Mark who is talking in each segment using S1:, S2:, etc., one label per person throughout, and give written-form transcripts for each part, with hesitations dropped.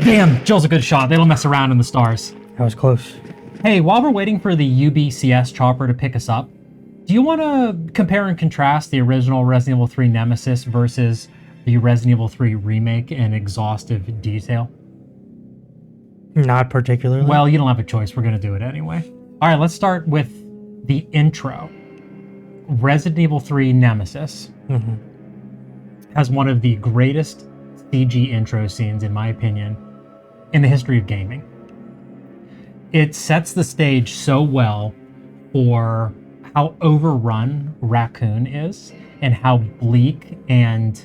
S1: Damn, Jill's a good shot. They don't mess around in the stars.
S2: That was close.
S1: Hey, while we're waiting for the UBCS chopper to pick us up, do you want to compare and contrast the original Resident Evil 3 Nemesis versus the Resident Evil 3 Remake in exhaustive detail?
S2: Not particularly.
S1: Well, you don't have a choice. We're going to do it anyway. All right, let's start with the intro. Resident Evil 3 Nemesis has one of the greatest CG intro scenes, in my opinion, in the history of gaming. It sets the stage so well for how overrun Raccoon is and how bleak and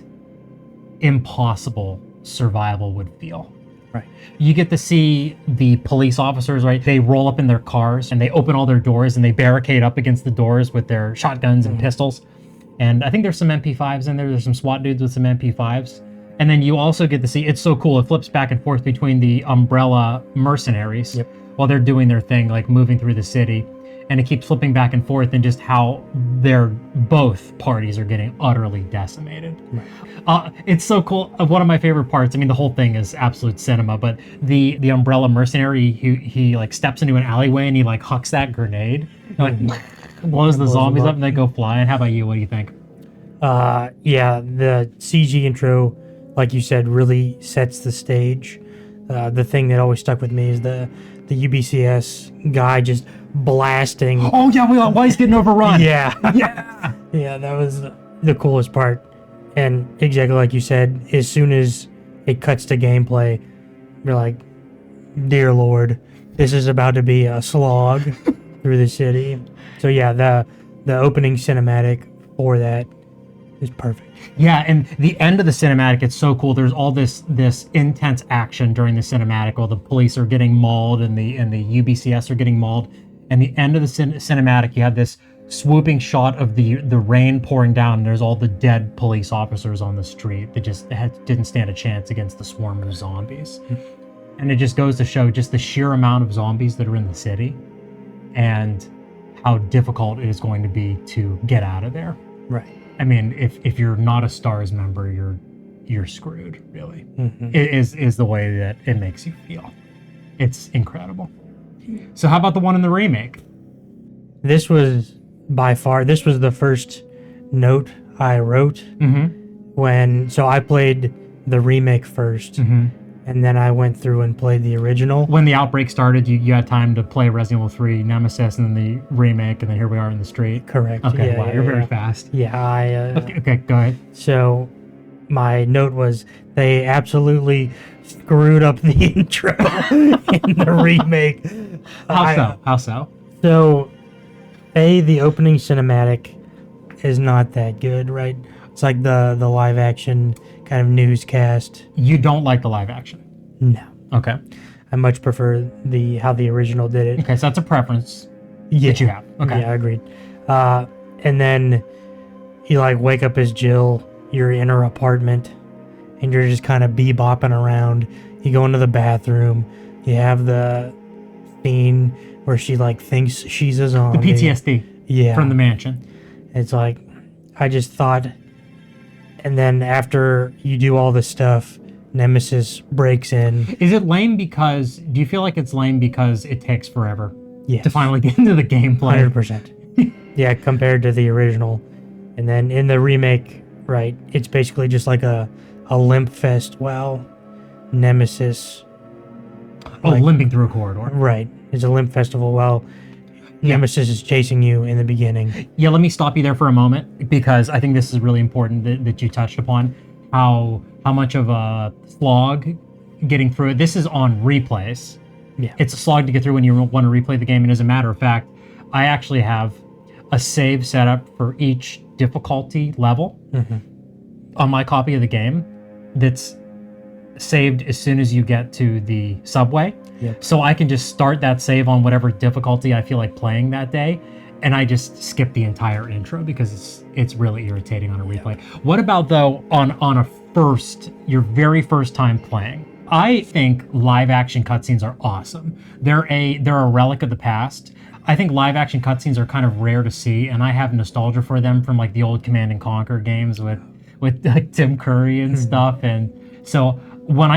S1: impossible survival would feel.
S2: Right.
S1: You get to see the police officers, right? They roll up in their cars and they open all their doors and they barricade up against the doors with their shotguns and pistols. And I think there's some MP5s in there. There's some SWAT dudes with some MP5s. And then you also get to see, it's so cool. It flips back and forth between the Umbrella mercenaries while they're doing their thing, like moving through the city. And it keeps flipping back and forth and just how both parties are getting utterly decimated. Right. It's so cool. One of my favorite parts, I mean, the whole thing is absolute cinema, but the Umbrella mercenary, he like steps into an alleyway and he like hucks that grenade, and, like blows the zombies up and they go flying. How about you? What do you think?
S2: Yeah, the CG intro, like you said, really sets the stage. The thing that always stuck with me is the UBCS guy just blasting.
S1: Oh yeah, why he's getting overrun.
S2: Yeah. Yeah, that was the coolest part. And exactly like you said, as soon as it cuts to gameplay, you're like, dear Lord, this is about to be a slog through the city. So yeah, the opening cinematic for that is perfect.
S1: Yeah, and the end of the cinematic, it's so cool. There's all this intense action during the cinematic while the police are getting mauled and the UBCS are getting mauled. And the end of the cinematic, you have this swooping shot of the rain pouring down, and there's all the dead police officers on the street that just didn't stand a chance against the swarm of zombies. And it just goes to show just the sheer amount of zombies that are in the city and how difficult it is going to be to get out of there.
S2: Right.
S1: I mean, if you're not a STARS member, you're screwed, really. It is the way that it makes you feel. It's incredible. So how about the one in the remake?
S2: This was the first note I wrote so I played the remake first, and then I went through and played the original.
S1: When the outbreak started, you had time to play Resident Evil 3 Nemesis and then the remake, and then here we are in the street.
S2: Correct.
S1: Okay, wow, you're very fast.
S2: Yeah,
S1: Okay, go ahead.
S2: So my note was they absolutely screwed up the intro in the remake.
S1: How so?
S2: So, the opening cinematic is not that good, right? It's like the live action kind of newscast.
S1: You don't like the live action?
S2: No.
S1: Okay.
S2: I much prefer how the original did it.
S1: Okay, so that's a preference that you have. Okay.
S2: Yeah, agreed. And then you like wake up as Jill, you're in her apartment, and you're just kind of bebopping around. You go into the bathroom. You have the scene where she like thinks she's a zombie.
S1: The PTSD from the mansion.
S2: It's like, I just thought, and then after you do all this stuff, Nemesis breaks in.
S1: Is it lame do you feel like it's lame because it takes forever to finally get into the gameplay?
S2: 100%. Yeah, compared to the original. And then in the remake, right, it's basically just like a limp fest while Nemesis...
S1: limping through a corridor.
S2: Right. It's a limp festival while Nemesis is chasing you in the beginning.
S1: Yeah, let me stop you there for a moment, because I think this is really important that you touched upon how much of a slog getting through it. This is on replays.
S2: Yeah.
S1: It's a slog to get through when you want to replay the game. And as a matter of fact, I actually have a save set up for each difficulty level on my copy of the game that's saved as soon as you get to the subway.
S2: Yep.
S1: So I can just start that save on whatever difficulty I feel like playing that day, and I just skip the entire intro because it's really irritating on a replay. Yep. What about though on your very first time playing? I think live action cutscenes are awesome. They're a relic of the past. I think live action cutscenes are kind of rare to see, and I have nostalgia for them from like the old Command and Conquer games with like Tim Curry and stuff. And so when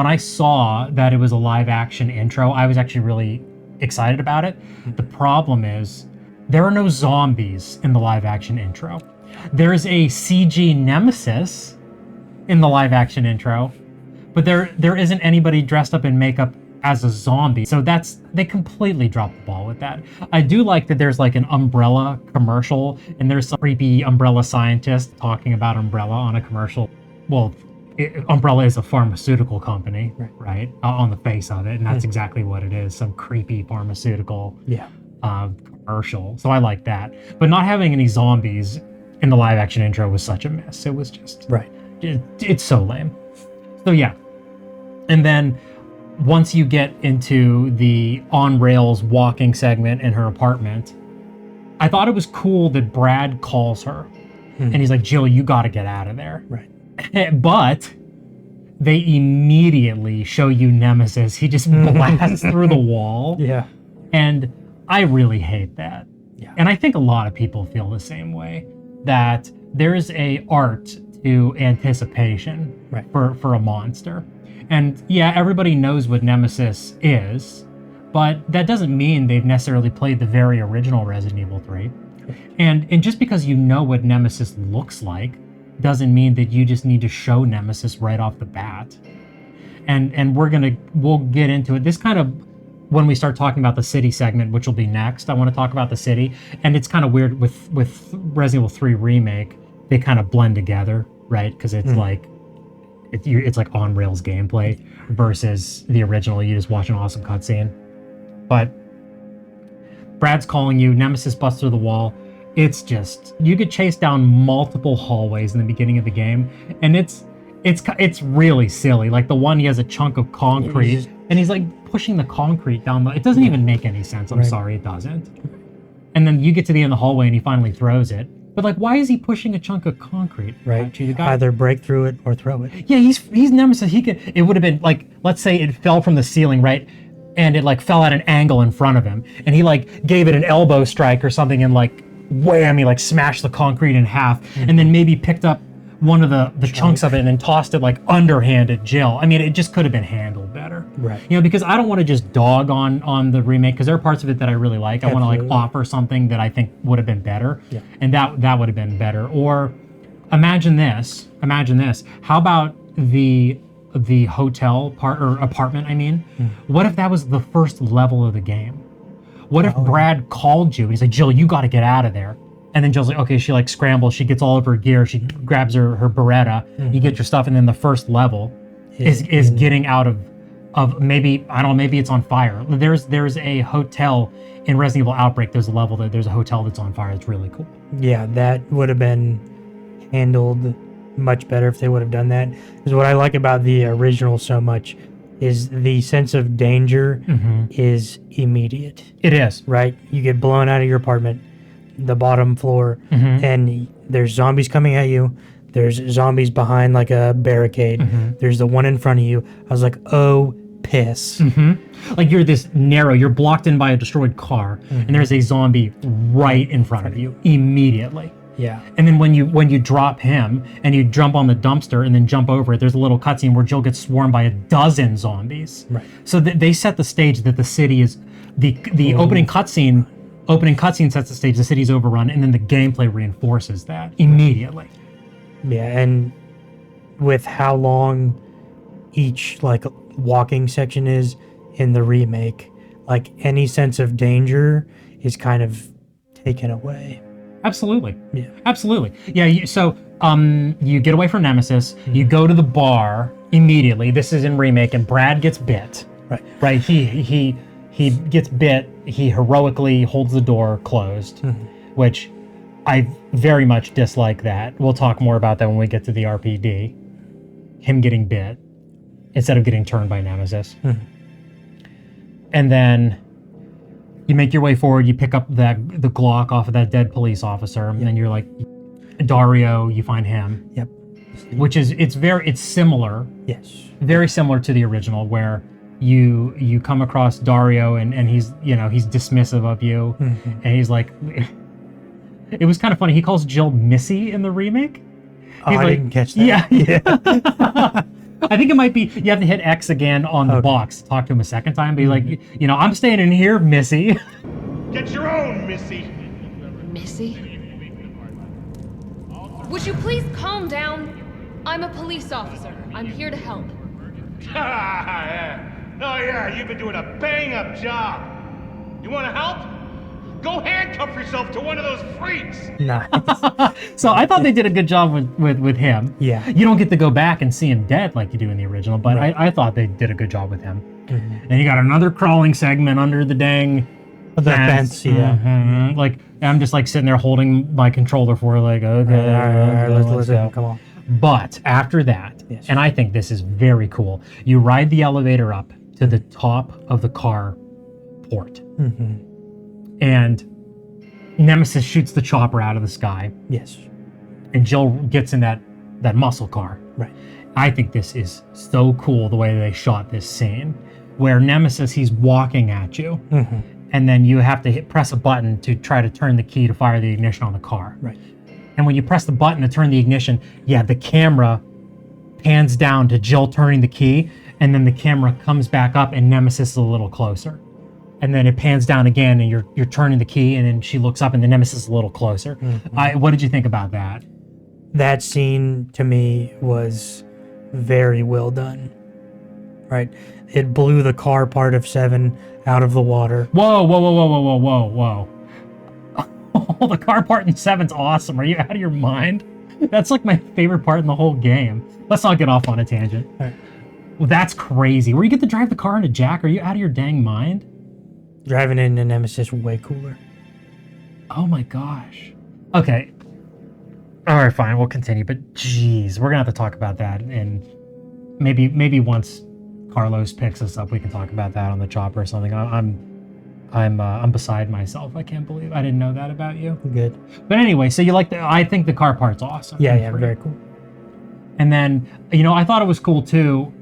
S1: I saw that it was a live action intro, I was actually really excited about it. The problem is there are no zombies in the live action intro. There's a CG Nemesis in the live action intro, but there isn't anybody dressed up in makeup as a zombie. So they completely dropped the ball with that. I do like that there's like an Umbrella commercial, and there's some creepy Umbrella scientist talking about Umbrella on a commercial. Well, Umbrella is a pharmaceutical company, right? On the face of it, and that's exactly what it is, some creepy pharmaceutical commercial. So I like that. But not having any zombies in the live action intro was such a miss. It was just... It's so lame. So yeah. And then once you get into the on-rails walking segment in her apartment, I thought it was cool that Brad calls her. And he's like, Jill, you got to get out of there. But they immediately show you Nemesis. He just blasts through the wall. And I really hate that. And I think a lot of people feel the same way, that there's a art to anticipation for a monster. And yeah, everybody knows what Nemesis is, but that doesn't mean they've necessarily played the very original Resident Evil 3. And just because you know what Nemesis looks like doesn't mean that you just need to show Nemesis right off the bat. And we'll get into it. This kind of, when we start talking about the city segment, which will be next, I want to talk about the city. And it's kind of weird with Resident Evil 3 Remake, they kind of blend together, right? Because it's like it's like on rails gameplay versus the original. You just watch an awesome cutscene. But Brad's calling you. Nemesis busts through the wall. It's just, you get chased down multiple hallways in the beginning of the game, and it's really silly. Like the one, he has a chunk of concrete, and he's like pushing the concrete down it doesn't even make any sense. I'm sorry, it doesn't. And then you get to the end of the hallway, and he finally throws it. But like, why is he pushing a chunk of concrete?
S2: Either break through it or throw it.
S1: Yeah, he's Nemesis. It would have been like, let's say it fell from the ceiling, right? And it like fell at an angle in front of him, and he like gave it an elbow strike or something, and like wham, he like smashed the concrete in half, and then maybe picked up one of the chunks of it and then tossed it like underhand at Jill. I mean, it just could have been handled better. You know, because I don't want to just dog on the remake, because there are parts of it that I really like. I want to like offer something that I think would have been better, and that would have been better. Or imagine this. How about the hotel part, or apartment, I mean? What if that was the first level of the game? What if Brad called you and he's like, Jill, you got to get out of there. And then Jill's like, okay, she like scrambles, she gets all of her gear, she grabs her Beretta, you get your stuff, and then the first level is getting out of maybe, I don't know, maybe it's on fire. There's a hotel in Resident Evil Outbreak, there's a hotel that's on fire. It's really cool.
S2: Yeah, that would have been handled much better if they would have done that. Because what I like about the original so much is the sense of danger is immediate.
S1: It is.
S2: Right? You get blown out of your apartment, the bottom floor, and there's zombies coming at you. There's zombies behind like a barricade. There's the one in front of you. I was like, oh, piss.
S1: Like you're blocked in by a destroyed car, and there's a zombie right in front of you immediately.
S2: Yeah.
S1: And then when you drop him and you jump on the dumpster and then jump over it, there's a little cutscene where Jill gets swarmed by a dozen zombies. So they set the stage that the city is the opening cutscene sets the stage, the city's overrun, and then the gameplay reinforces that immediately.
S2: Yeah, and with how long each like walking section is in the remake, like any sense of danger is kind of taken away.
S1: Absolutely. Yeah, so you get away from Nemesis, you go to the bar immediately. This is in Remake, and Brad gets bit. Right. He gets bit. He heroically holds the door closed, which I very much dislike that. We'll talk more about that when we get to the RPD. Him getting bit instead of getting turned by Nemesis. And then you make your way forward, you pick up the Glock off of that dead police officer, and then you're like, Dario, you find him. Which is, it's similar. Very similar to the original, where you come across Dario and he's dismissive of you, and he's like, it was kind of funny. He calls Jill Missy in the remake.
S2: I didn't catch that.
S1: I think it might be you have to hit X again on the box to talk to him a second time. Be like, you know, I'm staying in here, Missy.
S3: Get your own, Missy.
S4: Missy? Would you please calm down? I'm a police officer. I'm here to help.
S3: Yeah. Oh yeah, you've been doing a bang-up job. You want to help? Go handcuff yourself to one of those freaks.
S2: Nice.
S1: So I thought they did a good job with him.
S2: Yeah.
S1: You don't get to go back and see him dead like you do in the original, but I thought they did a good job with him. And you got another crawling segment under the dang
S2: fence, yeah.
S1: Like I'm just like sitting there holding my controller for like, okay,
S2: All right, let's
S1: go.
S2: come on.
S1: But after that, and I think this is very cool, you ride the elevator up to the top of the car port. And Nemesis shoots the chopper out of the sky.
S2: Yes.
S1: And Jill gets in that muscle car.
S2: Right.
S1: I think this is so cool the way they shot this scene, where Nemesis, he's walking at you, and then you have to press a button to try to turn the key to fire the ignition on the car.
S2: Right.
S1: And when you press the button to turn the ignition, the camera pans down to Jill turning the key, and then the camera comes back up and Nemesis is a little closer. And then it pans down again and you're turning the key, and then she looks up and the Nemesis is a little closer. What did you think about that?
S2: That scene to me was very well done. Right? It blew the car part of 7 out of the water.
S1: Whoa. Oh, the car part in 7's awesome. Are you out of your mind? That's like my favorite part in the whole game. Let's not get off on a tangent.
S2: All right.
S1: Well, that's crazy. Where you get to drive the car into Jack? Are you out of your dang mind?
S2: Driving into Nemesis way cooler.
S1: Oh my gosh. Okay. All right, fine. We'll continue. But geez, we're gonna have to talk about that, and maybe once Carlos picks us up, we can talk about that on the chopper or something. I'm beside myself. I can't believe I didn't know that about you.
S2: Good.
S1: But anyway, so you like I think the car part's awesome.
S2: Yeah, very cool.
S1: And then I thought it was cool too.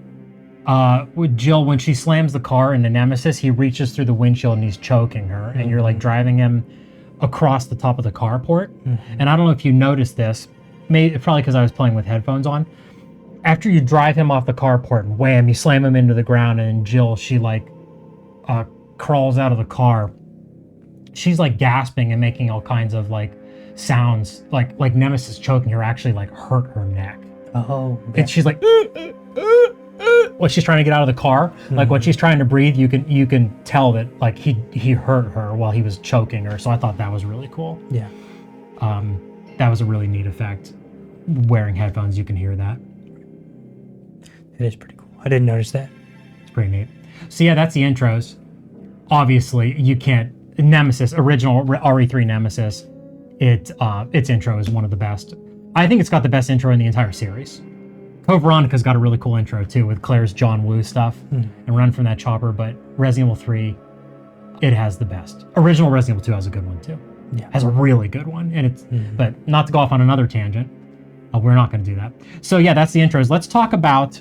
S1: With Jill, when she slams the car into Nemesis, he reaches through the windshield and he's choking her, and you're like driving him across the top of the carport. And I don't know if you noticed this, probably because I was playing with headphones on. After you drive him off the carport and wham, you slam him into the ground, and Jill, she like crawls out of the car. She's like gasping and making all kinds of like sounds, like Nemesis choking her actually like hurt her neck.
S2: Oh.
S1: And she's like, when she's trying to get out of the car, like when she's trying to breathe, you can tell that like he hurt her while he was choking her. So I thought that was really cool.
S2: Yeah.
S1: That was a really neat effect. Wearing headphones, you can hear that.
S2: It is pretty cool. I didn't notice that.
S1: It's pretty neat. So yeah, that's the intros. Obviously, you can't. Nemesis, original RE3 Nemesis, its intro is one of the best. I think it's got the best intro in the entire series. Code Veronica's got a really cool intro too, with Claire's John Woo stuff and Run from That Chopper. But Resident Evil 3, it has the best. Original Resident Evil 2 has a good one too.
S2: Yeah.
S1: Has a really good one, and it's. But not to go off on another tangent, we're not going to do that. So yeah, that's the intros. Let's talk about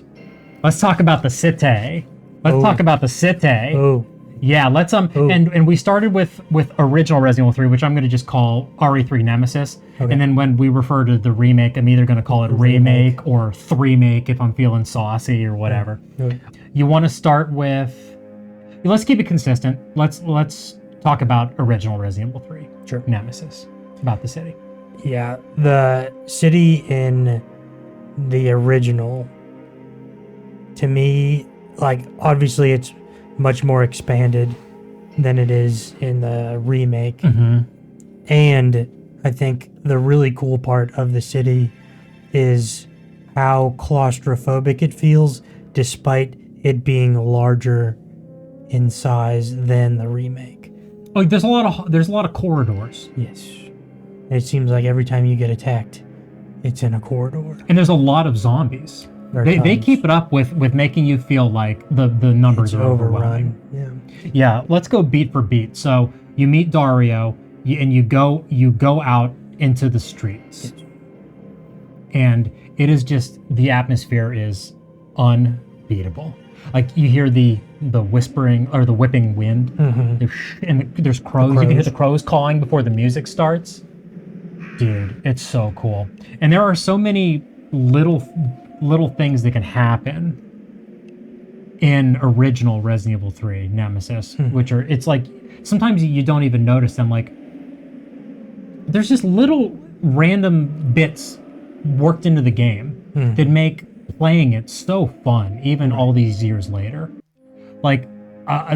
S1: the city. Let's talk about the city.
S2: Oh.
S1: Yeah, let's and we started with original Resident Evil 3, which I'm going to just call RE3 Nemesis.
S2: Okay.
S1: And then when we refer to the remake, I'm either going to call it Remake or 3-make if I'm feeling saucy or whatever.
S2: Okay.
S1: You want to start with, let's keep it consistent. Let's talk about original Resident Evil 3.
S2: Sure.
S1: Nemesis, about the city.
S2: Yeah, the city in the original, to me, like, obviously it's much more expanded than it is in the remake. And I think the really cool part of the city is how claustrophobic it feels, despite it being larger in size than the remake.
S1: Like there's a lot of corridors.
S2: Yes. It seems like every time you get attacked, it's in a corridor.
S1: And there's a lot of zombies. They keep it up with making you feel like the numbers are overwhelming. Yeah, let's go beat for beat. So you meet Dario, and you go out into the streets, and it is just, the atmosphere is unbeatable. Like you hear the whispering or the whipping wind, and there's crows. You can hear the crows cawing before the music starts. Dude, it's so cool. And there are so many little little things that can happen in original Resident Evil 3 Nemesis, which are, it's like, sometimes you don't even notice them. Like, there's just little random bits worked into the game that make playing it so fun, even all these years later. Like,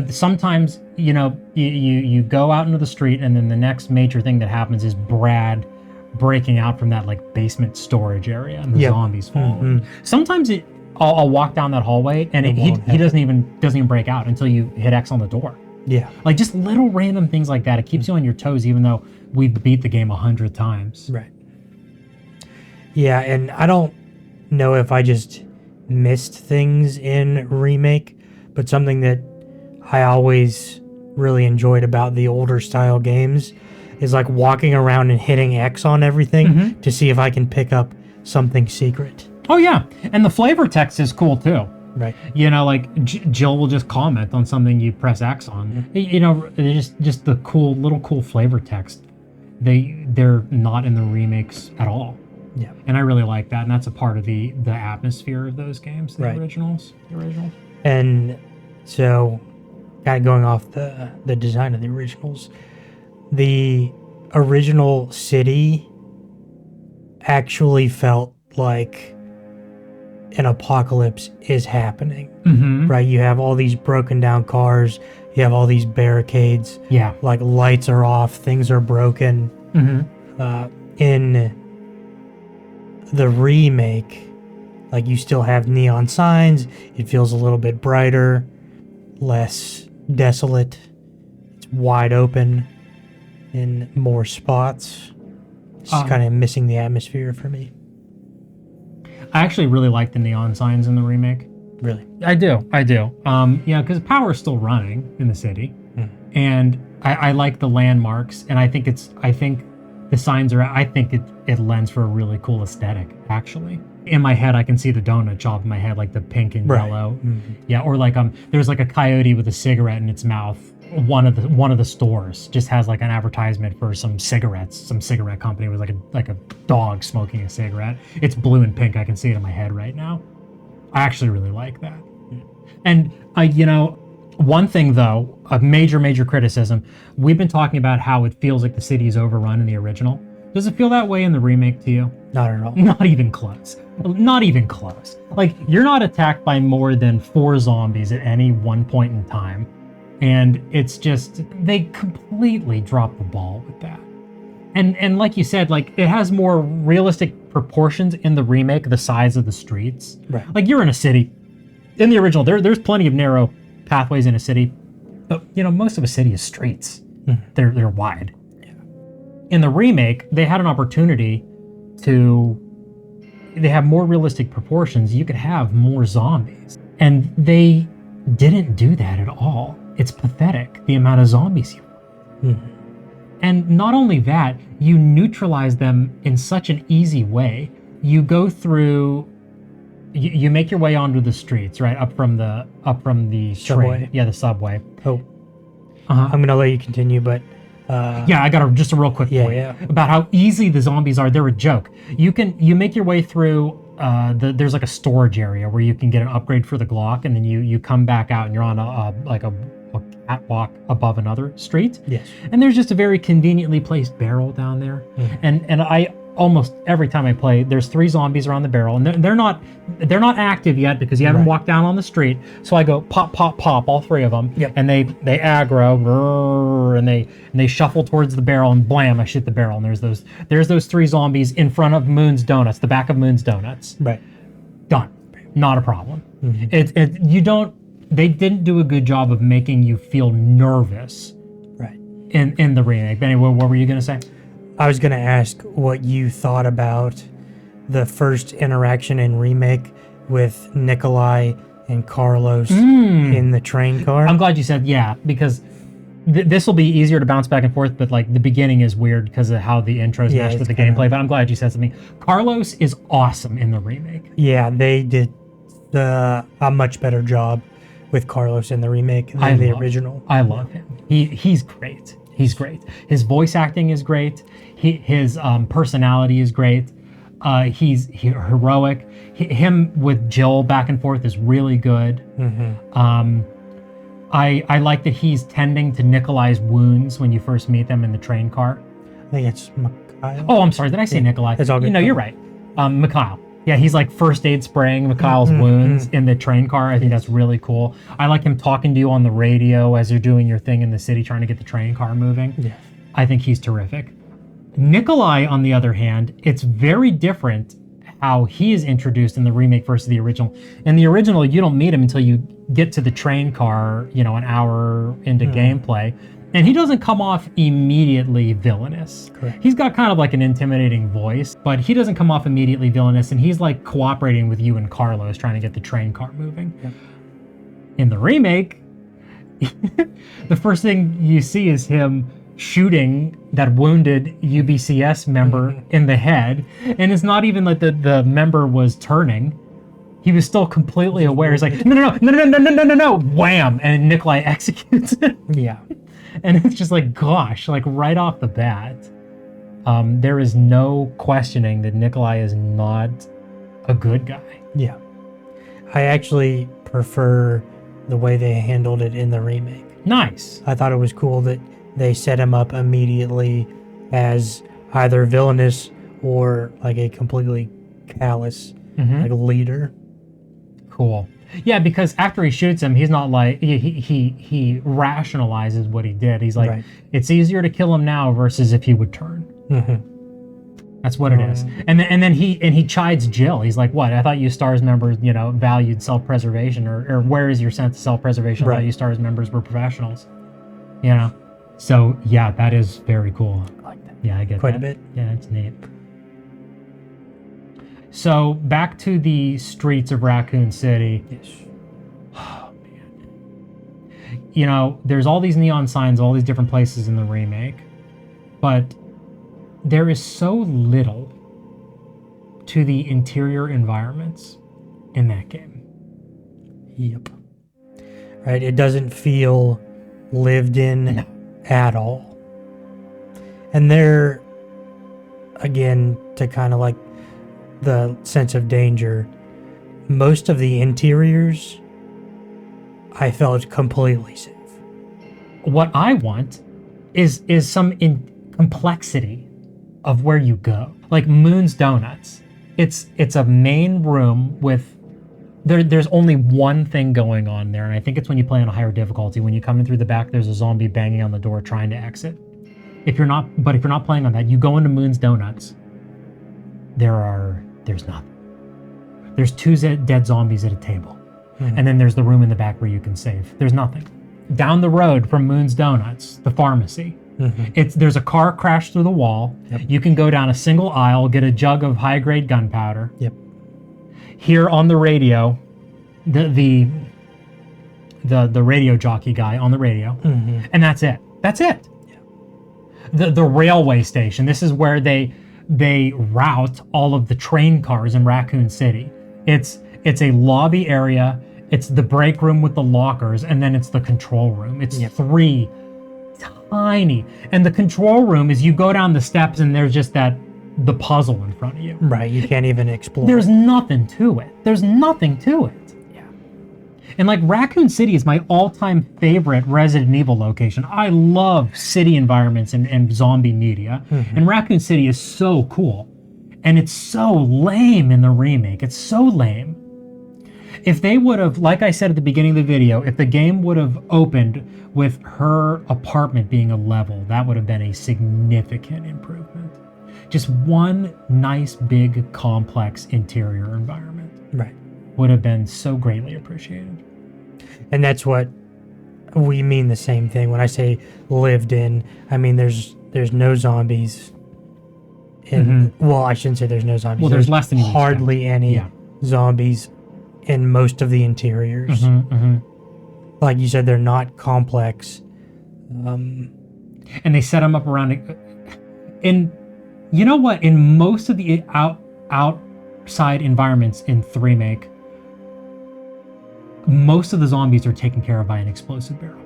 S1: sometimes, you know, you go out into the street, and then the next major thing that happens is Brad breaking out from that like basement storage area, and the zombies fall. Sometimes I'll walk down that hallway, and he doesn't even break out until you hit X on the door.
S2: Yeah.
S1: Like, just little random things like that. It keeps you on your toes, even though we've beat the game 100 times.
S2: Right. Yeah, and I don't know if I just missed things in Remake, but something that I always really enjoyed about the older style games is like walking around and hitting X on everything to see if I can pick up something secret.
S1: Oh yeah, and the flavor text is cool too.
S2: Right.
S1: You know, like Jill will just comment on something you press X on. You know, just the cool flavor text. They're not in the remakes at all.
S2: Yeah.
S1: And I really like that, and that's a part of the atmosphere of those games, the originals.
S2: And so, kind of going off the design of the originals, the original city actually felt like an apocalypse is happening. Right? You have all these broken down cars, you have all these barricades.
S1: Yeah.
S2: Like, lights are off, things are broken. In the remake, like, you still have neon signs, it feels a little bit brighter, less desolate, it's wide open in more spots. It's kind of missing the atmosphere for me.
S1: I actually really like the neon signs in the remake.
S2: Really?
S1: I do. Yeah, because power is still running in the city, and I like the landmarks, and I think the signs are. I think it lends for a really cool aesthetic. Actually, in my head, I can see the donut shop in my head, like the pink and yellow. Yeah, or like there's like a coyote with a cigarette in its mouth. One of the stores just has like an advertisement for some cigarettes. Some cigarette company with like a dog smoking a cigarette. It's blue and pink. I can see it in my head right now. I actually really like that. And you know, one thing though, a major criticism. We've been talking about how it feels like the city is overrun in the original. Does it feel that way in the remake to you?
S2: Not at all.
S1: Not even close. Not even close. Like, you're not attacked by more than 4 zombies at any one point in time. And it's just, they completely drop the ball with that. And like you said, like, it has more realistic proportions in the remake, the size of the streets.
S2: Right.
S1: Like, you're in a city. In the original, there's plenty of narrow pathways in a city, but, you know, most of a city is streets. They're wide. Yeah. In the remake, they had an opportunity they have more realistic proportions. You could have more zombies. And they didn't do that at all. It's pathetic, the amount of zombies you have. And not only that, you neutralize them in such an easy way. You go through, you make your way onto the streets, right? Up from the
S2: Subway.
S1: train. Yeah, the subway.
S2: Oh. I'm going to let you continue, but...
S1: yeah, I got just a real quick point about how easy the zombies are. They're a joke. You make your way through, there's like a storage area where you can get an upgrade for the Glock, and then you come back out and you're on a catwalk above another street.
S2: Yes.
S1: And there's just a very conveniently placed barrel down there. And I almost every time I play, there's 3 zombies around the barrel, and they're not active yet because you haven't walked down on the street. So I go pop, all 3 of them, and they aggro, and they shuffle towards the barrel, and blam, I shoot the barrel, and there's those 3 zombies in front of Moon's Donuts, the back of Moon's Donuts.
S2: Right.
S1: Done. Not a problem. They didn't do a good job of making you feel nervous.
S2: Right.
S1: In the remake. But anyway, what were you gonna say?
S2: I was going to ask what you thought about the first interaction in Remake with Nikolai and Carlos in the train car.
S1: I'm glad you said because this will be easier to bounce back and forth, but like the beginning is weird because of how the intros mesh with the gameplay, but I'm glad you said something. Carlos is awesome in the remake.
S2: Yeah, they did a much better job with Carlos in the remake than the original.
S1: I love him. He's great. He's great. His voice acting is great. His personality is great. He's heroic. Him with Jill back and forth is really good. I like that he's tending to Nikolai's wounds when you first meet them in the train car.
S2: I think it's Mikhail.
S1: Oh, I'm sorry. Did I say Nikolai?
S2: It's all good.
S1: No, you're right. Mikhail. Yeah, he's like first aid spraying Mikhail's wounds in the train car. I think that's really cool. I like him talking to you on the radio as you're doing your thing in the city, trying to get the train car moving.
S2: Yeah.
S1: I think he's terrific. Nikolai, on the other hand, it's very different how he is introduced in the remake versus the original. In the original, you don't meet him until you get to the train car, an hour into gameplay. And he doesn't come off immediately villainous.
S2: Correct.
S1: He's got kind of like an intimidating voice, but he doesn't come off immediately villainous, and he's like cooperating with you and Carlos trying to get the train car moving.
S2: Yep.
S1: In the remake, the first thing you see is him shooting that wounded UBCS member in the head, and it's not even like the member was turning. He was still completely aware. He's like, no, wham, and Nikolai executes it.
S2: Yeah.
S1: And it's just like, gosh, like right off the bat, there is no questioning that Nikolai is not a good guy.
S2: Yeah. I actually prefer the way they handled it in the remake.
S1: Nice.
S2: I thought it was cool that they set him up immediately as either villainous or like a completely callous like leader.
S1: Cool. Yeah, because after he shoots him, he's not like he rationalizes what he did. He's like, it's easier to kill him now versus if he would turn. That's what it is. And then he chides Jill. He's like, what? I thought you STARS members, valued self-preservation, or where is your sense of self-preservation? I thought you STARS members were professionals. So yeah, that is very cool.
S2: I like that.
S1: Yeah, I get
S2: Quite
S1: that.
S2: a bit.
S1: Yeah, it's neat. So back to the streets of Raccoon City.
S2: Yes.
S1: Oh man. There's all these neon signs, all these different places in the remake, but there is so little to the interior environments in that game.
S2: Yep. Right. It doesn't feel lived in at all. And there, again, to kind of like the sense of danger, most of the interiors I felt completely safe.
S1: What I want is some complexity of where you go. Like Moon's Donuts. It's a main room with there's only one thing going on there, and I think it's when you play on a higher difficulty. When you come in through the back, there's a zombie banging on the door trying to exit. If you're not playing on that, you go into Moon's Donuts. There's nothing. There's two dead zombies at a table. And then there's the room in the back where you can save. There's nothing. Down the road from Moon's Donuts, the pharmacy, there's a car crashed through the wall.
S2: Yep.
S1: You can go down a single aisle, get a jug of high-grade gunpowder.
S2: Yep.
S1: Hear on the radio, the radio jockey guy on the radio, and that's it. That's it. Yeah. The railway station. This is where they route all of the train cars in Raccoon City. It's a lobby area. It's the break room with the lockers, and then it's the control room. It's three tiny. And the control room is you go down the steps and there's just the puzzle in front of you.
S2: Right, you can't even explore.
S1: There's nothing to it. There's nothing to it.
S2: Yeah.
S1: And like Raccoon City is my all-time favorite Resident Evil location. I love city environments and zombie media. And Raccoon City is so cool. And it's so lame in the remake. It's so lame. If they would have, like I said at the beginning of the video, if the game would have opened with her apartment being a level, that would have been a significant improvement. Just one nice, big, complex interior environment.
S2: Right.
S1: Would have been so greatly appreciated.
S2: And that's what we mean, the same thing. When I say lived in, I mean there's no zombies. Well, I shouldn't say there's no zombies.
S1: Well, there's less than you
S2: hardly any zombies in most of the interiors. Like you said, they're not complex.
S1: And they set them up around it. And you know what? In most of the outside environments in the remake, most of the zombies are taken care of by an explosive barrel.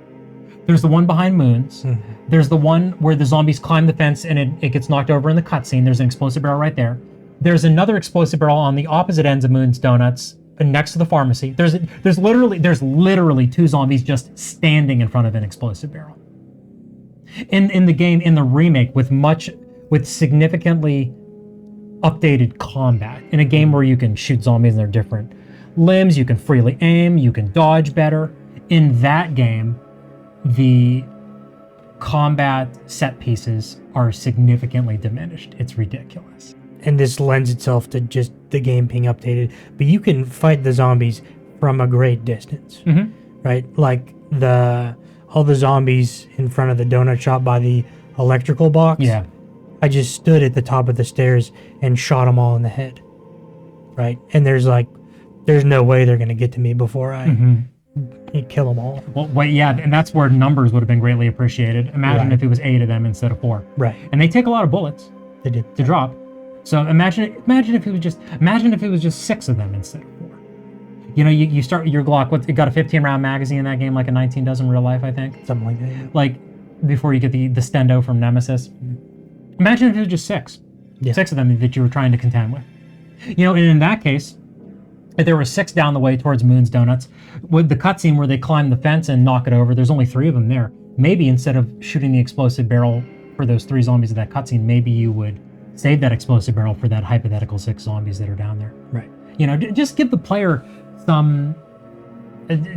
S1: There's the one behind Moon's. There's the one where the zombies climb the fence and it gets knocked over in the cutscene. There's an explosive barrel right there. There's another explosive barrel on the opposite ends of Moon's Donuts, next to the pharmacy. There's literally 2 zombies just standing in front of an explosive barrel. In the game, in the remake, with significantly updated combat, in a game where you can shoot zombies and they're different limbs, you can freely aim, you can dodge better. In that game, the combat set pieces are significantly diminished. It's ridiculous.
S2: And this lends itself to just the game being updated. But you can fight the zombies from a great distance, right? Like all the zombies in front of the donut shop by the electrical box.
S1: Yeah.
S2: I just stood at the top of the stairs and shot them all in the head, right? And there's no way they're going to get to me before I kill them all.
S1: Well, wait, yeah, and that's where numbers would have been greatly appreciated. Imagine if it was 8 of them instead of 4.
S2: Right.
S1: And they take a lot of bullets
S2: They did.
S1: to drop. So imagine if it was just 6 of them instead of 4. You know, you start your Glock. It got a 15-round magazine in that game, like a 19 does in real life, I think.
S2: Something like that. Yeah.
S1: Like before you get the stendo from Nemesis. Imagine if it was just 6.
S2: Yeah.
S1: 6 of them that you were trying to contend with. You know, and in that case, if there were 6 down the way towards Moon's Donuts, with the cutscene where they climb the fence and knock it over, there's only 3 of them there. Maybe instead of shooting the explosive barrel for those 3 zombies in that cutscene, maybe you would save that explosive barrel for that hypothetical 6 zombies that are down there.
S2: Right.
S1: You know, just give the player some.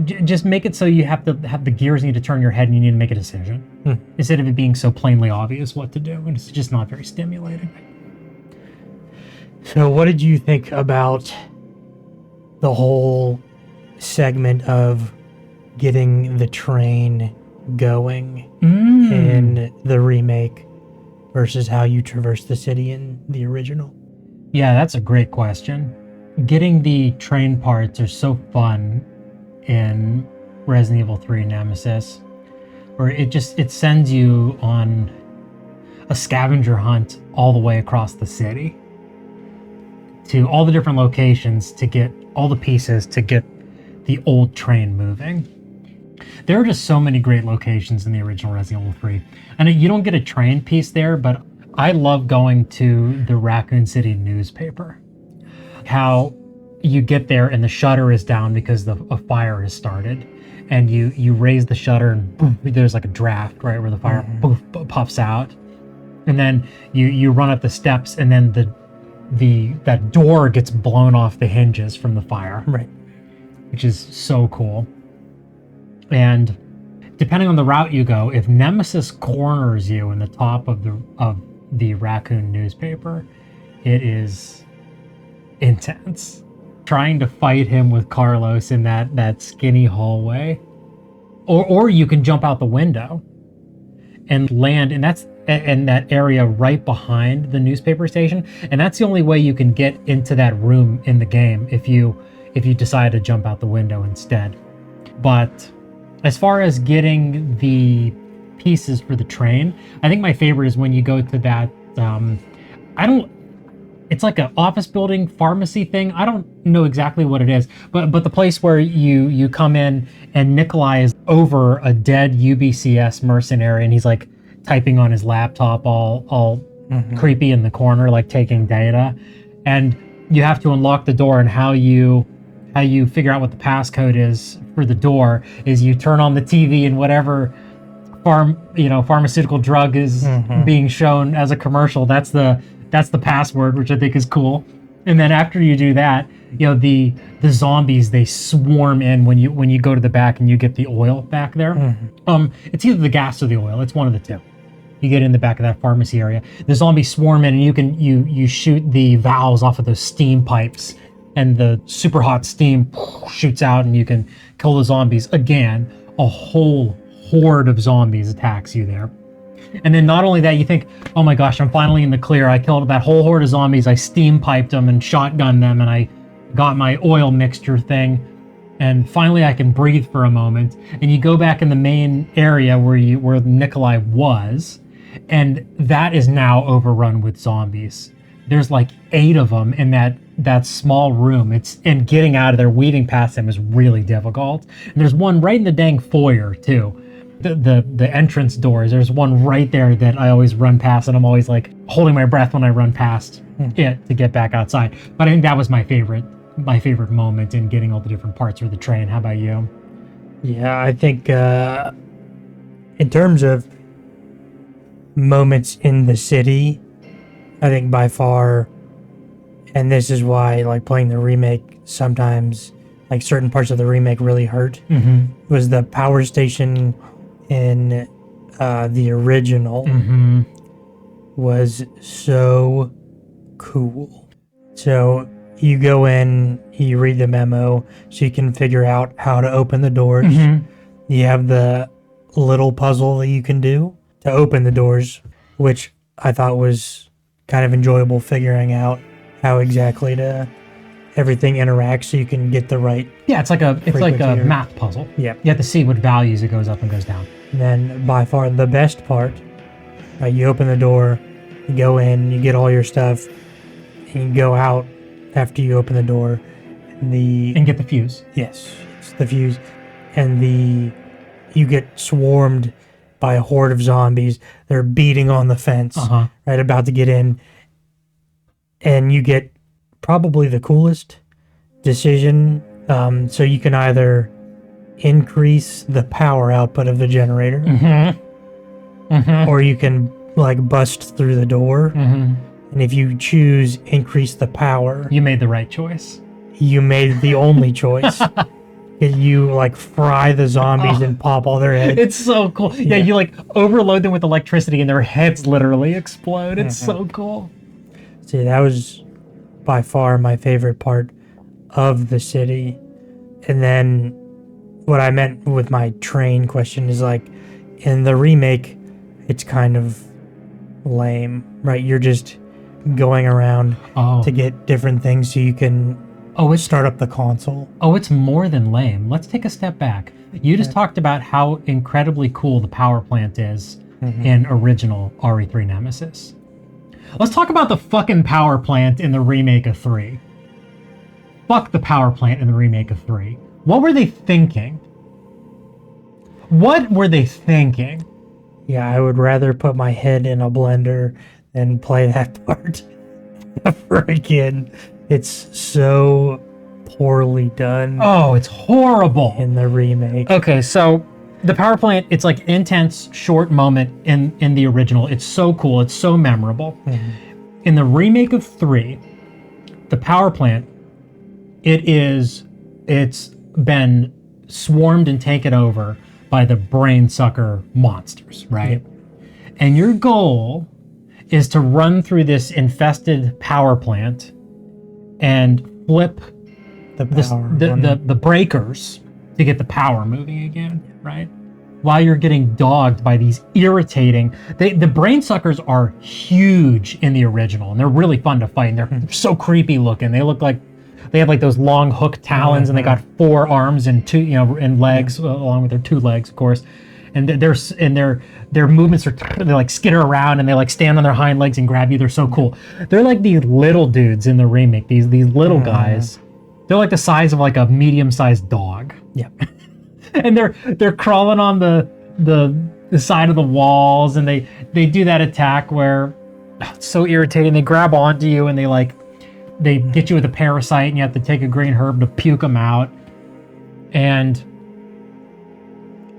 S1: Just make it so you have to have the gears need to turn your head and you need to make a decision instead of it being so plainly obvious what to do, and it's just not very stimulating.
S2: So what did you think about the whole segment of getting the train going in the remake versus how you traverse the city in the original?
S1: Yeah, that's a great question. Getting the train parts are so fun in Resident Evil 3 Nemesis, where it sends you on a scavenger hunt all the way across the city to all the different locations to get all the pieces to get the old train moving. There are just so many great locations in the original Resident Evil 3. And you don't get a train piece there, but I love going to the Raccoon City newspaper. How you get there and the shutter is down because a fire has started. And you raise the shutter and boom, there's like a draft, right, where the fire poof, puffs out. And then you run up the steps and then that door gets blown off the hinges from the fire.
S2: Right.
S1: Which is so cool. And depending on the route you go, if Nemesis corners you in the top of the Raccoon newspaper, it is intense. Trying to fight him with Carlos in that skinny hallway. Or you can jump out the window and land, and that's in that area right behind the newspaper station. And that's the only way you can get into that room in the game if you decide to jump out the window instead. But as far as getting the pieces for the train, I think my favorite is when you go to that, it's like an office building pharmacy thing. I don't know exactly what it is, but the place where you come in and Nikolai is over a dead UBCS mercenary and he's like typing on his laptop all creepy in the corner, like taking data. And you have to unlock the door, and how you figure out what the passcode is for the door is you turn on the TV and whatever pharmaceutical drug is being shown as a commercial, that's the password, which I think is cool. And then after you do that, the zombies, they swarm in when you go to the back and you get the oil back there. It's either the gas or the oil. It's one of the two. You get in the back of that pharmacy area. The zombies swarm in, and you shoot the valves off of those steam pipes, and the super hot steam shoots out, and you can kill the zombies. Again, a whole horde of zombies attacks you there. And then not only that, you think, oh my gosh, I'm finally in the clear. I killed that whole horde of zombies. I steam piped them and shotgunned them, and I got my oil mixture thing. And finally I can breathe for a moment. And you go back in the main area where Nikolai was, and that is now overrun with zombies. There's like 8 of them in that small room. And getting out of there, weaving past them is really difficult. And there's one right in the dang foyer too. the entrance doors. There's one right there that I always run past, and I'm always like holding my breath when I run past it to get back outside. But I think that was my favorite moment in getting all the different parts for the train. How about you?
S2: Yeah, I think in terms of moments in the city, I think by far, and this is why like playing the remake sometimes, like certain parts of the remake really hurt, was the power station in the original was so cool. So you go in, you read the memo, so you can figure out how to open the doors. You have the little puzzle that you can do to open the doors, which I thought was kind of enjoyable, figuring out how exactly to everything interacts so you can get the right.
S1: Yeah, it's like a
S2: frequency.
S1: math puzzle.
S2: Yeah.
S1: You have to see what values it goes up and goes down.
S2: And then by far the best part, right, you open the door, you go in, you get all your stuff, and you go out after you open the door.
S1: And get the fuse.
S2: Yes, it's the fuse. And you get swarmed by a horde of zombies. They're beating on the fence, right, about to get in. And you get probably the coolest decision. So you can either increase the power output of the generator, or you can like bust through the door. And if you choose increase the power,
S1: You made the right choice.
S2: you made the only choice. You like fry the zombies and pop all their heads.
S1: It's so cool. Yeah, you like overload them with electricity and their heads literally explode. It's so cool.
S2: See, that was by far my favorite part of the city. And then what I meant with my train question is like in the remake, it's kind of lame, right? You're just going around to get different things so you can start up the console.
S1: Oh, it's more than lame. Let's take a step back. You just talked about how incredibly cool the power plant is in original RE3 Nemesis. Let's talk about the fucking power plant in the remake of 3. Fuck the power plant in the remake of 3. What were they thinking? What were they thinking?
S2: Yeah, I would rather put my head in a blender than play that part ever again. It's so poorly done.
S1: Oh, it's horrible.
S2: In the remake.
S1: Okay, so the power plant, it's like an intense, short moment in the original. It's so cool. It's so memorable. In the remake of 3, the power plant, it's been swarmed and taken over by the brain sucker monsters, right?
S2: Yep.
S1: And your goal is to run through this infested power plant and flip the breakers to get the power moving again, right? While you're getting dogged by these irritating... The brain suckers are huge in the original, and they're really fun to fight, and they're so creepy looking. They look like... They have like those long hook talons, and they got 4 arms and 2, and legs, along with their 2 legs, of course. And their movements are, they like skitter around and they like stand on their hind legs and grab you. They're so cool. They're like these little dudes in the remake. These little guys. They're like the size of like a medium-sized dog.
S2: Yeah.
S1: And they're crawling on the side of the walls, and they do that attack where it's so irritating. They grab onto you and they get you with a parasite, and you have to take a green herb to puke them out. And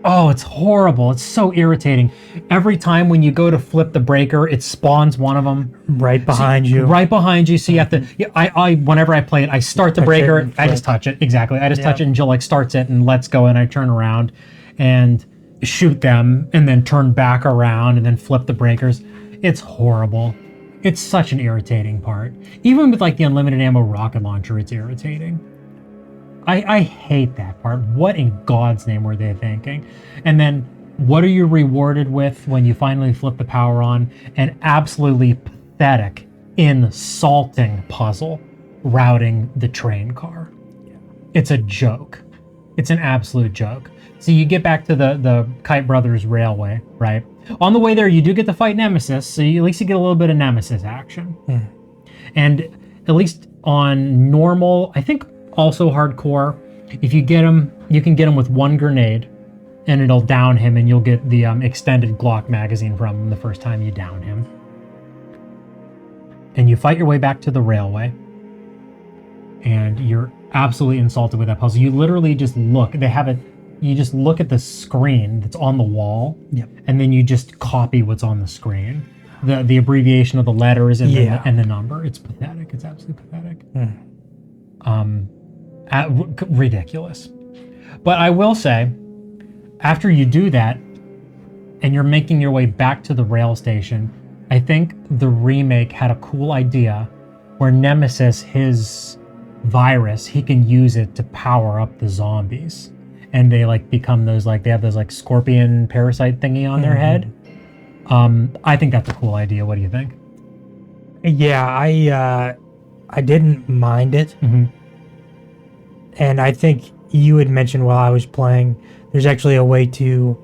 S1: oh, it's horrible. It's so irritating. Every time when you go to flip the breaker, it spawns one of them
S2: right behind you.
S1: Right behind you. So you have to. I whenever I play it, I start the breaker. I just touch it. Exactly. I just touch it until like starts it and lets go, and I turn around and shoot them, and then turn back around and then flip the breakers. It's horrible. It's such an irritating part. Even with like the unlimited ammo rocket launcher, it's irritating. I hate that part. What in God's name were they thinking? And then what are you rewarded with when you finally flip the power on? An absolutely pathetic, insulting puzzle routing the train car. It's a joke. It's an absolute joke. So you get back to the Kite Brothers Railway, right? On the way there, you do get to fight Nemesis, so at least you get a little bit of Nemesis action. And at least on normal, I think also hardcore, if you get them, you can get them with 1 grenade, and it'll down him, and you'll get the extended Glock magazine from him the first time you down him. And you fight your way back to the railway, and you're absolutely insulted with that puzzle. You literally just look. They have it. You just look at the screen that's on the wall, and then you just copy what's on the screen. The abbreviation of the letters and, and the number. It's pathetic. It's absolutely pathetic. Ridiculous. But I will say, after you do that, and you're making your way back to the rail station, I think the remake had a cool idea where Nemesis, his virus, he can use it to power up the zombies. And they like become those, like, they have those like scorpion parasite thingy on their head. I think that's a cool idea. What do you think?
S2: Yeah, I didn't mind it. And I think you had mentioned while I was playing, there's actually a way to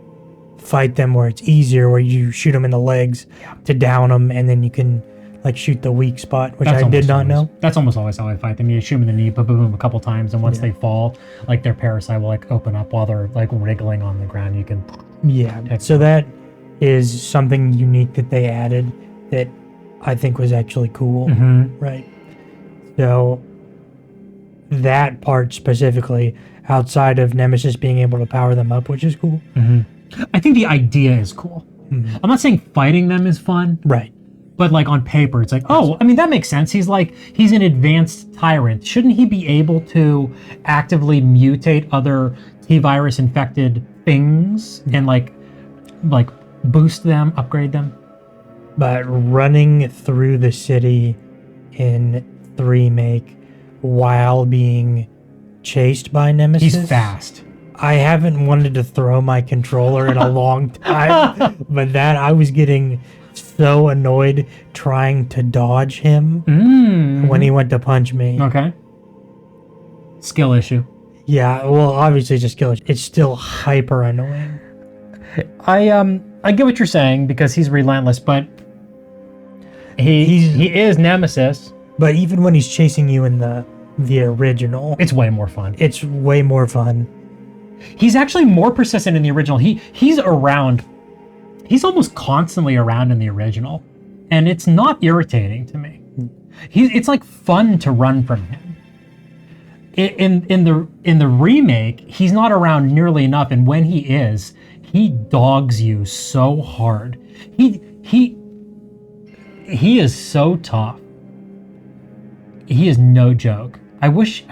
S2: fight them where it's easier, where you shoot them in the legs to down them, and then you can like shoot the weak spot, which I did not know.
S1: That's almost always how I fight them. You shoot them in the knee, boom, boom, boom, a couple times, and once they fall, like their parasite will like open up while they're like wriggling on the ground. You can
S2: so that is something unique that they added that I think was actually cool. Right. So that part specifically, outside of Nemesis being able to power them up, which is cool.
S1: I think the idea is cool. I'm not saying fighting them is fun.
S2: Right.
S1: But like on paper, it's like, oh, I mean, that makes sense. He's an advanced tyrant. Shouldn't he be able to actively mutate other T-virus infected things and like boost them, upgrade them?
S2: But running through the city in the remake while being chased by Nemesis.
S1: He's fast.
S2: I haven't wanted to throw my controller in a long time, but that I was getting so annoyed trying to dodge him when he went to punch me.
S1: Okay. Skill issue.
S2: Yeah, well, obviously it's a skill issue. It's still hyper annoying.
S1: I get what you're saying because he's relentless, but he is Nemesis.
S2: But even when he's chasing you in the original,
S1: it's way more fun.
S2: It's way more fun.
S1: He's actually more persistent in the original. He's around. He's almost constantly around in the original, and it's not irritating to me. It's like fun to run from him. In the remake, he's not around nearly enough, and when he is, he dogs you so hard. He is so tough. He is no joke. I wish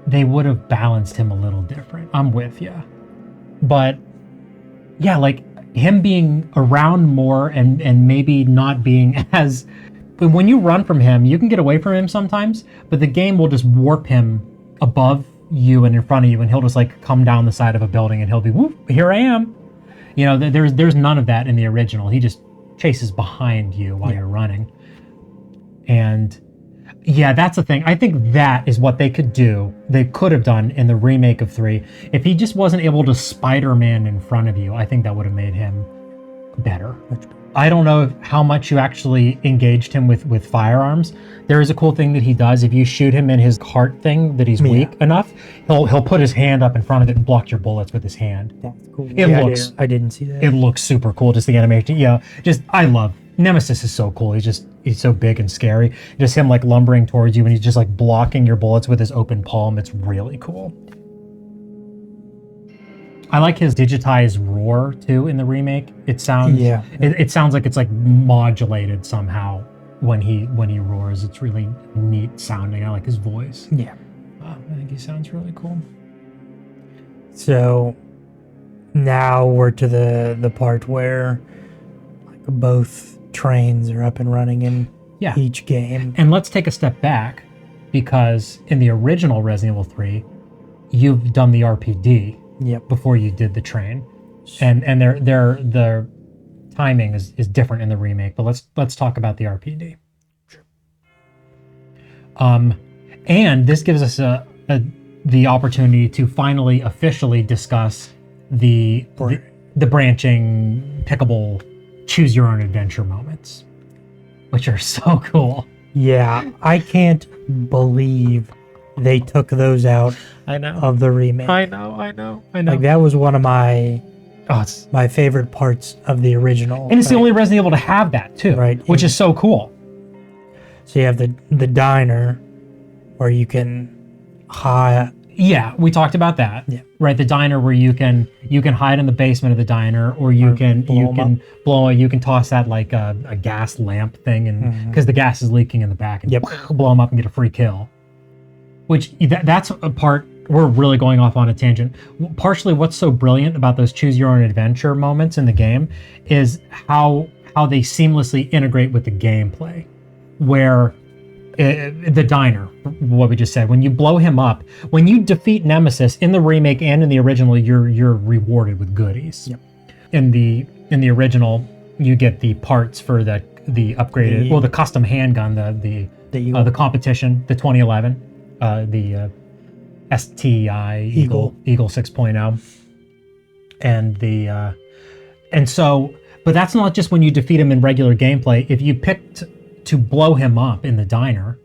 S1: they would have balanced him a little different. I'm with you, but yeah, like him being around more and maybe not being as. But when you run from him, you can get away from him sometimes, but the game will just warp him above you and in front of you, and he'll just like come down the side of a building and he'll be, whoop, here I am. You know, there's none of that in the original. He just chases behind you while you're running. And yeah, that's the thing. I think that is what they could have done in the remake of 3. If he just wasn't able to Spider-Man in front of you, I think that would have made him better. I don't know how much you actually engaged him with firearms. There is a cool thing that he does. If you shoot him in his heart thing that he's weak enough, he'll put his hand up in front of it and block your bullets with his hand.
S2: That's cool.
S1: I
S2: didn't see that.
S1: It looks super cool, just the animation. Yeah, I love Nemesis is so cool. He's so big and scary. Just him like lumbering towards you and he's just like blocking your bullets with his open palm. It's really cool. I like his digitized roar too in the remake. It sounds it sounds like it's like modulated somehow when he roars. It's really neat sounding. I like his voice.
S2: Yeah.
S1: I think he sounds really cool.
S2: So now we're to the part where like both trains are up and running in each game.
S1: And let's take a step back, because in the original Resident Evil 3, you've done the RPD before you did the train. And the timing is different in the remake, but let's talk about the RPD.
S2: Sure.
S1: And this gives us the opportunity to finally officially discuss the branching pickable choose your own adventure moments, which are so cool.
S2: Yeah, I can't believe they took those out
S1: I know.
S2: of the remake.
S1: I know.
S2: Like that was one of my
S1: it's
S2: favorite parts of the original.
S1: and it's the only Resident Evil to have that too,
S2: Right.
S1: Which is so cool.
S2: So you have the diner where you can hide.
S1: Yeah, we talked about that.
S2: Yeah.
S1: Right, the diner where you can hide in the basement of the diner, or you can you can toss that like a gas lamp thing, and because the gas is leaking in the back, and blow them up and get a free kill. Which that's a part we're really going off on a tangent. Partially, what's so brilliant about those choose your own adventure moments in the game is how they seamlessly integrate with the gameplay, where. The diner, what we just said, when you blow him up, when you defeat Nemesis in the remake and in the original, you're rewarded with goodies.
S2: Yep.
S1: In the original, you get the parts for the upgraded, the custom handgun, the competition, the 2011, the STI Eagle 6.0, but that's not just when you defeat him in regular gameplay. If you picked to blow him up in the diner,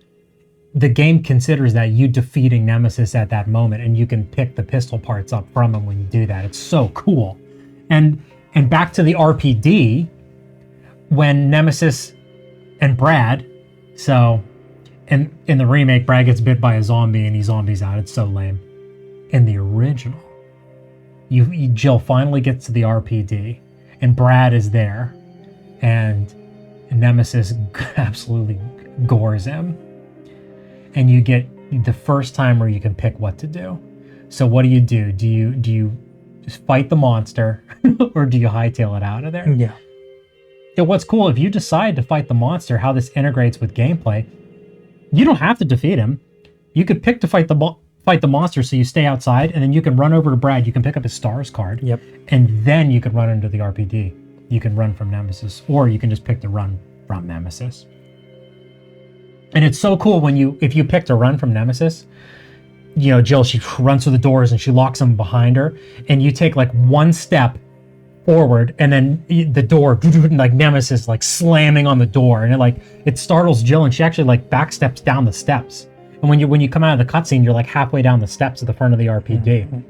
S1: the game considers that you defeating Nemesis at that moment, and you can pick the pistol parts up from him when you do that. It's so cool. And back to the RPD, when Nemesis and Brad, so in the remake, Brad gets bit by a zombie and he zombies out. It's so lame. In the original, Jill finally gets to the RPD, and Brad is there, and Nemesis absolutely gores him, and you get the first time where you can pick what to do. So what do? Do you just fight the monster, or do you hightail it out of there?
S2: Yeah.
S1: What's cool, if you decide to fight the monster, how this integrates with gameplay, you don't have to defeat him. You could pick to fight the monster, so you stay outside, and then you can run over to Brad. You can pick up his stars card.
S2: Yep.
S1: And then you can run into the RPD. You can run from Nemesis, or you can just pick to run from Nemesis. And it's so cool if you pick to run from Nemesis, Jill, she runs through the doors and she locks them behind her, and you take like one step forward, and then the door, like Nemesis, like slamming on the door, and it startles Jill, and she actually like backsteps down the steps. And when you come out of the cutscene, you're like halfway down the steps at the front of the RPD.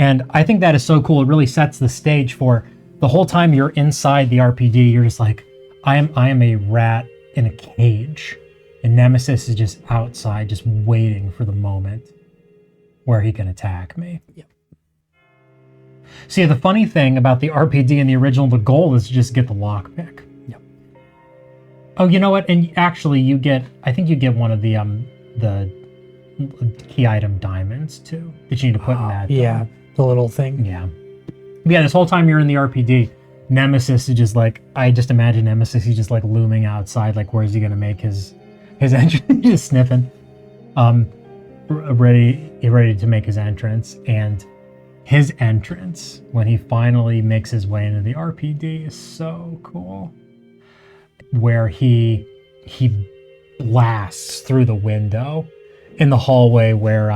S1: And I think that is so cool. It really sets the stage for the whole time you're inside the RPD, you're just like, I am a rat in a cage, and Nemesis is just outside, just waiting for the moment where he can attack me.
S2: Yep.
S1: See, the funny thing about the RPD in the original, the goal is to just get the lockpick.
S2: Yep.
S1: Oh, you know what? And actually, I think you get one of the key item diamonds too that you need to put in that.
S2: Yeah, the little thing.
S1: Yeah. Yeah, this whole time you're in the RPD, Nemesis is just like, I just imagine Nemesis, he's just like looming outside, like where's he gonna make his entrance? Just sniffing. Ready to make his entrance. And his entrance, when he finally makes his way into the RPD, is so cool. Where he blasts through the window in the hallway where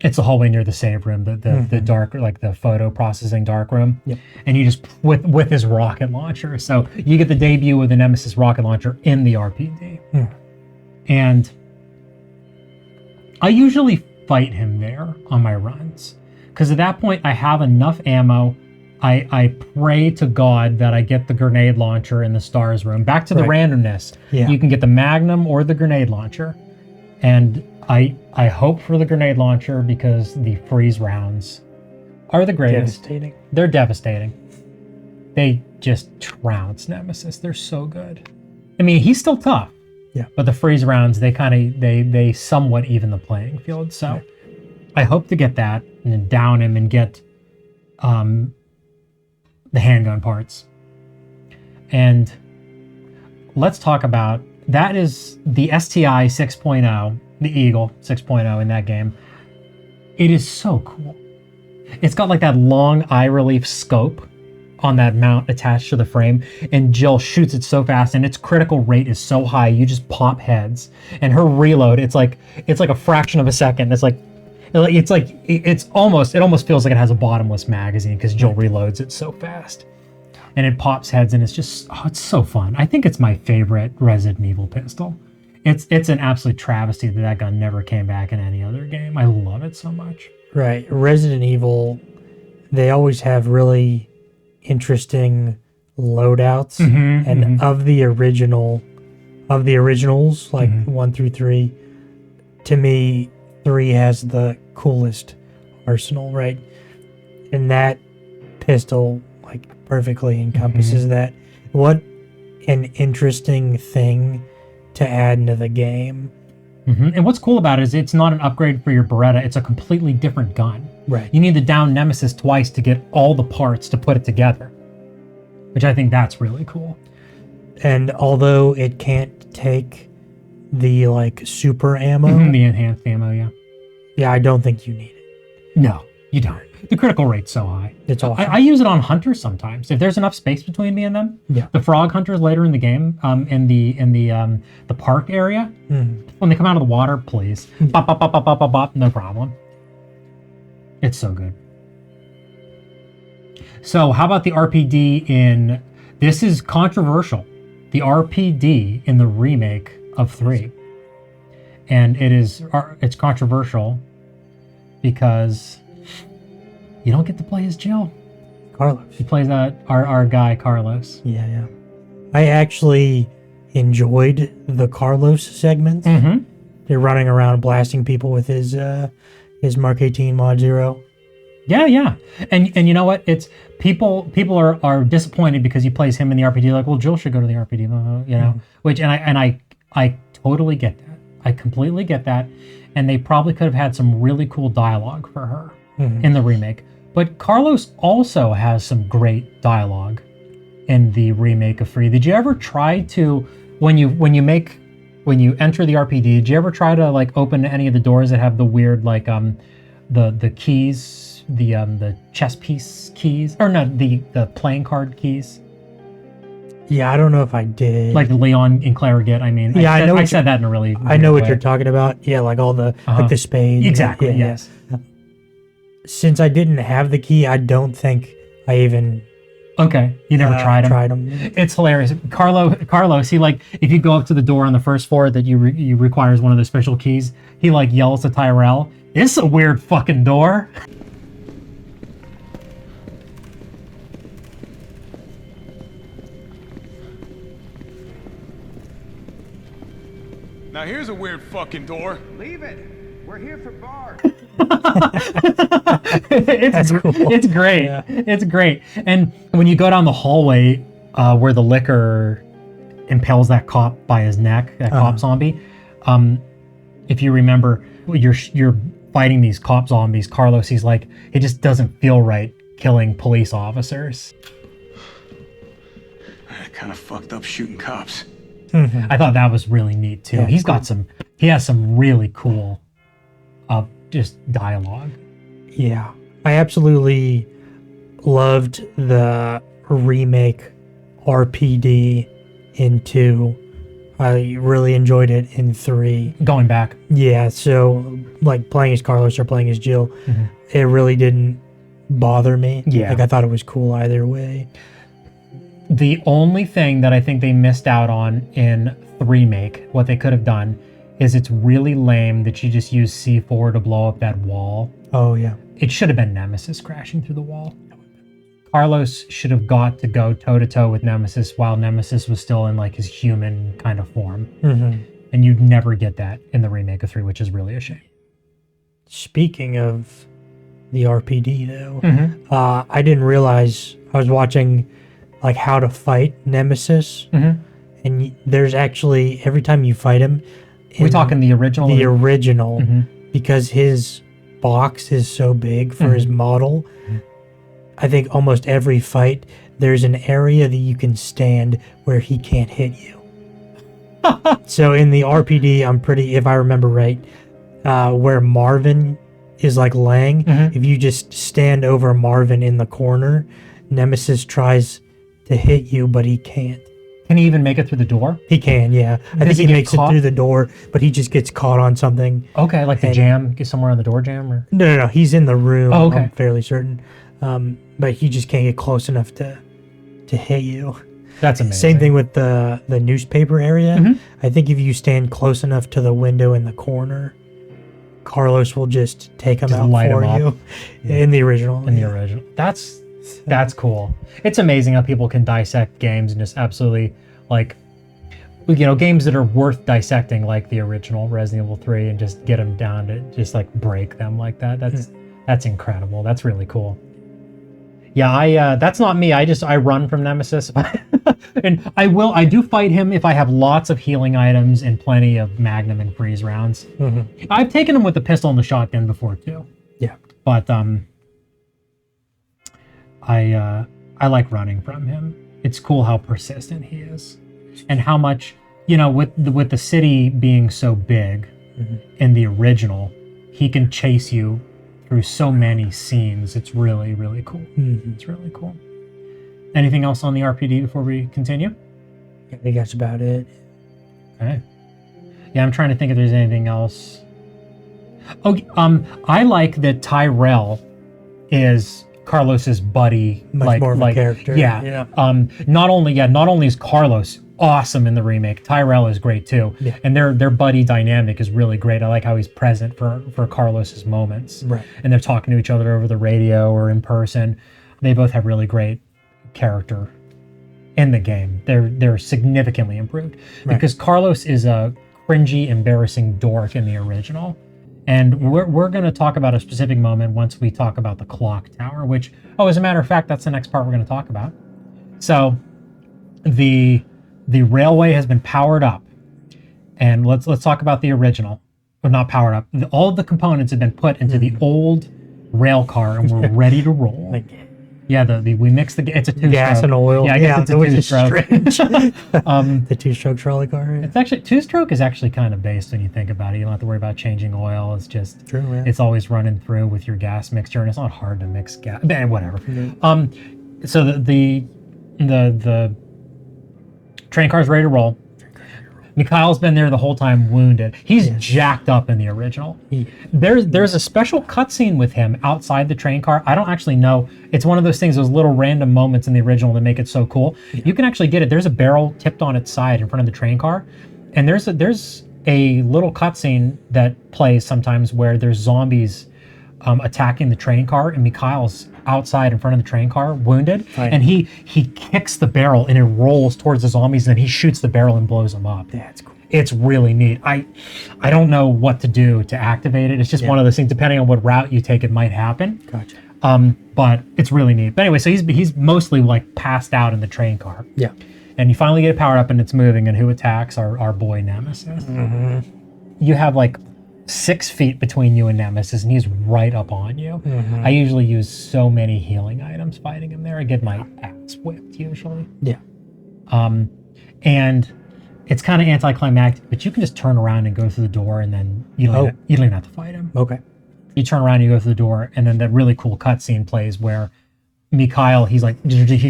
S1: it's the hallway near the save room, the dark, like the photo processing dark room.
S2: Yep.
S1: And you just with his rocket launcher. So you get the debut with the Nemesis rocket launcher in the RPD. And I usually fight him there on my runs, because at that point I have enough ammo. I pray to God that I get the grenade launcher in the stars room. Back to the randomness.
S2: Yeah.
S1: You can get the Magnum or the grenade launcher. And I hope for the grenade launcher, because the freeze rounds are the greatest.
S2: Devastating.
S1: They're devastating. They just trounce Nemesis. They're so good. I mean, he's still tough.
S2: Yeah.
S1: But the freeze rounds, they somewhat even the playing field. So I hope to get that and then down him and get the handgun parts. And let's talk about, that is the STI 6.0, the Eagle 6.0 in that game. It is so cool. It's got like that long eye relief scope on that mount attached to the frame, and Jill shoots it so fast, and its critical rate is so high, you just pop heads. And her reload, it's like a fraction of a second. It almost feels like it has a bottomless magazine, because Jill reloads it so fast. And it pops heads, and it's just, it's so fun. I think it's my favorite Resident Evil pistol. It's an absolute travesty that that gun never came back in any other game. I love it so much.
S2: Right. Resident Evil, they always have really interesting loadouts. And of the originals, like 1 through 3, to me, 3 has the coolest arsenal, right? And that pistol like perfectly encompasses that. What an interesting thing to add into the game.
S1: And what's cool about it is it's not an upgrade for your Beretta. It's a completely different gun.
S2: Right.
S1: You need to down Nemesis twice to get all the parts to put it together, which I think that's really cool.
S2: And although it can't take the like super ammo,
S1: The enhanced ammo, yeah.
S2: yeah, I don't think you need it.
S1: No, you don't. The critical rate's so high.
S2: It's awesome.
S1: I use it on hunters sometimes. If there's enough space between me and them.
S2: Yeah.
S1: The frog hunters later in the game, in the park area, when they come out of the water, please. Bop, bop, bop, bop, bop, bop, bop, no problem. It's so good. So how about the RPD in... This is controversial. The RPD in the remake of 3. And it's controversial because you don't get to play as Jill.
S2: Carlos.
S1: He plays our guy Carlos.
S2: Yeah. I actually enjoyed the Carlos segments. They're running around blasting people with his Mark 18 Mod Zero.
S1: Yeah. And you know what? It's people are disappointed because he plays him in the RPD. Like, well, Jill should go to the RPD, you know. Which I totally get that. I completely get that. And they probably could have had some really cool dialogue for her in the remake. But Carlos also has some great dialogue in the remake of 3. Did you ever try to, when you enter the RPD, did you ever try to like open any of the doors that have the weird like the keys, the chess piece keys, or not the playing card keys?
S2: Yeah, I don't know if I did.
S1: Like Leon and Claire get. I mean,
S2: yeah,
S1: I said that in a really.
S2: I know what
S1: way.
S2: you're talking about. Yeah, like all the like the spades.
S1: Exactly.
S2: Yeah.
S1: Yes.
S2: Since I didn't have the key, I don't think I even.
S1: Okay, you never tried them. It's hilarious. Carlos, he like if you go up to the door on the first floor that you requires one of the special keys, he like yells to Tyrell, "This is a weird fucking door."
S3: Now here's a weird fucking door.
S5: Leave it. We're here for bars.
S1: It's
S2: cool.
S1: It's great.
S2: Yeah.
S1: It's great. And when you go down the hallway where the liquor impales that cop by his neck, that cop zombie, if you remember, you're fighting these cop zombies. Carlos, he's like, it just doesn't feel right killing police officers.
S3: Kind of fucked up shooting cops.
S1: I thought that was really neat too.
S2: Yeah,
S1: He has some really cool just dialogue.
S2: Yeah, I absolutely loved the remake RPD in 2. I really enjoyed it in 3.
S1: Going back.
S2: Yeah, so like playing as Carlos or playing as Jill, it really didn't bother me.
S1: Yeah.
S2: Like I thought it was cool either way.
S1: The only thing that I think they missed out on in the remake, what they could have done, is it's really lame that you just use C4 to blow up that wall.
S2: Oh yeah.
S1: It should have been Nemesis crashing through the wall. Carlos should have got to go toe-to-toe with Nemesis while Nemesis was still in like his human kind of form. And you'd never get that in the remake of 3, which is really a shame.
S2: Speaking of the RPD though, I didn't realize I was watching like how to fight Nemesis, and there's actually every time you fight him,
S1: We're talking the original.
S2: the original, because his box is so big for his model. I think almost every fight there's an area that you can stand where he can't hit you. So in the RPD, I'm pretty, if I remember right, where Marvin is like laying, if you just stand over Marvin in the corner, Nemesis tries to hit you, but he can't.
S1: Can he even make it through the door?
S2: He can, yeah. I think he
S1: he get
S2: makes it
S1: caught?
S2: through the door, but he just gets caught on something.
S1: Okay, like the jam, get somewhere on the door jam, or
S2: No, he's in the room.
S1: Oh, okay.
S2: I'm fairly certain, but he just can't get close enough to hit you.
S1: That's amazing.
S2: Same thing with the newspaper area.
S1: Mhm.
S2: I think if you stand close enough to the window in the corner, Carlos will just take him
S1: Just
S2: out
S1: light
S2: for
S1: 'em
S2: you.
S1: up.
S2: In the original.
S1: In the original. That's cool. It's amazing how people can dissect games and just absolutely, like, games that are worth dissecting, like the original Resident Evil 3, and just get them down to just like break them like that. That's incredible. That's really cool. Yeah, that's not me. I run from Nemesis. And I do fight him if I have lots of healing items and plenty of Magnum and freeze rounds.
S2: Mm-hmm.
S1: I've taken him with the pistol and the shotgun before too.
S2: Yeah.
S1: But I like running from him. It's cool how persistent he is, and how much, with the city being so big in the original, he can chase you through so many scenes. It's really, really cool. It's really cool. Anything else on the RPD before we continue?
S2: I think that's about it.
S1: Okay. Yeah, I'm trying to think if there's anything else. Oh, I like that Tyrell is Carlos's buddy.
S2: Much more of a character.
S1: Yeah. Not only is Carlos awesome in the remake, Tyrell is great too.
S2: Yeah.
S1: And their buddy dynamic is really great. I like how he's present for Carlos's moments.
S2: Right.
S1: And they're talking to each other over the radio or in person. They both have really great character in the game. They're significantly improved, because Carlos is a cringy, embarrassing dork in the original. And we're going to talk about a specific moment once we talk about the clock tower, which, as a matter of fact, that's the next part we're going to talk about. So the railway has been powered up, and let's talk about the original. Well, not powered up. All of the components have been put into the old rail car, and we're ready to roll. Yeah, we mix it's a two-stroke.
S2: Gas and oil.
S1: Yeah, I guess it's a
S2: which is
S1: two-stroke.
S2: strange. The two-stroke trolley car. Right?
S1: It's actually two-stroke is actually kind of based when you think about it. You don't have to worry about changing oil. It's just
S2: True, yeah.
S1: It's always running through with your gas mixture, and it's not hard to mix gas. Whatever. So the train car's ready to roll. Mikhail's been there the whole time, wounded. He's jacked up in the original. There's a special cutscene with him outside the train car. I don't actually know. It's one of those things, those little random moments in the original that make it so cool. You can actually get it. There's a barrel tipped on its side in front of the train car, and there's a little cutscene that plays sometimes where there's zombies attacking the train car, and Mikhail's outside in front of the train car, wounded, and he kicks the barrel and it rolls towards the zombies, and then he shoots the barrel and blows them up.
S2: That's cool.
S1: It's really neat. I don't know what to do to activate it. It's just one of those things. Depending on what route you take, it might happen.
S2: Gotcha.
S1: But it's really neat. But anyway, so he's mostly like passed out in the train car.
S2: Yeah.
S1: And you finally get it powered up and it's moving. And who attacks? Our boy Nemesis. You have like 6 feet between you and Nemesis, and he's right up on you. I usually use so many healing items fighting him there. I get my ass whipped usually.
S2: Yeah.
S1: And it's kind of anticlimactic, but you can just turn around and go through the door, and then you don't even have to fight him.
S2: Okay.
S1: You turn around, you go through the door, and then that really cool cutscene plays where Mikhail, he's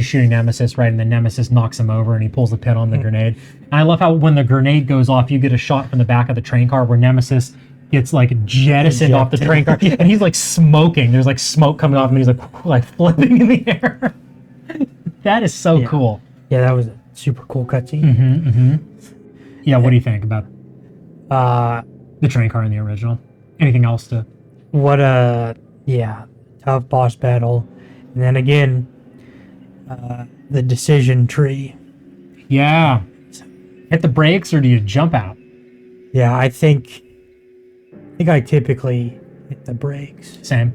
S1: shooting Nemesis, right? And then Nemesis knocks him over and he pulls the pin on the grenade. And I love how when the grenade goes off, you get a shot from the back of the train car where Nemesis gets like jettisoned off the train car, and he's like smoking. There's like smoke coming off him, and he's like flipping in the air. That is so cool.
S2: Yeah, that was a super cool cutscene.
S1: Yeah, what do you think about the train car in the original? Anything else to?
S2: What a tough boss battle, and then again, the decision tree.
S1: Yeah, hit the brakes or do you jump out?
S2: Yeah, I think I typically hit the brakes.
S1: Same.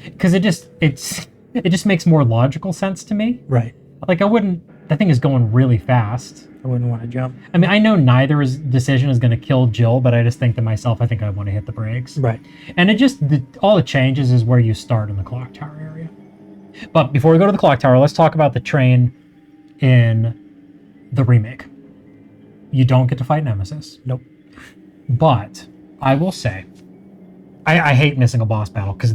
S1: Because it just makes more logical sense to me.
S2: Right.
S1: Like that thing is going really fast.
S2: I wouldn't want to jump.
S1: I mean, I know neither decision is going to kill Jill, but I just think to myself, I think I want to hit the brakes.
S2: Right.
S1: And all it changes is where you start in the clock tower area. But before we go to the clock tower, let's talk about the train in the remake. You don't get to fight Nemesis.
S2: Nope.
S1: But I will say, I hate missing a boss battle because,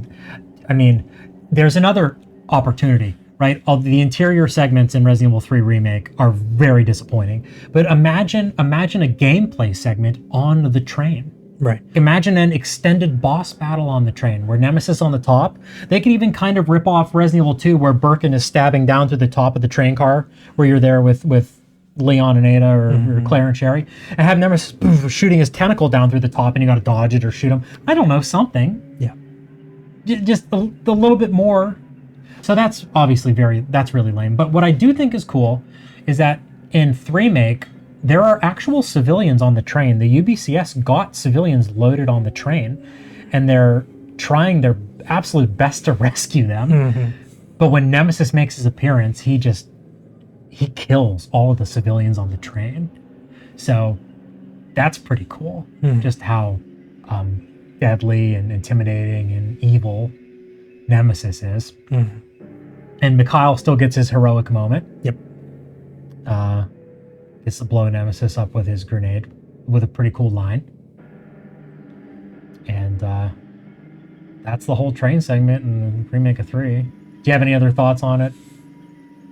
S1: I mean, there's another opportunity, right? All the interior segments in Resident Evil 3 Remake are very disappointing. But imagine a gameplay segment on the train.
S2: Right.
S1: Imagine an extended boss battle on the train where Nemesis on the top. They could even kind of rip off Resident Evil 2 where Birkin is stabbing down through the top of the train car where you're there with Leon and Ada or Claire and Sherry, and have Nemesis shooting his tentacle down through the top and you got to dodge it or shoot him. I don't know, something.
S2: Yeah.
S1: Just a little bit more. So that's obviously that's really lame. But what I do think is cool is that in Remake, there are actual civilians on the train. The UBCS got civilians loaded on the train, and they're trying their absolute best to rescue them. But when Nemesis makes his appearance, he kills all of the civilians on the train. So that's pretty cool. Just how deadly and intimidating and evil Nemesis is. And Mikhail still gets his heroic moment.
S2: Yep.
S1: Gets to blow Nemesis up with his grenade with a pretty cool line. And that's the whole train segment in Remake of 3. Do you have any other thoughts on it?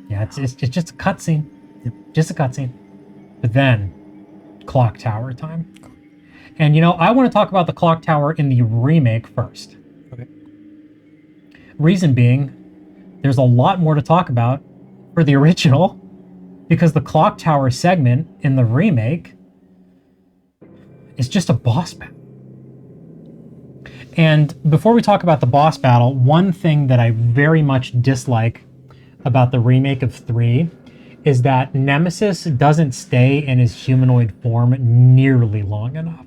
S1: Yeah, it's just a cutscene.
S2: Yep.
S1: Just a cutscene. But then, clock tower time. And I want to talk about the clock tower in the remake first.
S2: Okay.
S1: Reason being, there's a lot more to talk about for the original, because the clock tower segment in the remake is just a boss battle. And before we talk about the boss battle, one thing that I very much dislike about the remake of 3 is that Nemesis doesn't stay in his humanoid form nearly long enough.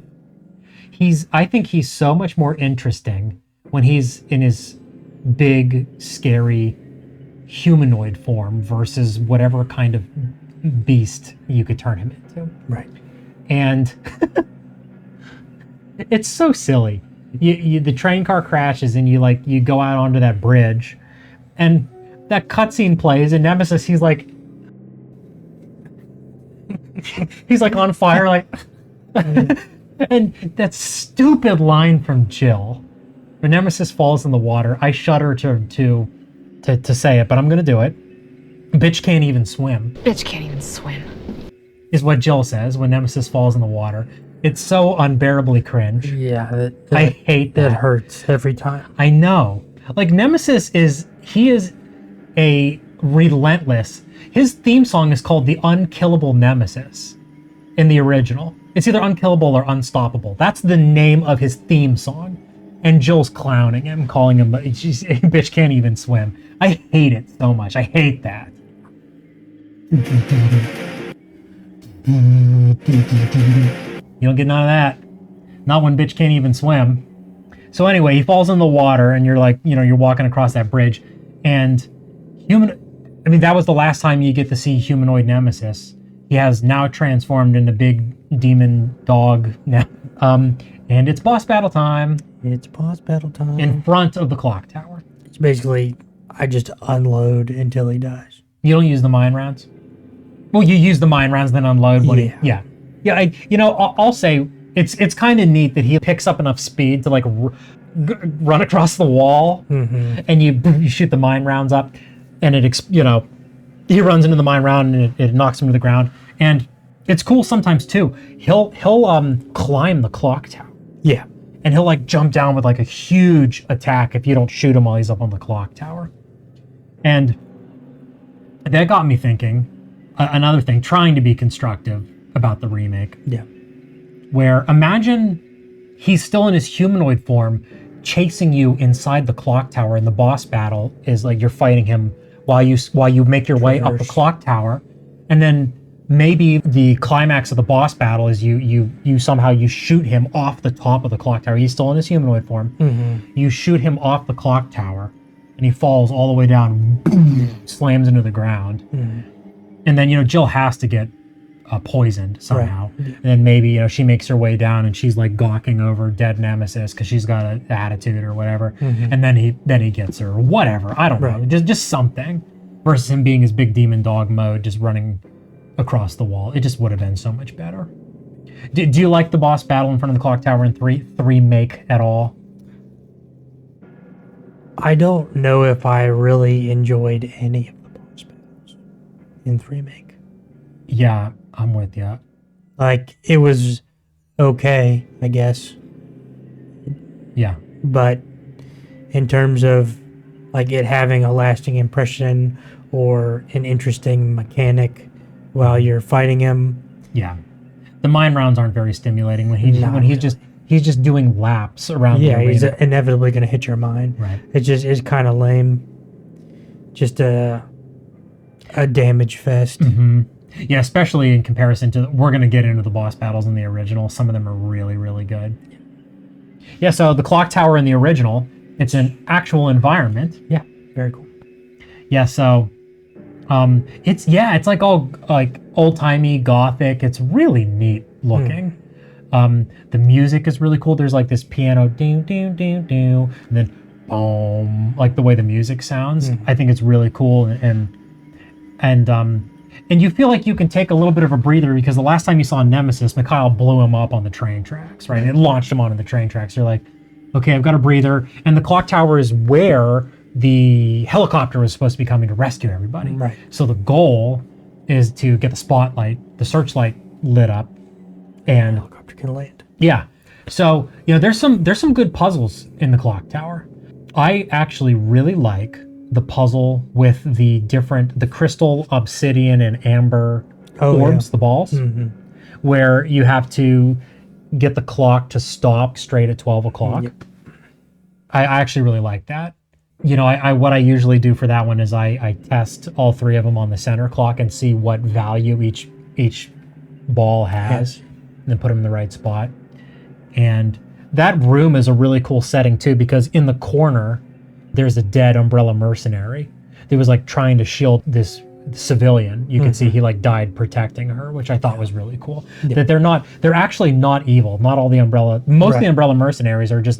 S1: I think he's so much more interesting when he's in his big, scary humanoid form versus whatever kind of beast you could turn him into.
S2: Right.
S1: And it's so silly. The train car crashes and you go out onto that bridge, and that cutscene plays, and Nemesis, he's like on fire, like, and that stupid line from Jill, when Nemesis falls in the water. I shudder to say it, but I'm gonna do it. Bitch can't even swim.
S4: Bitch can't even swim.
S1: Is what Jill says when Nemesis falls in the water. It's so unbearably cringe.
S2: Yeah,
S1: I hate that.
S2: That hurts every time.
S1: I know. Like, Nemesis is a relentless. His theme song is called The Unkillable Nemesis in the original. It's either Unkillable or Unstoppable. That's the name of his theme song. And Jill's clowning him, calling him, bitch can't even swim. I hate it so much. I hate that. You don't get none of that. Not when bitch can't even swim. So anyway, he falls in the water, and you're like, you're walking across that bridge, and that was the last time you get to see humanoid Nemesis. He has now transformed into big demon dog now. And it's boss battle time.
S2: It's boss battle time.
S1: In front of the clock tower.
S2: It's basically, I just unload until he dies.
S1: You don't use the mine rounds? Well, you use the mine rounds, then unload. Yeah. I'll say it's kind of neat that he picks up enough speed to run across the wall, and you shoot the mine rounds up, and he runs into the mine round and it knocks him to the ground. And it's cool sometimes too. He'll climb the clock tower.
S2: Yeah.
S1: And he'll jump down with a huge attack if you don't shoot him while he's up on the clock tower. And that got me thinking, another thing, trying to be constructive about the remake.
S2: Yeah.
S1: Where imagine he's still in his humanoid form, chasing you inside the clock tower, and the boss battle is you're fighting him while you make your way up the clock tower, and then maybe the climax of the boss battle is you somehow shoot him off the top of the clock tower. He's still in his humanoid form. You shoot him off the clock tower, and he falls all the way down, boom, slams into the ground. And then Jill has to get poisoned somehow. Right. And then maybe she makes her way down, and she's gawking over dead Nemesis because she's got an attitude or whatever. And then he gets her or whatever. I don't know. Just something. Versus him being his big demon dog mode, just running across the wall. It just would have been so much better. Do you like the boss battle in front of the clock tower in 3 make at all?
S2: I don't know if I really enjoyed any of the boss battles in 3 make.
S1: Yeah, I'm with you.
S2: It was okay, I guess.
S1: Yeah.
S2: But in terms of like it having a lasting impression or an interesting mechanic while you're fighting him,
S1: Yeah. The mine rounds aren't very stimulating when
S2: Not
S1: he's just doing laps around the arena.
S2: he's inevitably going to hit your mind.
S1: Right.
S2: It's kind of lame. Just a damage fest.
S1: Yeah, especially in comparison to, we're going to get into the boss battles in the original. Some of them are really, really good. Yeah, so the clock tower in the original, it's an actual environment.
S2: Yeah, very cool.
S1: Yeah, so it's like all like old-timey gothic. It's really neat looking. The music is really cool. There's like this piano doo doo doo doo, and then boom, like the way the music sounds. I think it's really cool, and you feel like you can take a little bit of a breather because the last time you saw Nemesis, Mikhail blew him up on the train tracks, right? It launched him onto the train tracks. You're like, okay, I've got a breather. And the clock tower is where the helicopter was supposed to be coming to rescue everybody.
S2: Right.
S1: So the goal is to get the searchlight lit up, and
S2: Helicopter can land.
S1: yeah. So, there's some good puzzles in the clock tower. I actually really like the puzzle with the crystal, obsidian, and amber orbs, the balls, where you have to get the clock to stop straight at 12 o'clock.
S2: Yep.
S1: I actually really like that. What I usually do for that one is I test all three of them on the center clock and see what value each ball has, and then put them in the right spot. And that room is a really cool setting too, because in the corner there's a dead Umbrella mercenary that was like trying to shield this civilian. You can see he like died protecting her, which I thought was really cool. That they're actually not evil. Not all the most of the Umbrella mercenaries are just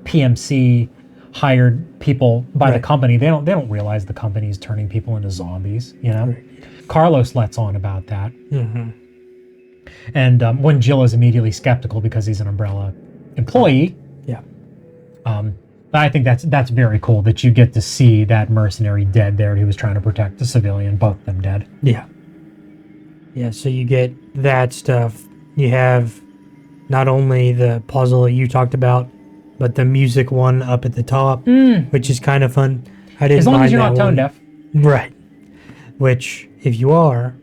S1: PMC hired people by the company. They don't realize the company's turning people into zombies, Carlos lets on about that. And when Jill is immediately skeptical because he's an Umbrella employee. But I think that's very cool that you get to see that mercenary dead there who was trying to protect the civilian, both of them dead.
S2: Yeah, so you get that stuff. You have not only the puzzle that you talked about, but the music one up at the top, which is kind of fun. I didn't
S1: as long
S2: mind
S1: as you're
S2: that
S1: not tone
S2: one.
S1: deaf.
S2: Right. Which, if you are,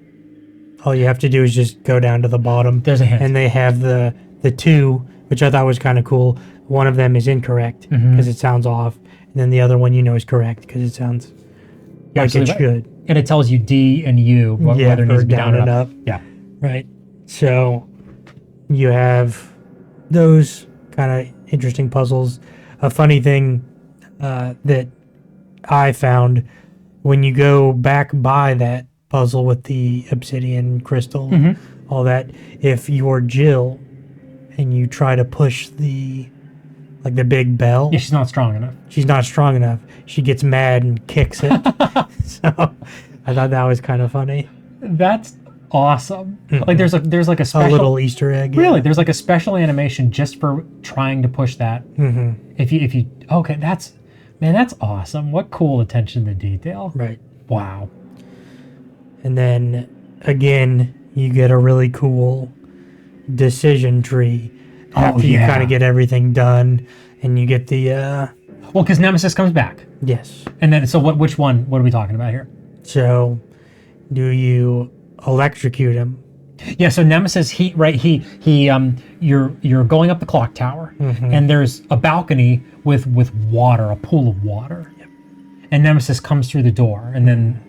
S2: all you have to do is just go down to the bottom.
S1: There's a hint.
S2: And they have the two, which I thought was kind of cool. One of them is incorrect because it sounds off. And then the other one is correct because it sounds like it should.
S1: And it tells you D and U, whether it needs to be down and up. Yeah.
S2: Right. So you have those kind of interesting puzzles. A funny thing that I found, when you go back by that puzzle with the obsidian crystal, all that, if you're Jill and you try to push the big bell,
S1: Yeah, she's not strong enough.
S2: she's not strong enough. She gets mad and kicks it. So I thought that was kind of funny.
S1: That's awesome. Like there's like a
S2: A
S1: special
S2: little Easter egg.
S1: Really, there's like a special animation just for trying to push that. If you okay, that's awesome. What cool attention to detail.
S2: Right.
S1: Wow.
S2: And then again, you get a really cool decision tree after you kind of get everything done, and you get the
S1: well, because Nemesis comes back.
S2: yes.
S1: And then which one? What are we talking about here?
S2: So, do you electrocute him?
S1: Yeah, so Nemesis, you're going up the clock tower, and there's a balcony with water, a pool of water.
S2: Yep.
S1: And Nemesis comes through the door, and then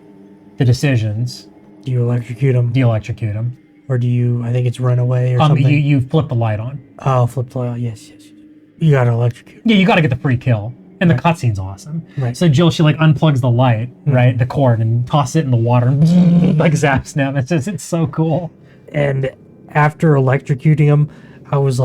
S1: the decisions.
S2: Do you electrocute him,
S1: Do you electrocute him?
S2: or do you? I think it's run away or something.
S1: You flip the light on.
S2: Oh, flip the light. Yes. You gotta electrocute.
S1: Yeah, you got to get the free kill. And the cutscene's awesome.
S2: Right.
S1: So Jill, she like unplugs the light, right, the cord, and tosses it in the water, and like zaps Nemesis. It's so cool.
S2: And after electrocuting him, I was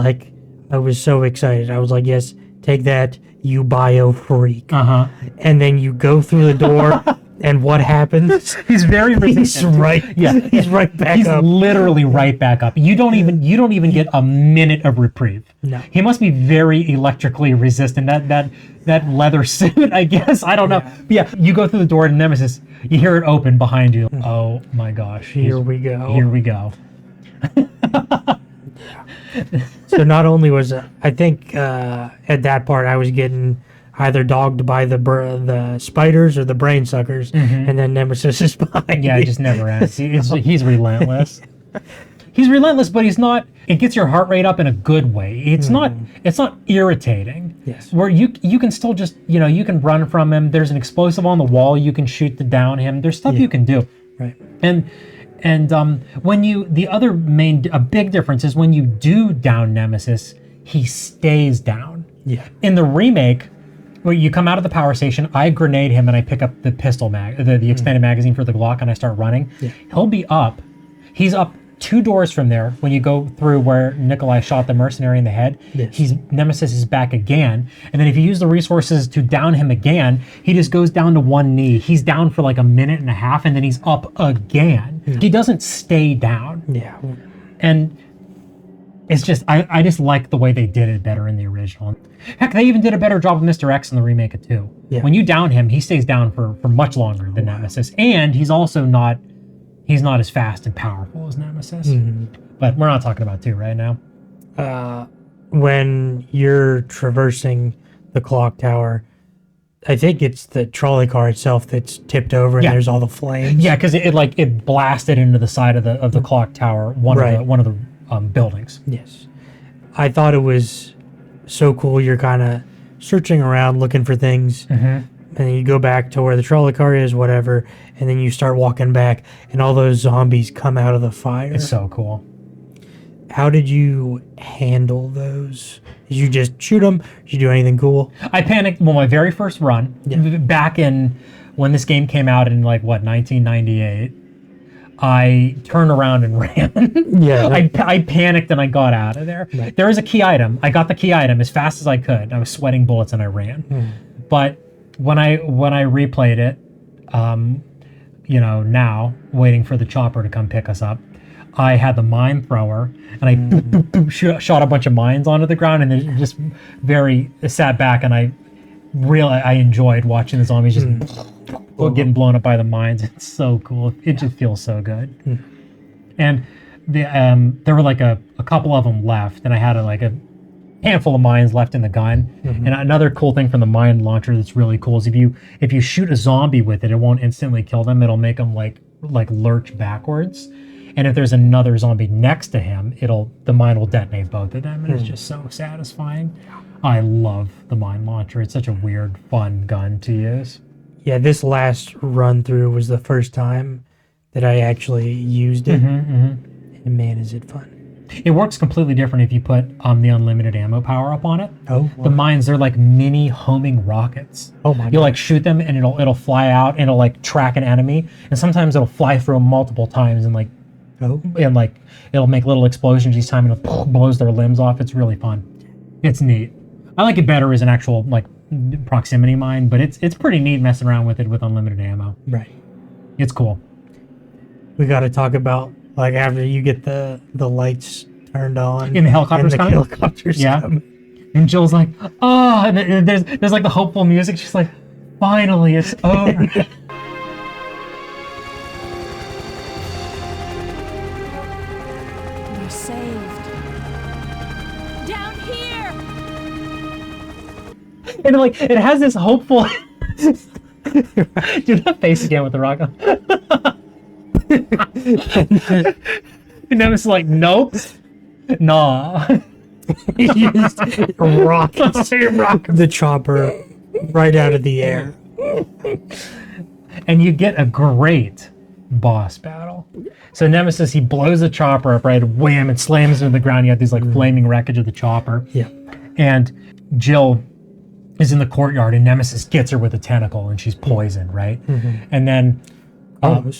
S2: so excited. I was like, yes, take that, you bio freak. And then you go through the door, and what happens?
S1: He's very resistant.
S2: He's right back
S1: He's
S2: up.
S1: literally right back up. You don't even get a minute of reprieve.
S2: No.
S1: He must be very electrically resistant. That leather suit, I guess. I don't know. But yeah, you go through the door to Nemesis, you hear it open behind you. Oh my gosh.
S2: Here we go.
S1: Here we go.
S2: So not only was I think at that part I was getting either dogged by the spiders or the brain suckers, and then Nemesis is behind.
S1: Yeah,
S2: me.
S1: it just never ends. He's relentless. He's relentless, but he's not. It gets your heart rate up in a good way. It's not. It's not irritating.
S2: Yes.
S1: Where you can still just you can run from him. There's an explosive on the wall. You can shoot to down him. There's stuff you can do.
S2: Right.
S1: And when a big difference is when you do down Nemesis, he stays down.
S2: Yeah.
S1: In the remake, where you come out of the power station, I grenade him and I pick up the pistol the expanded magazine for the Glock and I start running.
S2: Yeah.
S1: He'll be up. He's up 2 doors from there when you go through where Nikolai shot the mercenary in the head.
S2: Yes.
S1: Nemesis is back again. And then if you use the resources to down him again, he just goes down to 1 knee. He's down for like a minute and a half and then he's up again. He doesn't stay down.
S2: Yeah.
S1: And it's just, I just like the way they did it better in the original. Heck, they even did a better job of Mr. X in the remake of 2.
S2: Yeah.
S1: When you down him, he stays down for much longer than Nemesis. And he's also not as fast and powerful as Nemesis. But we're not talking about 2 right now.
S2: When you're traversing the clock tower, I think it's the trolley car itself that's tipped over and
S1: Yeah.
S2: there's all the flames.
S1: Yeah, because it blasted into the side of the clock tower, one of the buildings.
S2: Yes. I thought it was so cool. You're kind of searching around looking for things. And then you go back to where the trolley car is, whatever, and then you start walking back, and all those zombies come out of the fire.
S1: It's so cool.
S2: How did you handle those? Did you just shoot them? Did you do anything cool?
S1: I panicked. Well, my very first run, back in when this game came out in 1998, I turned around and ran.
S2: Yeah.
S1: I panicked and I got out of there.
S2: Right.
S1: There was a key item. I got the key item as fast as I could. I was sweating bullets and I ran. But when I replayed it, now waiting for the chopper to come pick us up, I had the mine thrower and I boop, boop, boop, shot a bunch of mines onto the ground and then just sat back and I enjoyed watching the zombies just getting blown up by the mines. It's so cool. It just feels so good. And there were like a couple of them left and I had a handful of mines left in the gun. And another cool thing from the mine launcher that's really cool is if you shoot a zombie with it, it won't instantly kill them. It'll make them like lurch backwards. And if there's another zombie next to him, the mine will detonate both of them, and it's just so satisfying. I love the mine launcher. It's such a weird, fun gun to use.
S2: Yeah, this last run through was the first time that I actually used it. And man, is it fun.
S1: It works completely different if you put the unlimited ammo power up on it.
S2: Oh,
S1: The mines, they're like mini homing rockets.
S2: Oh my
S1: You'll
S2: God.
S1: shoot them and it'll fly out and it'll track an enemy. And sometimes it'll fly through them multiple times and it'll make little explosions each time and it blows their limbs off. It's really fun. It's neat. I like it better as an actual proximity mine, but it's pretty neat messing around with it with unlimited ammo.
S2: Right.
S1: It's cool.
S2: We got to talk about after you get the lights turned on
S1: In the helicopters
S2: and the
S1: coming?
S2: helicopters
S1: Yeah.
S2: coming.
S1: And Jill's like, oh, and then there's the hopeful music. She's like, finally, it's over.
S6: We're saved. Down here!
S1: And it has this hopeful. Do that face again with the rocket. And then it's like, nope, nah.
S2: He used rockets. The chopper right out of the air.
S1: And you get a great boss battle. So Nemesis, he blows the chopper up, right? Wham! It slams into the ground. You have these flaming wreckage of the chopper.
S2: Yeah.
S1: And Jill is in the courtyard, and Nemesis gets her with a tentacle, and she's poisoned, right? And then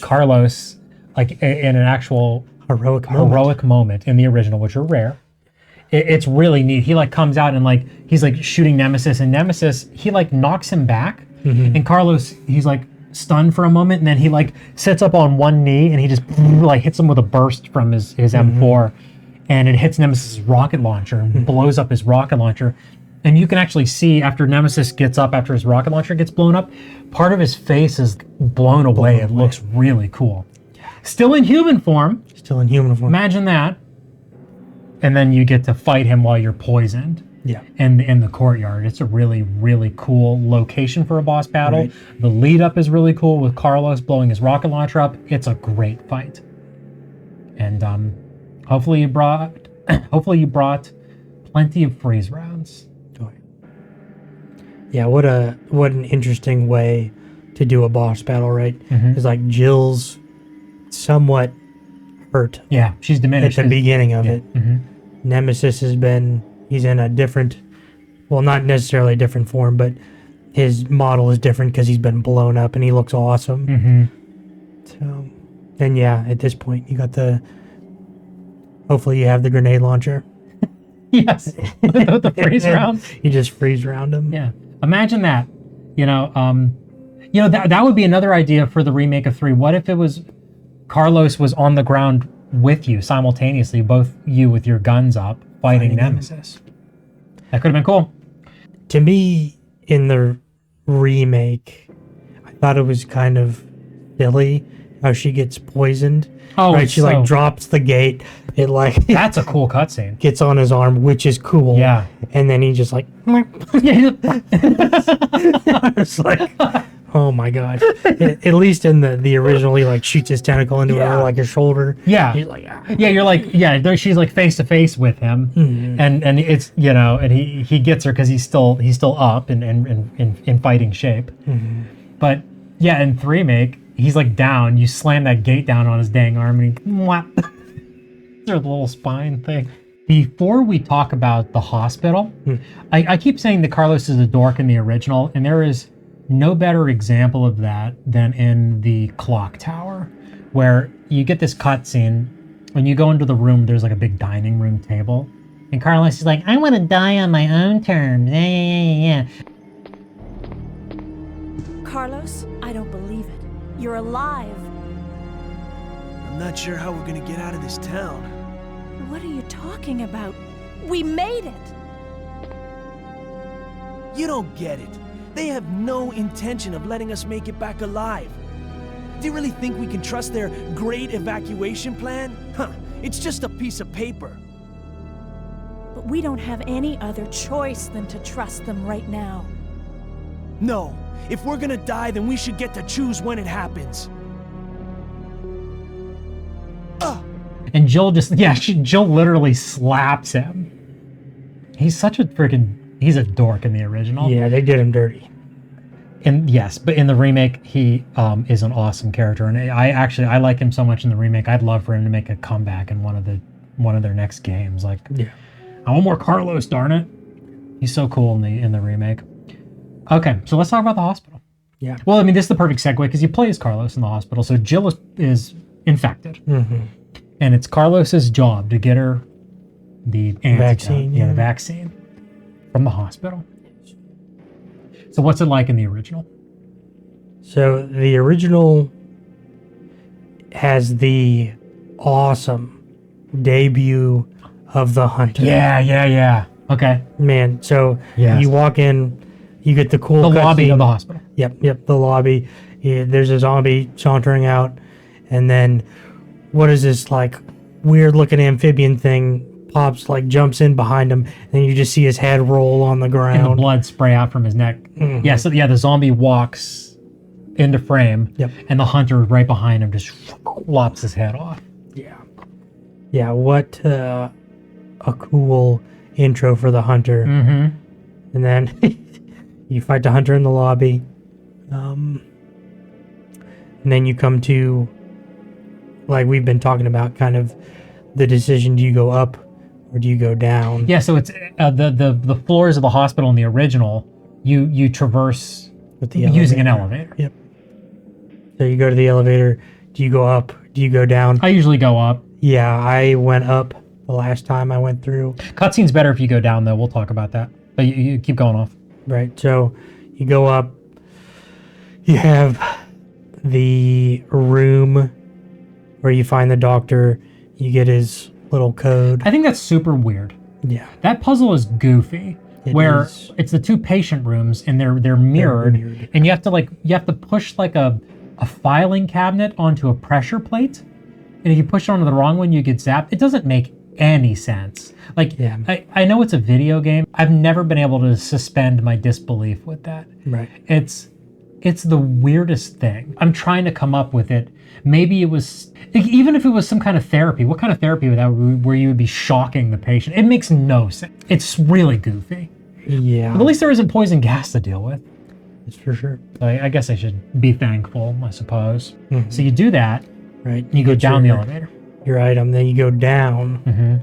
S1: Carlos, in an actual heroic moment in the original, which are rare. It's really neat. He comes out and he's shooting Nemesis, and Nemesis he knocks him back, and Carlos he's stunned for a moment, and then he sits up on one knee and he just hits him with a burst from his M4, and it hits Nemesis' rocket launcher and blows up his rocket launcher. And you can actually see after Nemesis gets up after his rocket launcher gets blown up, part of his face is blown away. It looks really cool. Still in human form.
S2: Still in human form.
S1: Imagine that. and then you get to fight him while you're poisoned.
S2: Yeah.
S1: In the courtyard. It's a really, really cool location for a boss battle.
S2: Right.
S1: The lead up is really cool with Carlos blowing his rocket launcher up. It's a great fight. And hopefully you brought plenty of freeze rounds.
S2: Yeah, what an interesting way to do a boss battle, right? It's like Jill's somewhat hurt
S1: Yeah, she's
S2: at
S1: diminished.
S2: the beginning of it.
S1: Mhm.
S2: Nemesis he's in a different, well, not necessarily a different form, but his model is different because he's been blown up and he looks awesome. So, and yeah, at this point, hopefully you have the grenade launcher.
S1: Yes, the freeze rounds.
S2: You just freeze round him.
S1: Yeah, imagine that. That would be another idea for the remake of 3. What if it was Carlos was on the ground with you simultaneously, both you with your guns up, fighting Nemesis? That could have been cool.
S2: To me, in the remake, I thought it was kind of silly how she gets poisoned.
S1: Oh,
S2: right. She like drops the gate. It like
S1: That's a cool cutscene.
S2: gets on his arm, which is cool.
S1: Yeah.
S2: And then he just like, it's like, oh my god. At least in the original, he like shoots his tentacle into her like his shoulder.
S1: Yeah.
S2: He's like, ah.
S1: Yeah, you're like, she's like face to face with him, and it's and he gets her because he's still up and in fighting shape. But yeah, in 3 remake, he's like down. You slam that gate down on his dang arm, and he there's a little spine thing. Before we talk about the hospital, I keep saying that Carlos is a dork in the original, and there is no better example of that than in the clock tower, where you get this cutscene. When you go into the room, there's like a big dining room table, and Carlos is like, "I want to die on my own terms." Yeah.
S6: Carlos, I don't believe it. You're alive.
S7: I'm not sure how we're gonna get out of this town.
S6: What are you talking about? We made it!
S7: You don't get it. They have no intention of letting us make it back alive. Do you really think we can trust their great evacuation plan? Huh, it's just a piece of paper.
S6: But we don't have any other choice than to trust them right now.
S7: No, if we're gonna die, then we should get to choose when it happens.
S1: And Jill Jill literally slaps him. He's such a he's a dork in the original.
S2: Yeah, they did him dirty.
S1: And yes, but in the remake, he is an awesome character, and I like him so much in the remake. I'd love for him to make a comeback in one of their next games. Like,
S2: Yeah.
S1: I want more Carlos, darn it. He's so cool in the remake. Okay, so let's talk about the hospital.
S2: Yeah.
S1: Well, I mean, this is the perfect segue because you play as Carlos in the hospital. So Jill is infected, and it's Carlos's job to get her the
S2: Vaccine,
S1: the vaccine from the hospital. So what's it like in the original?
S2: So the original has the awesome debut of the hunter.
S1: Yeah. Okay.
S2: Man, so
S1: Yes.
S2: you walk in, you get the cool
S1: The lobby
S2: cutscene.
S1: of the hospital.
S2: Yep, the lobby. Yeah, there's a zombie sauntering out, and then what is this like weird looking amphibian thing pops, like jumps in behind him, and you just see his head roll on the
S1: And the
S2: ground.
S1: blood spray out from his neck. Yeah, so the zombie walks into frame,
S2: Yep.
S1: and the hunter right behind him just lops his head off.
S2: Yeah, what a cool intro for the hunter. And then you fight the hunter in the lobby. And then you come to, like we've been talking about, kind of the decision: do you go up or do you go down?
S1: Yeah, so it's the floors of the hospital in the original. You traverse
S2: With the
S1: using an elevator.
S2: Yep. So you go to the elevator. Do you go up? Do you go down?
S1: I usually go up.
S2: Yeah, I went up the last time I went through.
S1: Cutscene's better if you go down, though. We'll talk about that. But you keep going off.
S2: Right. So you go up. You have the room where you find the doctor. You get his little code.
S1: I think that's super weird.
S2: Yeah.
S1: That puzzle is goofy.
S2: It
S1: where
S2: is.
S1: it's the 2 patient rooms and they're mirrored, and you have to push like a filing cabinet onto a pressure plate, and if you push it onto the wrong one, you get zapped. It doesn't make any sense. Like,
S2: Yeah.
S1: I know it's a video game. I've never been able to suspend my disbelief with that.
S2: Right.
S1: It's the weirdest thing. I'm trying to come up with it. Maybe it was, like, even if it was some kind of therapy, what kind of therapy would that where you would be shocking the patient? It makes no sense. It's really goofy.
S2: Yeah.
S1: But at least there isn't poison gas to deal with.
S2: That's for sure.
S1: I guess I should be thankful, I suppose.
S2: Mhm.
S1: So you do that,
S2: Right.
S1: you go
S2: get
S1: down the
S2: your-
S1: elevator.
S2: Your item, then you go down.
S1: Mm-hmm.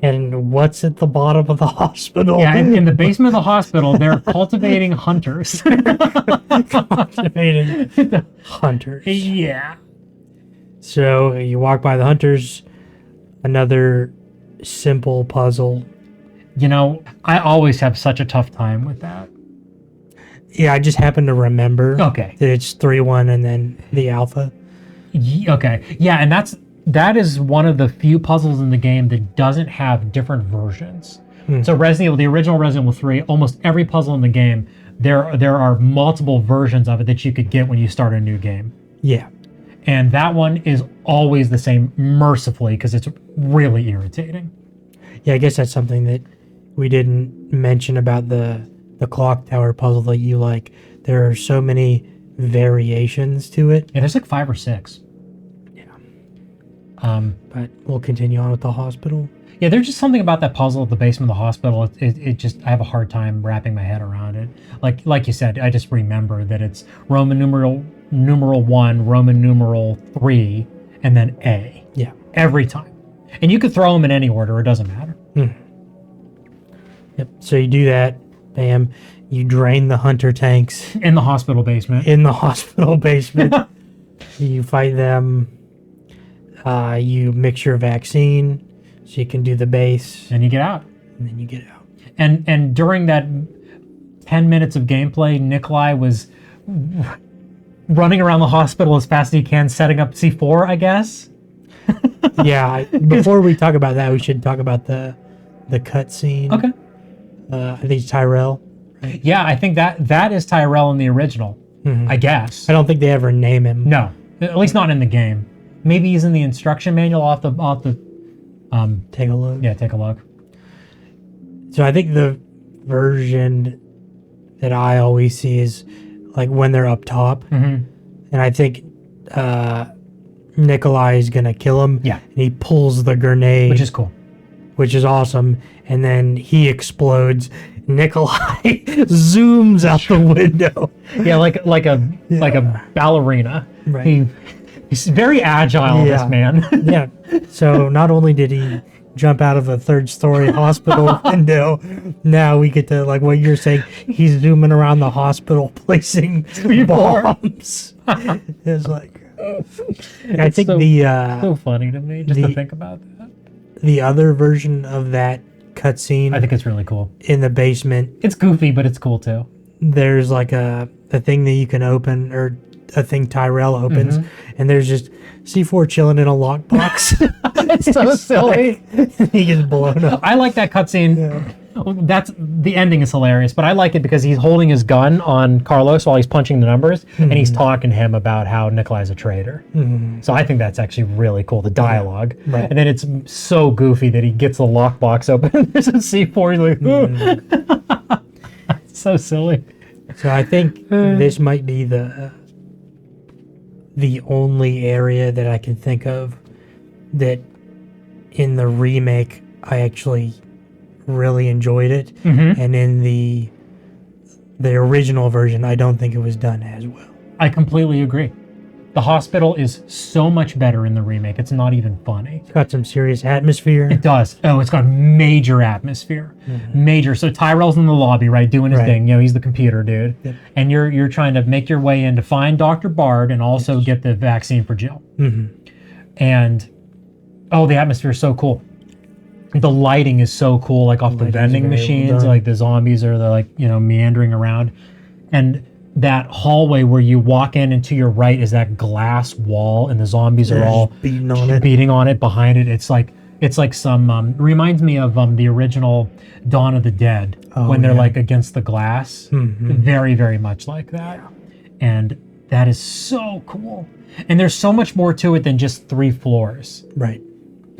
S2: And what's at the bottom of the hospital?
S1: Yeah, in the basement of the hospital, they're cultivating hunters.
S2: Cultivating hunters.
S1: Yeah.
S2: So you walk by the hunters, another simple puzzle.
S1: You know, I always have such a tough time with that.
S2: Yeah, I just happen to remember
S1: Okay.
S2: that it's 3-1 and then the alpha.
S1: Okay. Yeah, and that is one of the few puzzles in the game that doesn't have different versions. So Resident Evil, the original Resident Evil 3, almost every puzzle in the game, there are multiple versions of it that you could get when you start a new game.
S2: Yeah.
S1: And that one is always the same, mercifully, because it's really irritating.
S2: Yeah, I guess that's something that we didn't mention about the clock tower puzzle that you like. There are so many variations to it.
S1: Yeah, there's like 5 or 6.
S2: But we'll continue on with the hospital.
S1: Yeah, there's just something about that puzzle at the basement of the hospital. It just, I have a hard time wrapping my head around it. Like you said, I just remember that it's Roman numeral 1, Roman numeral 3, and then A.
S2: Yeah.
S1: Every time. And you could throw them in any order, it doesn't matter.
S2: Yep. So you do that. Bam. You drain the hunter tanks
S1: In the hospital basement.
S2: in the hospital basement. You fight them. You mix your vaccine so you can do the base,
S1: And you get out.
S2: and then you get out.
S1: And during that 10 minutes of gameplay, Nikolai was running around the hospital as fast as he can, setting up C4, I guess.
S2: Yeah. Before we talk about that, we should talk about the cutscene.
S1: Okay.
S2: I think it's Tyrell.
S1: Yeah, I think that is Tyrell in the original, I guess.
S2: I don't think they ever name him.
S1: No, at least not in the game. Maybe he's in the instruction manual. I'll have to
S2: Take a look.
S1: yeah, take a look.
S2: So I think the version that I always see is like when they're up top.
S1: Mm-hmm.
S2: And I think Nikolai is going to kill him.
S1: Yeah.
S2: And he pulls the grenade.
S1: Which is cool.
S2: Which is awesome. And then he explodes. Nikolai zooms out the window.
S1: Yeah, like a ballerina.
S2: Right.
S1: He's very agile,
S2: Yeah.
S1: this man.
S2: Yeah. So not only did he jump out of a 3rd-story hospital window, now we get to, like what you're saying, he's zooming around the hospital placing bombs. It's like, I think
S1: so-
S2: the
S1: So funny to me just to
S2: the-
S1: think about that.
S2: the other version of that cutscene
S1: I think it's really cool.
S2: in the basement,
S1: It's goofy, but it's cool too.
S2: there's like a thing that you can open, or a thing Tyrell opens, and there's just C4 chilling in a lockbox.
S1: It's so silly.
S2: He gets blown up.
S1: I like that cutscene. That's the ending is hilarious, but I like it because he's holding his gun on Carlos while he's punching the numbers, and he's talking to him about how Nikolai's a traitor. So I think that's actually really cool, the dialogue.
S2: Right.
S1: And then it's so goofy that he gets the lockbox open. There's a C4. He's like, it's so silly.
S2: So I think this might be the only area that I can think of that in the remake I actually really enjoyed it, and in the original version I don't think it was done as well.
S1: I completely agree. The hospital is so much better in the remake. It's not even funny.
S2: It's got some serious atmosphere.
S1: It does. Oh, it's got major atmosphere. Major. So Tyrell's in the lobby, right, doing his
S2: Right.
S1: thing. You know, he's the computer dude.
S2: Yep.
S1: And you're trying to make your way in to find Dr. Bard and also get the vaccine for Jill. And the atmosphere is so cool. The lighting is so cool, like off the
S2: Lighting's
S1: vending
S2: very well
S1: machines,
S2: done.
S1: like the zombies are like, meandering around. And that hallway where you walk in and to your right is that glass wall, and the zombies are all
S2: beating on it.
S1: beating on it behind it. It's like some reminds me of the original Dawn of the Dead when they're
S2: yeah.
S1: like against the glass. Very, very much like that. And that is so cool. And there's so much more to it than just 3 floors.
S2: Right.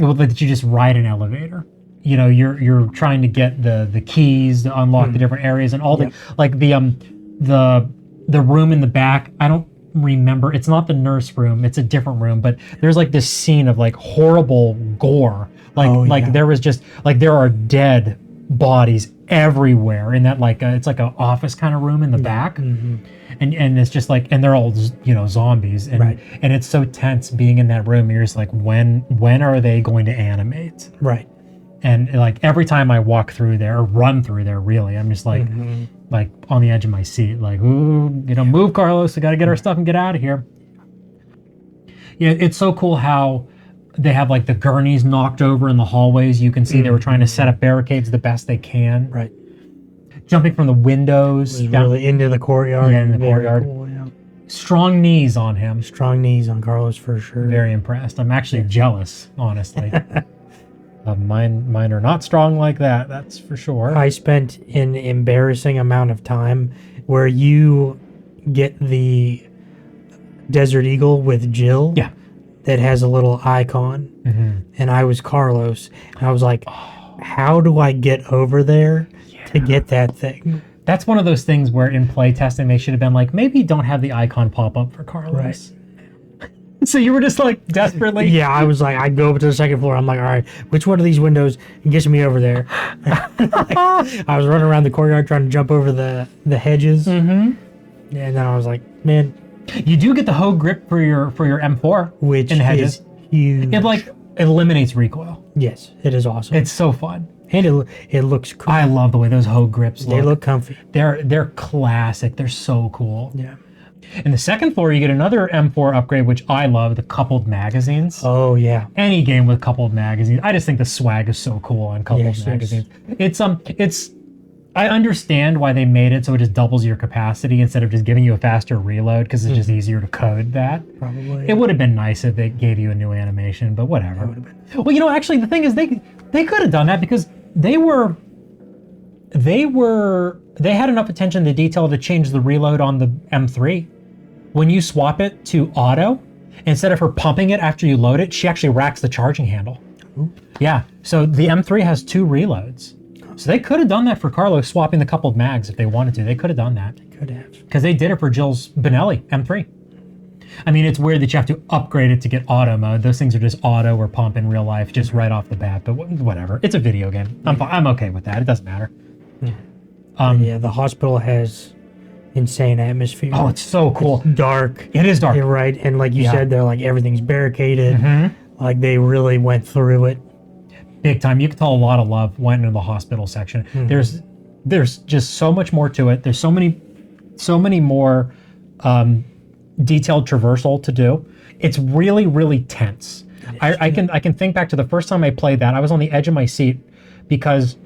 S1: well, that you just ride an elevator. You know, you're trying to get the keys to unlock the different areas and all the like the room in the back. I don't remember. It's not the nurse room. It's a different room. But there's like this scene of like horrible gore. Like there was just like there are dead bodies everywhere in that like it's like an office kind of room in the back. And it's just like, and they're all, you know, zombies, and and it's so tense being in that room. You're just like, when are they going to animate?
S2: Right.
S1: And like every time I walk through there or run through there, really, I'm just like on the edge of my seat, like, ooh, you know, move, Carlos. We got to get our stuff and get out of here. Yeah, it's so cool how they have like the gurneys knocked over in the hallways. You can see they were trying to set up barricades the best they can.
S2: Right.
S1: Jumping from the windows down
S2: really into the courtyard.
S1: Yeah, in the courtyard.
S2: Cool, yeah.
S1: Strong knees on him.
S2: Strong knees on Carlos for sure.
S1: Very impressed. I'm actually jealous, honestly. Mine are not strong like that. That's for sure.
S2: I spent an embarrassing amount of time where you get the Desert Eagle with Jill.
S1: Yeah.
S2: That has a little icon, and I was Carlos, and I was like, how do I get over there to get that thing?
S1: That's one of those things where in playtesting they should have been like, maybe don't have the icon pop up for Carlos. So you were just like desperately.
S2: Yeah, I was like, I go up to the second floor. I'm like, all right, which one of these windows gets me over there? I was running around the courtyard trying to jump over the hedges, and then I was like, man.
S1: You do get the hoe grip for your M4,
S2: which
S1: in hedges.
S2: Is huge.
S1: It like eliminates recoil.
S2: Yes, it is awesome.
S1: It's so fun,
S2: and it looks cool.
S1: I love the way those hoe grips look.
S2: They look comfy.
S1: They're classic. They're so cool.
S2: Yeah.
S1: In the second floor, you get another M4 upgrade, which I love, the coupled magazines.
S2: Oh yeah.
S1: Any game with coupled magazines, I just think the swag is so cool on coupled magazines. It's I understand why they made it so it just doubles your capacity instead of just giving you a faster reload, because it's just easier to code that.
S2: Probably.
S1: It would have been nice if they gave you a new animation, but whatever. Well, you know, actually, the thing is, they could have done that because they had enough attention to detail to change the reload on the M3. When you swap it to auto, instead of her pumping it after you load it, she actually racks the charging handle.
S2: Ooh.
S1: Yeah, so the M3 has 2 reloads. So they could have done that for Carlos, swapping the coupled mags if they wanted to. They could have done that.
S2: They could have.
S1: Because they did it for Jill's Benelli M3. I mean, it's weird that you have to upgrade it to get auto mode. Those things are just auto or pump in real life, just right off the bat. But whatever. It's a video game. I'm okay with that. It doesn't matter.
S2: Yeah, the hospital has insane atmosphere.
S1: Oh, it's so cool.
S2: It's dark.
S1: It is dark.
S2: You're right. And like you said, they're like everything's barricaded. Like they really went through it.
S1: Big time. You can tell a lot of love went into the hospital section. There's just so much more to it. There's so many more detailed traversal to do. It's really, really tense. I can think back to the first time I played that. I was on the edge of my seat because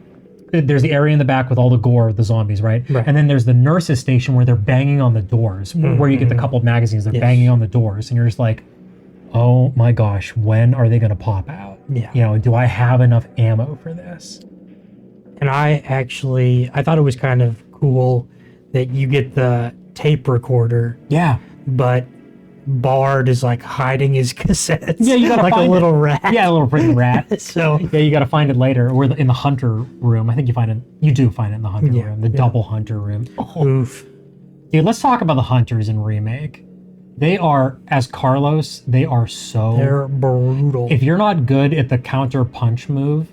S1: there's the area in the back with all the gore of the zombies, right? And then there's the nurses station where they're banging on the doors, where you get the coupled magazines. They're banging on the doors, and you're just like, oh my gosh, when are they going to pop out?
S2: Yeah.
S1: You know, do I have enough ammo for this?
S2: And I thought it was kind of cool that you get the tape recorder.
S1: Yeah.
S2: But Bard is like hiding his cassettes.
S1: Yeah, you gotta
S2: like
S1: find
S2: a little rat.
S1: Yeah, a little freaking rat.
S2: So
S1: yeah, you gotta find it later, or in the hunter room. I think you do find it in the hunter room, the double hunter room.
S2: Oof.
S1: Dude, let's talk about the hunters in Remake. They are, as Carlos, they're
S2: brutal.
S1: If you're not good at the counter punch move,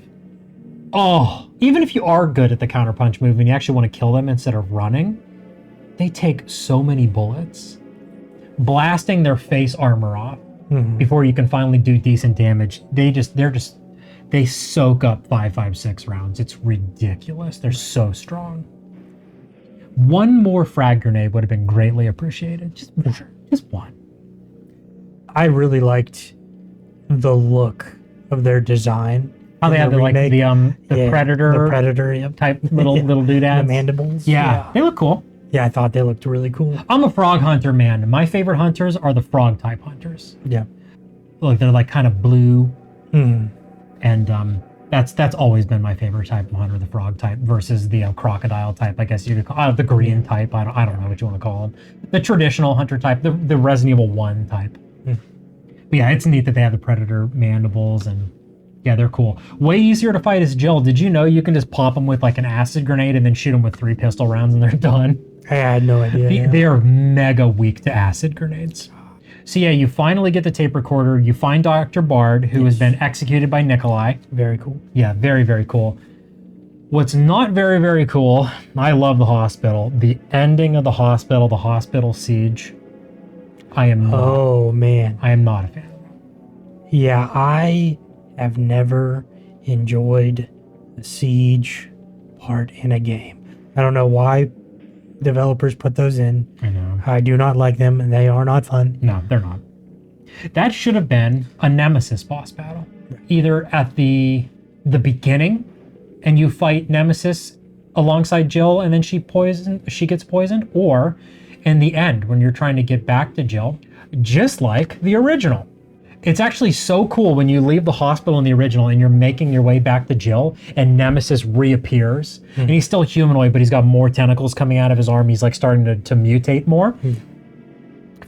S1: even if you are good at the counter punch move and you actually want to kill them instead of running, they take so many bullets, blasting their face armor off before you can finally do decent damage. They soak up 5.56 rounds. It's ridiculous. They're so strong. One more frag grenade would have been greatly appreciated. Just one.
S2: I really liked the look of their design.
S1: How they had the predator, type little doodads.
S2: The mandibles.
S1: Yeah, they look cool.
S2: Yeah, I thought they looked really cool.
S1: I'm a frog hunter, man. My favorite hunters are the frog type hunters.
S2: Yeah.
S1: Like they're like kind of blue. And that's always been my favorite type of hunter, the frog type versus the crocodile type, I guess you could call the green type. I don't know what you want to call them. The traditional hunter type, the Resident Evil 1 type. But yeah, it's neat that they have the predator mandibles, and Yeah, they're cool. Way easier to fight as Jill. Did you know you can just pop them with like an acid grenade and then shoot them with 3 pistol rounds and they're done?
S2: I had no idea.
S1: They are mega weak to acid grenades. So yeah, you finally get the tape recorder. You find Dr. Bard, who has been executed by Nikolai.
S2: Very cool.
S1: Yeah, very, very cool. What's not very, very cool, I love the hospital. The ending of the hospital siege, I am not.
S2: Oh, man.
S1: I am not a fan.
S2: Yeah, I have never enjoyed the siege part in a game. I don't know why developers put those in.
S1: I know.
S2: I do not like them, and they are not fun.
S1: No, they're not. That should have been a Nemesis boss battle. Either at the beginning, and you fight Nemesis alongside Jill, and then she gets poisoned, or in the end when you're trying to get back to Jill, just like the original. It's actually so cool when you leave the hospital in the original and you're making your way back to Jill and Nemesis reappears. And he's still humanoid, but he's got more tentacles coming out of his arm. He's like starting to mutate more.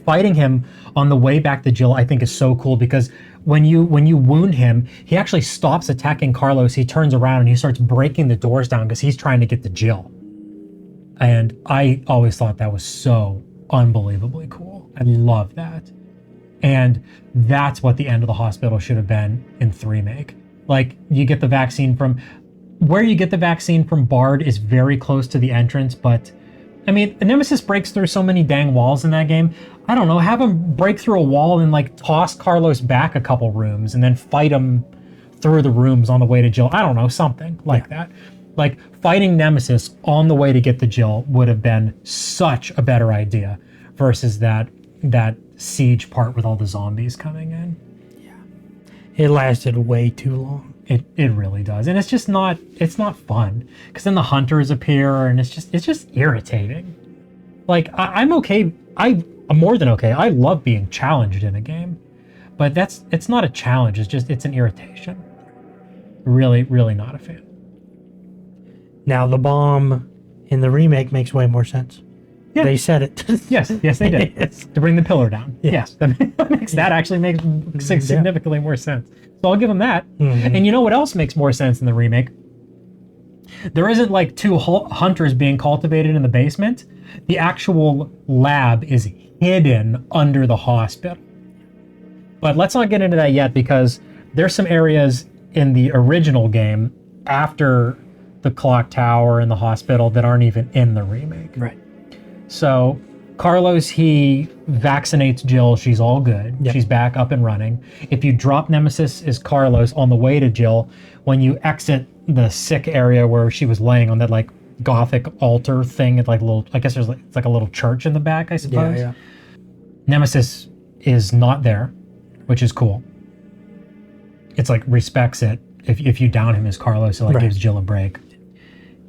S1: Fighting him on the way back to Jill, I think is so cool because when you wound him, he actually stops attacking Carlos. He turns around and he starts breaking the doors down because he's trying to get to Jill. And I always thought that was so unbelievably cool. I love that. And that's what the end of the hospital should have been in Remake. Like, you get the vaccine from... Where you get the vaccine from Bard is very close to the entrance, but... I mean, Nemesis breaks through so many dang walls in that game. I don't know, have him break through a wall and, like, toss Carlos back a couple rooms and then fight him through the rooms on the way to Jill. I don't know, something like that. Like, fighting Nemesis on the way to get to Jill would have been such a better idea versus that siege part with all the zombies coming in.
S2: It lasted way too long.
S1: It really does, and it's not fun because then the hunters appear and it's just irritating. Like I'm okay, I'm more than okay. I love being challenged in a game, but it's not a challenge. It's an irritation. Really, really not a fan.
S2: Now the bomb in the remake makes way more sense.
S1: Yeah.
S2: They said it.
S1: Yes, they did.
S2: Yes.
S1: To bring the pillar down.
S2: Yeah.
S1: Yes, that actually makes significantly more sense. So I'll give them that.
S2: Mm-hmm.
S1: And you know what else makes more sense in the remake? There isn't like 2 hunters being cultivated in the basement. The actual lab is hidden under the hospital. But let's not get into that yet because there's some areas in the original game after the clock tower and the hospital that aren't even in the remake.
S2: Right.
S1: So Carlos, he vaccinates Jill. She's all good.
S2: Yep.
S1: She's back up and running. If you drop Nemesis as Carlos on the way to Jill, when you exit the sick area where she was laying on that like Gothic altar thing, it's like a little, I guess it's like a little church in the back, I suppose.
S2: Yeah.
S1: Nemesis is not there, which is cool. It's like respects it. If you down him as Carlos, it like gives Jill a break.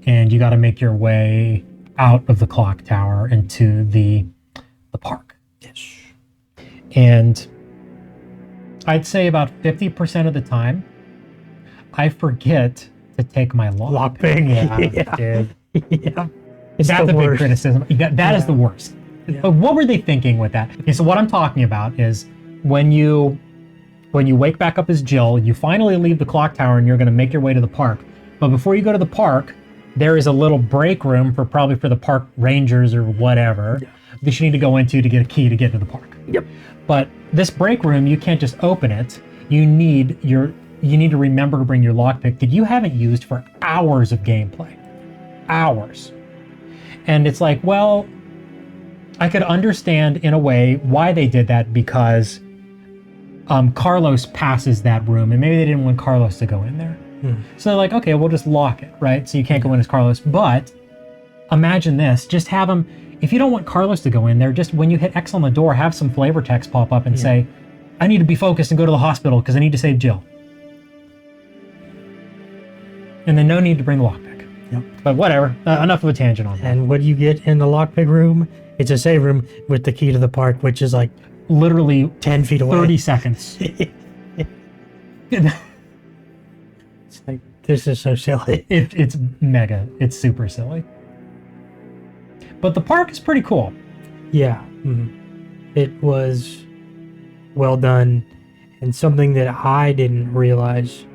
S1: And you got to make your way out of the clock tower into the park.
S2: Yes.
S1: And I'd say about 50% of the time, I forget to take my lockpick.
S2: Yeah.
S1: Dude.
S2: Yeah.
S1: That's a big
S2: worst.
S1: criticism. That is the worst.
S2: Yeah.
S1: But what were they thinking with that? Okay, so what I'm talking about is when you wake back up as Jill, you finally leave the clock tower and you're going to make your way to the park. But before you go to the park, there is a little break room for the park rangers or whatever that you need to go into to get a key to get into the park.
S2: Yep.
S1: But this break room, you can't just open it. You need to remember to bring your lockpick that you haven't used for hours of gameplay. Hours. And it's like, well, I could understand in a way why they did that because Carlos passes that room and maybe they didn't want Carlos to go in there. So they're like, okay, we'll just lock it, right? So you can't go in as Carlos. But imagine this, just have him, if you don't want Carlos to go in there, just when you hit X on the door, have some flavor text pop up and say, I need to be focused and go to the hospital because I need to save Jill. And then no need to bring the lockpick.
S2: Yep.
S1: But whatever, enough of a tangent on that.
S2: And what do you get in the lockpick room? It's a save room with the key to the park, which is like
S1: Literally
S2: 10 feet away.
S1: 30 seconds.
S2: It's like, this is so silly.
S1: It's mega. It's super silly. But the park is pretty cool.
S2: Yeah. It was well done and something that I didn't realize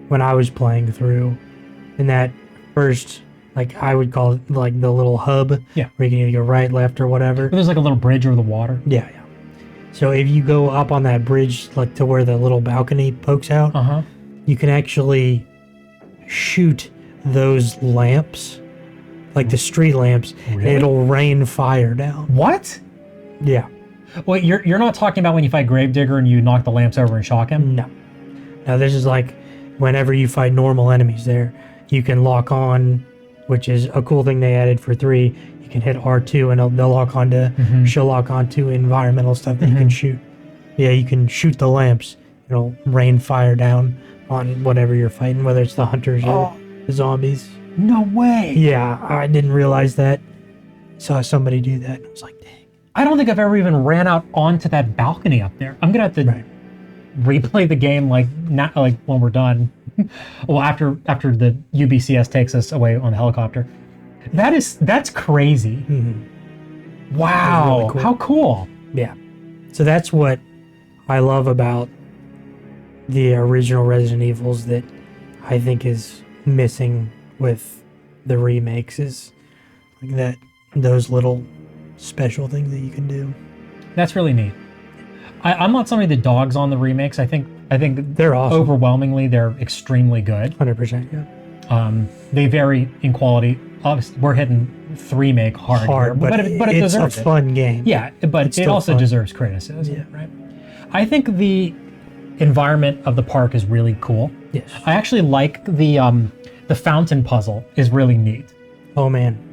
S2: when I was playing through, in that first, like I would call it like the little hub,
S1: Yeah.
S2: where you can either go right, left, or whatever.
S1: There's like a little bridge over the water.
S2: Yeah, yeah. So if you go up on that bridge, like to where the little balcony pokes out,
S1: Uh-huh.
S2: you can actually shoot those lamps, like the street lamps, and
S1: Really?
S2: it'll rain fire down.
S1: What?
S2: Yeah.
S1: Well, you're not talking about when you fight Gravedigger and you knock the lamps over and shock him?
S2: No. Now this is like whenever you fight normal enemies there, you can lock on, which is a cool thing they added for 3. You can hit R2 and they'll lock onto, she'll lock onto environmental stuff that you can shoot. Yeah, you can shoot the lamps. It'll rain fire down on whatever you're fighting, whether it's the hunters or the zombies.
S1: No way.
S2: Yeah, I didn't realize that. Saw somebody do that. I was like, dang.
S1: I don't think I've ever even ran out onto that balcony up there. I'm gonna have to replay the game like when we're done. Well, after the UBCS takes us away on the helicopter. That's crazy. Wow.
S2: really cool.
S1: How cool.
S2: Yeah. So that's what I love about the original Resident Evils that I think is missing with the remakes is like those little special things that you can do.
S1: That's really neat. I'm not somebody that dogs on the remakes. I think
S2: They're awesome.
S1: overwhelmingly they're extremely good.
S2: 100%, yeah.
S1: They vary in quality. Obviously, we're hitting 3-make hard here,
S2: but
S1: it
S2: it's a
S1: deserves it.
S2: fun game.
S1: Yeah, but
S2: It's
S1: it
S2: still
S1: also
S2: fun.
S1: deserves criticism,
S2: Yeah.
S1: right? I think the environment of the park is really cool.
S2: Yes.
S1: I actually like the fountain puzzle is really neat.
S2: Oh man.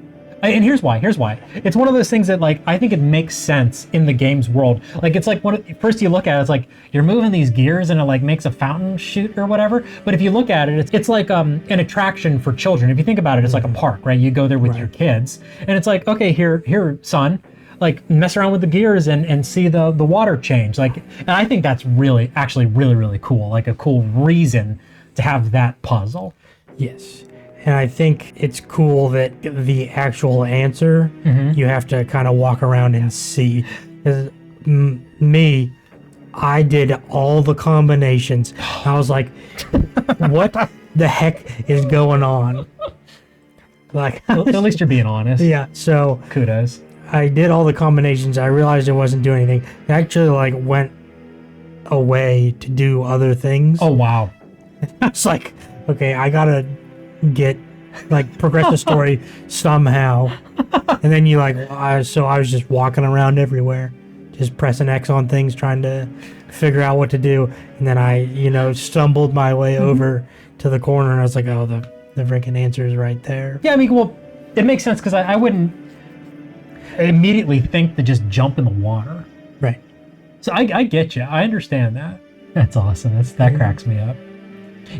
S1: And here's why. It's one of those things that like I think it makes sense in the game's world. Like it's like first you look at it, it's like you're moving these gears and it like makes a fountain shoot or whatever. But if you look at it, it's like an attraction for children. If you think about it, it's like a park, right? You go there with your kids, and it's like, okay, here, son, like mess around with the gears and see the water change. Like, and I think that's actually really cool. Like a cool reason to have that puzzle.
S2: Yes. And I think it's cool that the actual answer, you have to kind of walk around and see. 'Cause, me, I did all the combinations. I was like, what the heck is going on? Like,
S1: At least you're being honest.
S2: yeah, so
S1: Kudos.
S2: I did all the combinations. I realized it wasn't doing anything. I actually like went away to do other things.
S1: Oh wow.
S2: I was like, okay, I gotta progress the story somehow. And then you so I was just walking around everywhere, just pressing X on things, trying to figure out what to do. And then I, stumbled my way over to the corner and I was like, oh, the freaking answer is right there.
S1: Yeah, I mean, well, it makes sense because I wouldn't immediately think to just jump in the water.
S2: Right.
S1: So I get you. I understand that. That's awesome. That cracks me up.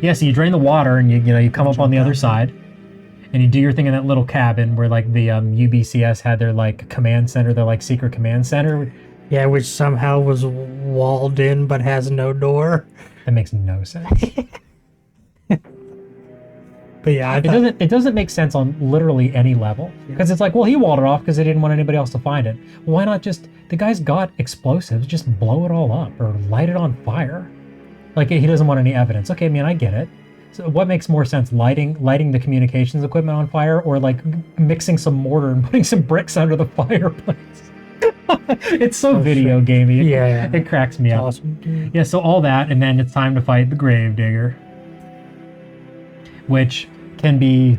S1: Yeah, so you drain the water and you come up on the other side and you do your thing in that little cabin where like the UBCS had their like command center, their like secret command center.
S2: Yeah, which somehow was walled in but has no door.
S1: That makes no sense.
S2: But yeah,
S1: It doesn't make sense on literally any level because it's like, well, he walled it off because they didn't want anybody else to find it. Well, why not just the guy's got explosives, just blow it all up or light it on fire? Like he doesn't want any evidence. Okay, man, I get it. So what makes more sense, lighting the communications equipment on fire, or like mixing some mortar and putting some bricks under the fireplace? It's so video gamey.
S2: Yeah.
S1: It cracks me up.
S2: awesome.
S1: Yeah, so all that, and then it's time to fight the Gravedigger, which can be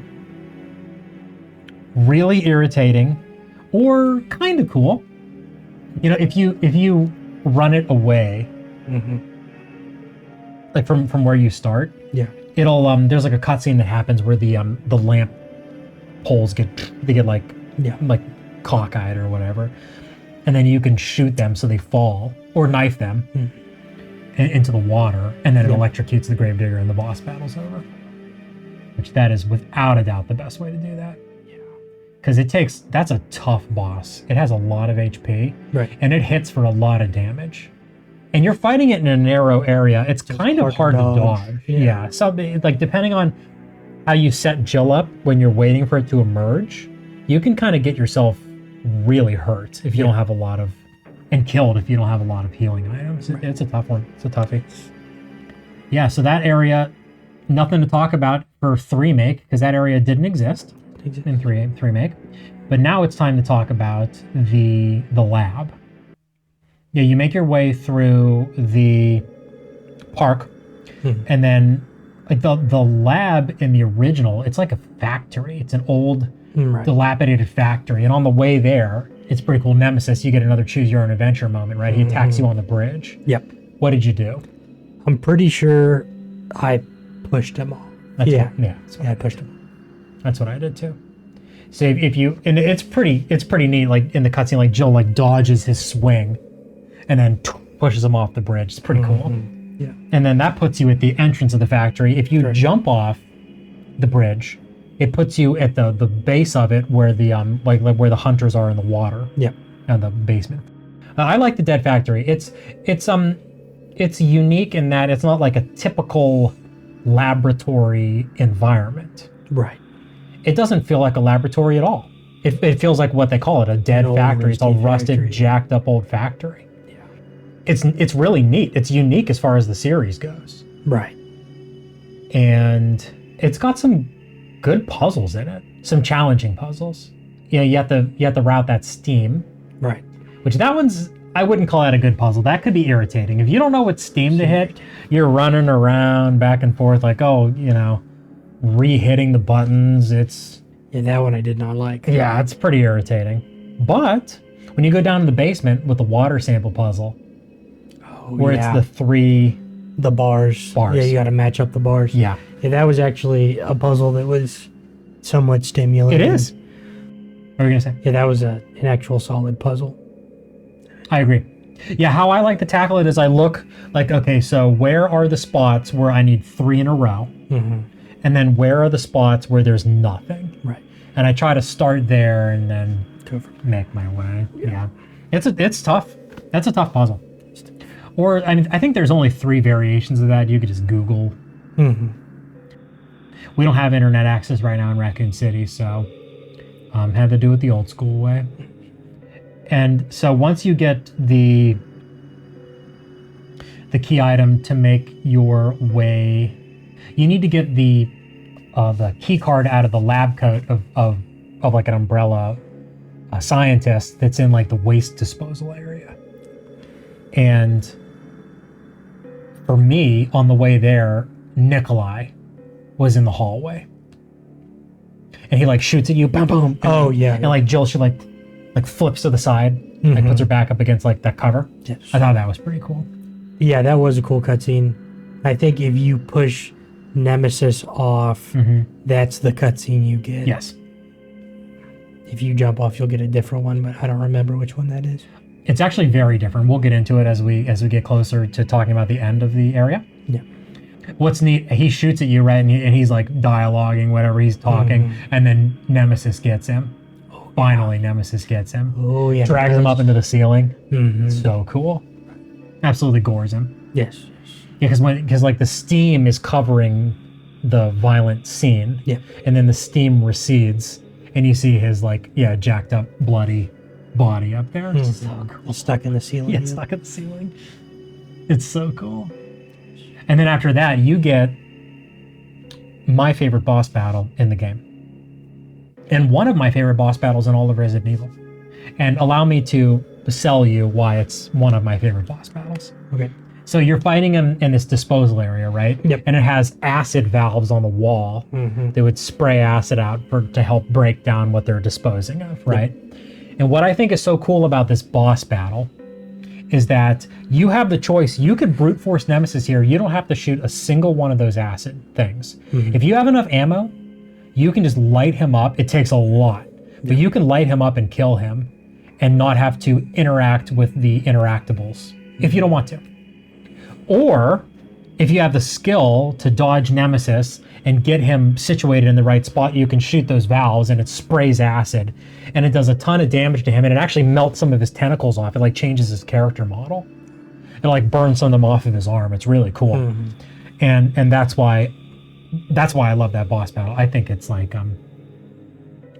S1: really irritating or kind of cool. If you run it away, like from where you start,
S2: Yeah.
S1: it'll there's like a cutscene that happens where the lamp poles get like cockeyed or whatever, and then you can shoot them so they fall or knife them into the water, and then it electrocutes the Gravedigger and the boss battle's over. Which that is without a doubt the best way to do that. Yeah. Because that's a tough boss. It has a lot of HP,
S2: Right.
S1: and it hits for a lot of damage. And you're fighting it in a narrow area. It's kind of hard to dodge. Yeah. So like depending on how you set Jill up when you're waiting for it to emerge, you can kind of get yourself really hurt if you don't have a lot of, and killed if you don't have a lot of healing items. It's a tough one. It's a toughie. Yeah, so that area nothing to talk about for 3 Remake because that area didn't exist in 3 Remake. But now it's time to talk about the lab. Yeah, you make your way through the park, and then like the lab in the original, it's like a factory. It's an old, dilapidated factory. And on the way there, it's pretty cool. Nemesis, you get another choose your own adventure moment, right? He attacks you on the bridge.
S2: Yep.
S1: What did you do?
S2: I'm pretty sure I pushed him off.
S1: Yeah,
S2: I pushed him.
S1: That's what I did too. So if you, and it's pretty neat. Like in the cutscene, like Jill like dodges his swing, and then pushes him off the bridge. It's pretty cool.
S2: Yeah.
S1: And then that puts you at the entrance of the factory. If you jump off the bridge, it puts you at the base of it where the like where the hunters are in the water.
S2: Yep.
S1: And the basement. I like the Dead Factory. It's unique in that it's not like a typical laboratory environment.
S2: Right.
S1: It doesn't feel like a laboratory at all. It feels like what they call it, a dead factory. It's a rusted, jacked up old factory.
S2: Yeah.
S1: It's really neat. It's unique as far as the series goes.
S2: Right.
S1: And it's got some good puzzles in it. Some challenging puzzles. You know, you have to route that steam.
S2: Right.
S1: Which that one's, I wouldn't call that a good puzzle. That could be irritating. If you don't know what steam to hit, you're running around back and forth like, oh, you know, re-hitting the buttons.
S2: Yeah, that one I did not like.
S1: Yeah, it's pretty irritating. But when you go down to the basement with the water sample puzzle, where it's the
S2: bars. Yeah, you got to match up the bars.
S1: Yeah.
S2: Yeah, that was actually a puzzle that was somewhat stimulating.
S1: It is. What were you gonna say?
S2: Yeah, that was an actual solid puzzle.
S1: I agree. Yeah, how I like to tackle it is I look like, okay, so where are the spots where I need 3 in a row? And then where are the spots where there's nothing?
S2: Right.
S1: And I try to start there and then make my way. Yeah. It's tough. That's a tough puzzle. Or, I mean, I think there's only 3 variations of that. You could just Google. We don't have internet access right now in Raccoon City, so had to do it the old school way. And so once you get the key item to make your way, you need to get the key card out of the lab coat of like an umbrella scientist that's in like the waste disposal area. And for me, on the way there, Nikolai was in the hallway. And he like shoots at you, boom, boom.
S2: Oh, yeah.
S1: And like Jill, she like flips to the side, like puts her back up against like that cover.
S2: Yes.
S1: I thought that was pretty cool.
S2: Yeah, that was a cool cutscene. I think if you push Nemesis off, that's the cutscene you get.
S1: Yes.
S2: If you jump off, you'll get a different one, but I don't remember which one that is.
S1: It's actually very different. We'll get into it as we get closer to talking about the end of the area.
S2: Yeah.
S1: What's neat, he shoots at you, right, and he's like dialoguing, whatever he's talking, and then Nemesis gets him. Finally, Nemesis gets him.
S2: Oh, yeah.
S1: Drags him up into the ceiling. So cool. Absolutely gores him.
S2: Yes.
S1: Yeah, because like the steam is covering the violent scene.
S2: Yeah.
S1: And then the steam recedes, and you see his like, jacked up, bloody body up there. It's so cool.
S2: Stuck in the ceiling.
S1: Yeah, stuck in the ceiling. It's so cool. And then after that, you get my favorite boss battle in the game. And one of my favorite boss battles in all of Resident Evil. And allow me to sell you why it's one of my favorite boss battles.
S2: Okay.
S1: So you're fighting him in this disposal area, right?
S2: Yep.
S1: And it has acid valves on the wall that would spray acid out to help break down what they're disposing of, right? Yep. And what I think is so cool about this boss battle is that you have the choice. You could brute force Nemesis here. You don't have to shoot a single one of those acid things. If you have enough ammo, you can just light him up. It takes a lot, but you can light him up and kill him and not have to interact with the interactables if you don't want to. Or if you have the skill to dodge Nemesis and get him situated in the right spot, you can shoot those valves and it sprays acid and it does a ton of damage to him, and it actually melts some of his tentacles off. It like changes his character model. It like burns some of them off of his arm. It's really cool. And that's why I love that boss battle. I think it's like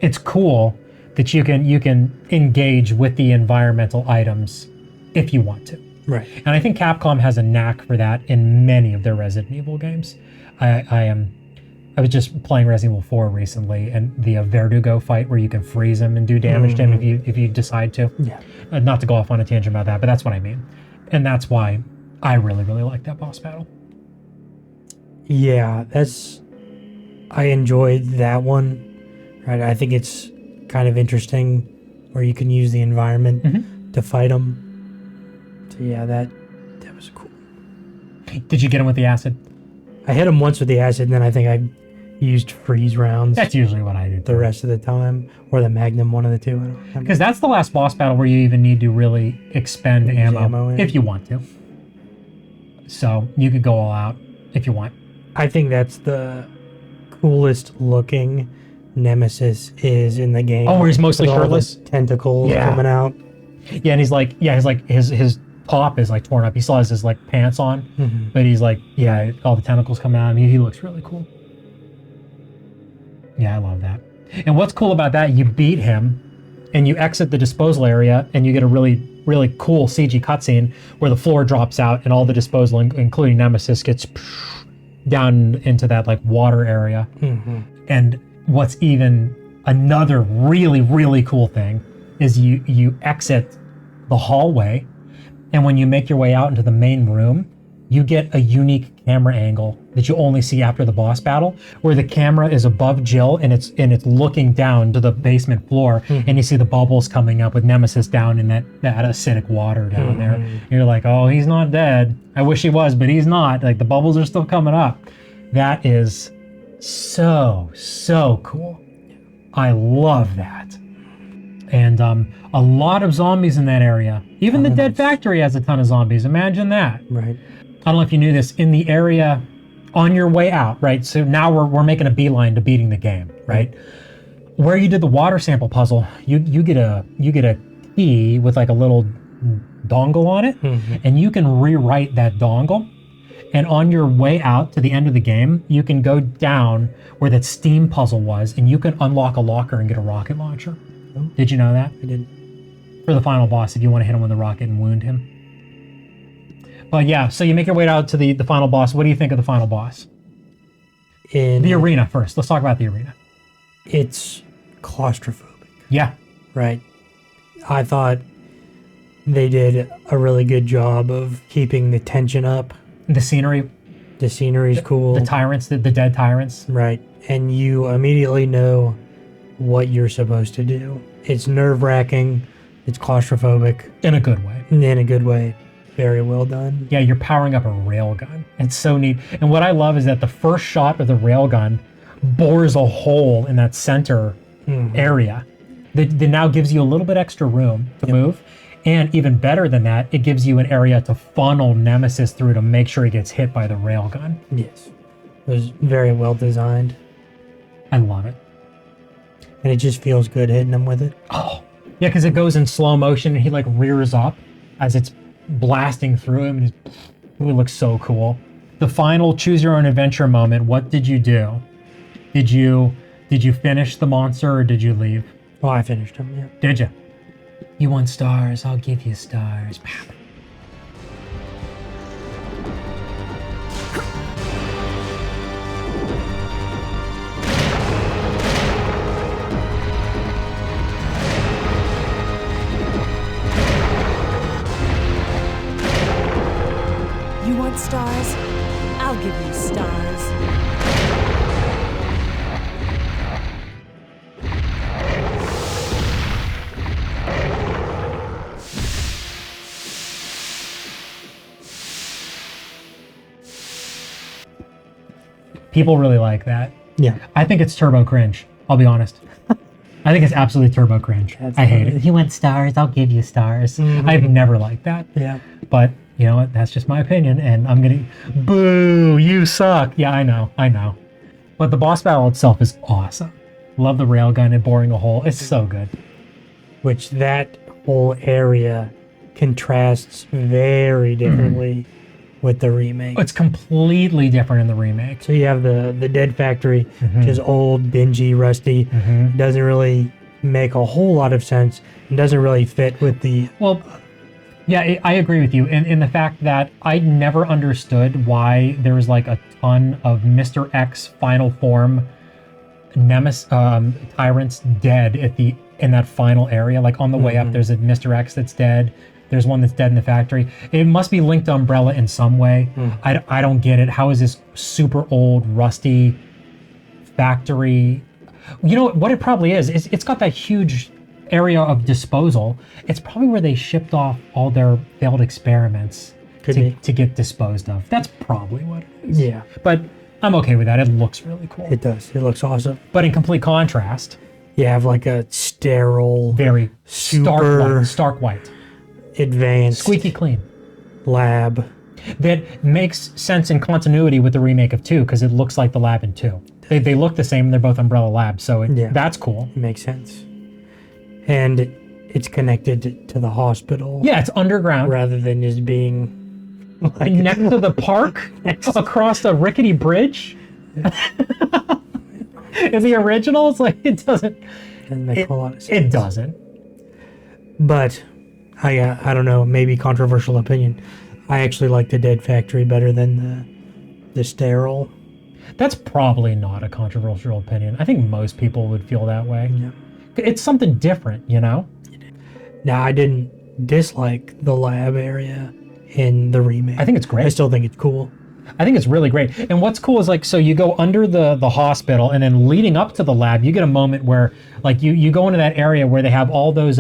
S1: it's cool that you can engage with the environmental items if you want to.
S2: Right.
S1: And I think Capcom has a knack for that in many of their Resident Evil games. I was just playing Resident Evil 4 recently, and the Verdugo fight where you can freeze him and do damage to him if you decide to.
S2: Yeah.
S1: Not to go off on a tangent about that, but that's what I mean. And that's why I really, really like that boss battle.
S2: Yeah, I enjoyed that one. Right, I think it's kind of interesting where you can use the environment to fight them. So yeah, that was cool.
S1: Did you get him with the acid?
S2: I hit him once with the acid, and then I think I used freeze rounds
S1: That's usually what I do.
S2: the rest of the time, or the Magnum, one of the two. I don't remember.
S1: Because that's the last boss battle where you even need to really expend
S2: Use
S1: ammo
S2: ammo, yeah.
S1: if you want to. So you could go all out if you want.
S2: I think that's the coolest looking Nemesis is in the game.
S1: Oh, where he's mostly
S2: With all the
S1: shirtless?
S2: tentacles
S1: Yeah.
S2: coming out.
S1: Yeah, and he's like, his top is like torn up. He still has his like pants on, but he's like, yeah, all the tentacles coming out. I mean, he looks really cool. Yeah, I love that. And what's cool about that, you beat him and you exit the disposal area and you get a really, really cool CG cutscene where the floor drops out and all the disposal, including Nemesis, gets down into that like water area. And what's even another really, really cool thing is you exit the hallway, and when you make your way out into the main room, you get a unique camera angle that you only see after the boss battle, where the camera is above Jill and it's looking down to the basement floor, and you see the bubbles coming up with Nemesis down in that acidic water down there. And you're like, oh, he's not dead. I wish he was, but he's not. Like, the bubbles are still coming up. That is so cool. I love that. And a lot of zombies in that area. Even the Dead Factory has a ton of zombies. Imagine that.
S2: Right.
S1: I don't know if you knew this. In the area on your way out, right? So now we're making a beeline to beating the game, right? Where you did the water sample puzzle, you get a key with like a little dongle on it, and you can rewrite that dongle. And on your way out to the end of the game, you can go down where that steam puzzle was, and you can unlock a locker and get a rocket launcher. Did you know that?
S2: I did.
S1: For the final boss, if you want to hit him with a rocket and wound him. But yeah, so you make your way out to the final boss. What do you think of the final boss?
S2: In
S1: The arena first. Let's talk about the arena.
S2: It's claustrophobic,
S1: Yeah.
S2: right? I thought they did a really good job of keeping the tension up.
S1: The scenery,
S2: The scenery's cool.
S1: the tyrants, the dead tyrants.
S2: Right. And you immediately know what you're supposed to do. It's nerve-wracking. It's claustrophobic.
S1: In a good way.
S2: In a good way. Very well done.
S1: Yeah, you're powering up a railgun. It's so neat. And what I love is that the first shot of the railgun bores a hole in that center area that now gives you a little bit extra room to move. And even better than that, it gives you an area to funnel Nemesis through to make sure he gets hit by the railgun.
S2: Yes. It was very well designed.
S1: I love it.
S2: And it just feels good hitting him with it.
S1: Oh, yeah, because it goes in slow motion and he like rears up as it's blasting through him. And it looks so cool. The final choose your own adventure moment. What did you do? Did you finish the monster or did you leave?
S2: Oh, I finished him, yeah.
S1: Did you? You want stars? I'll give you stars.
S6: You want stars? I'll give you stars.
S1: People really like that.
S2: Yeah.
S1: I think it's turbo cringe. I'll be honest. I think it's absolutely turbo cringe.
S2: That's
S1: I hate
S2: funny.
S1: it. You want stars? I'll give you stars. I've never liked that.
S2: Yeah.
S1: But you know what? That's just my opinion, and I'm gonna boo. You suck. Yeah, I know. But the boss battle itself is awesome. Love the railgun and boring a hole. It's so good.
S2: Which that whole area contrasts very differently with the remake.
S1: It's completely different in the remake.
S2: So you have the Dead Factory, which is old, dingy, rusty. Doesn't really make a whole lot of sense. It doesn't really fit with the
S1: Well, Yeah, I agree with you in the fact that I never understood why there was like a ton of Mr. X final form Nemesis tyrants dead in that final area. Like on the way up, there's a Mr. X that's dead. There's one that's dead in the factory. It must be linked to Umbrella in some way. I don't get it. How is this super old, rusty factory? You know what it probably is? It's got that huge area of disposal. It's probably where they shipped off all their failed experiments to get disposed of. That's probably what it is.
S2: Yeah.
S1: But I'm okay with that. It looks really cool.
S2: It does. It looks awesome.
S1: But in complete contrast,
S2: You have like a sterile,
S1: very
S2: super
S1: stark white,
S2: advanced
S1: squeaky clean.
S2: lab.
S1: That makes sense in continuity with the remake of 2 because it looks like the lab in 2. They look the same and they're both Umbrella labs, so that's cool.
S2: Makes sense. And it's connected to the hospital.
S1: Yeah, it's underground.
S2: Rather than just being like
S1: Next to the park, across the rickety bridge. In the original, it's like it doesn't
S2: make a lot of sense.
S1: It doesn't.
S2: But I don't know, maybe controversial opinion. I actually like the dead factory better than the sterile.
S1: That's probably not a controversial opinion. I think most people would feel that way.
S2: Yeah.
S1: It's something different, you know?
S2: Now, I didn't dislike the lab area in the remake.
S1: I think it's great.
S2: I still think it's cool.
S1: I think it's really great. And what's cool is like, so you go under the hospital and then leading up to the lab, you get a moment where like you go into that area where they have all those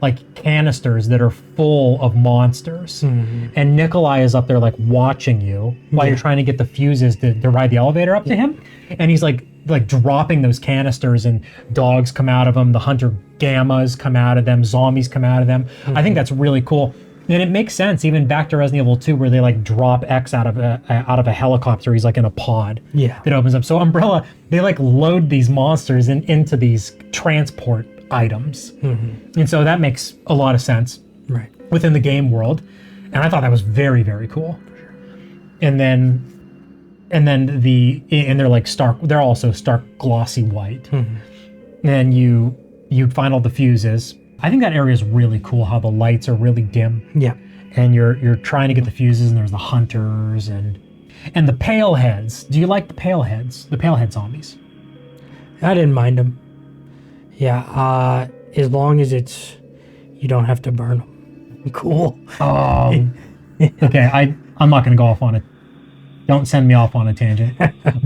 S1: like canisters that are full of monsters. And Nikolai is up there like watching you while you're trying to get the fuses to ride the elevator up to him. And he's like dropping those canisters and dogs come out of them. The hunter gammas come out of them. Zombies come out of them. I think that's really cool. And it makes sense even back to Resident Evil 2 where they like drop X out of a helicopter. He's like in a pod that opens up. So Umbrella, they like load these monsters into these transport items. And so that makes a lot of sense within the game world. And I thought that was very, very cool. And then they're like they're also stark glossy white. And you find all the fuses. I think that area is really cool how the lights are really dim.
S2: Yeah.
S1: And you're trying to get the fuses and there's the hunters and the pale heads. Do you like the pale heads? The pale head zombies?
S2: I didn't mind them. Yeah, as long as you don't have to burn them. Cool.
S1: Okay, I'm not going to go off on it. Don't send me off on a tangent.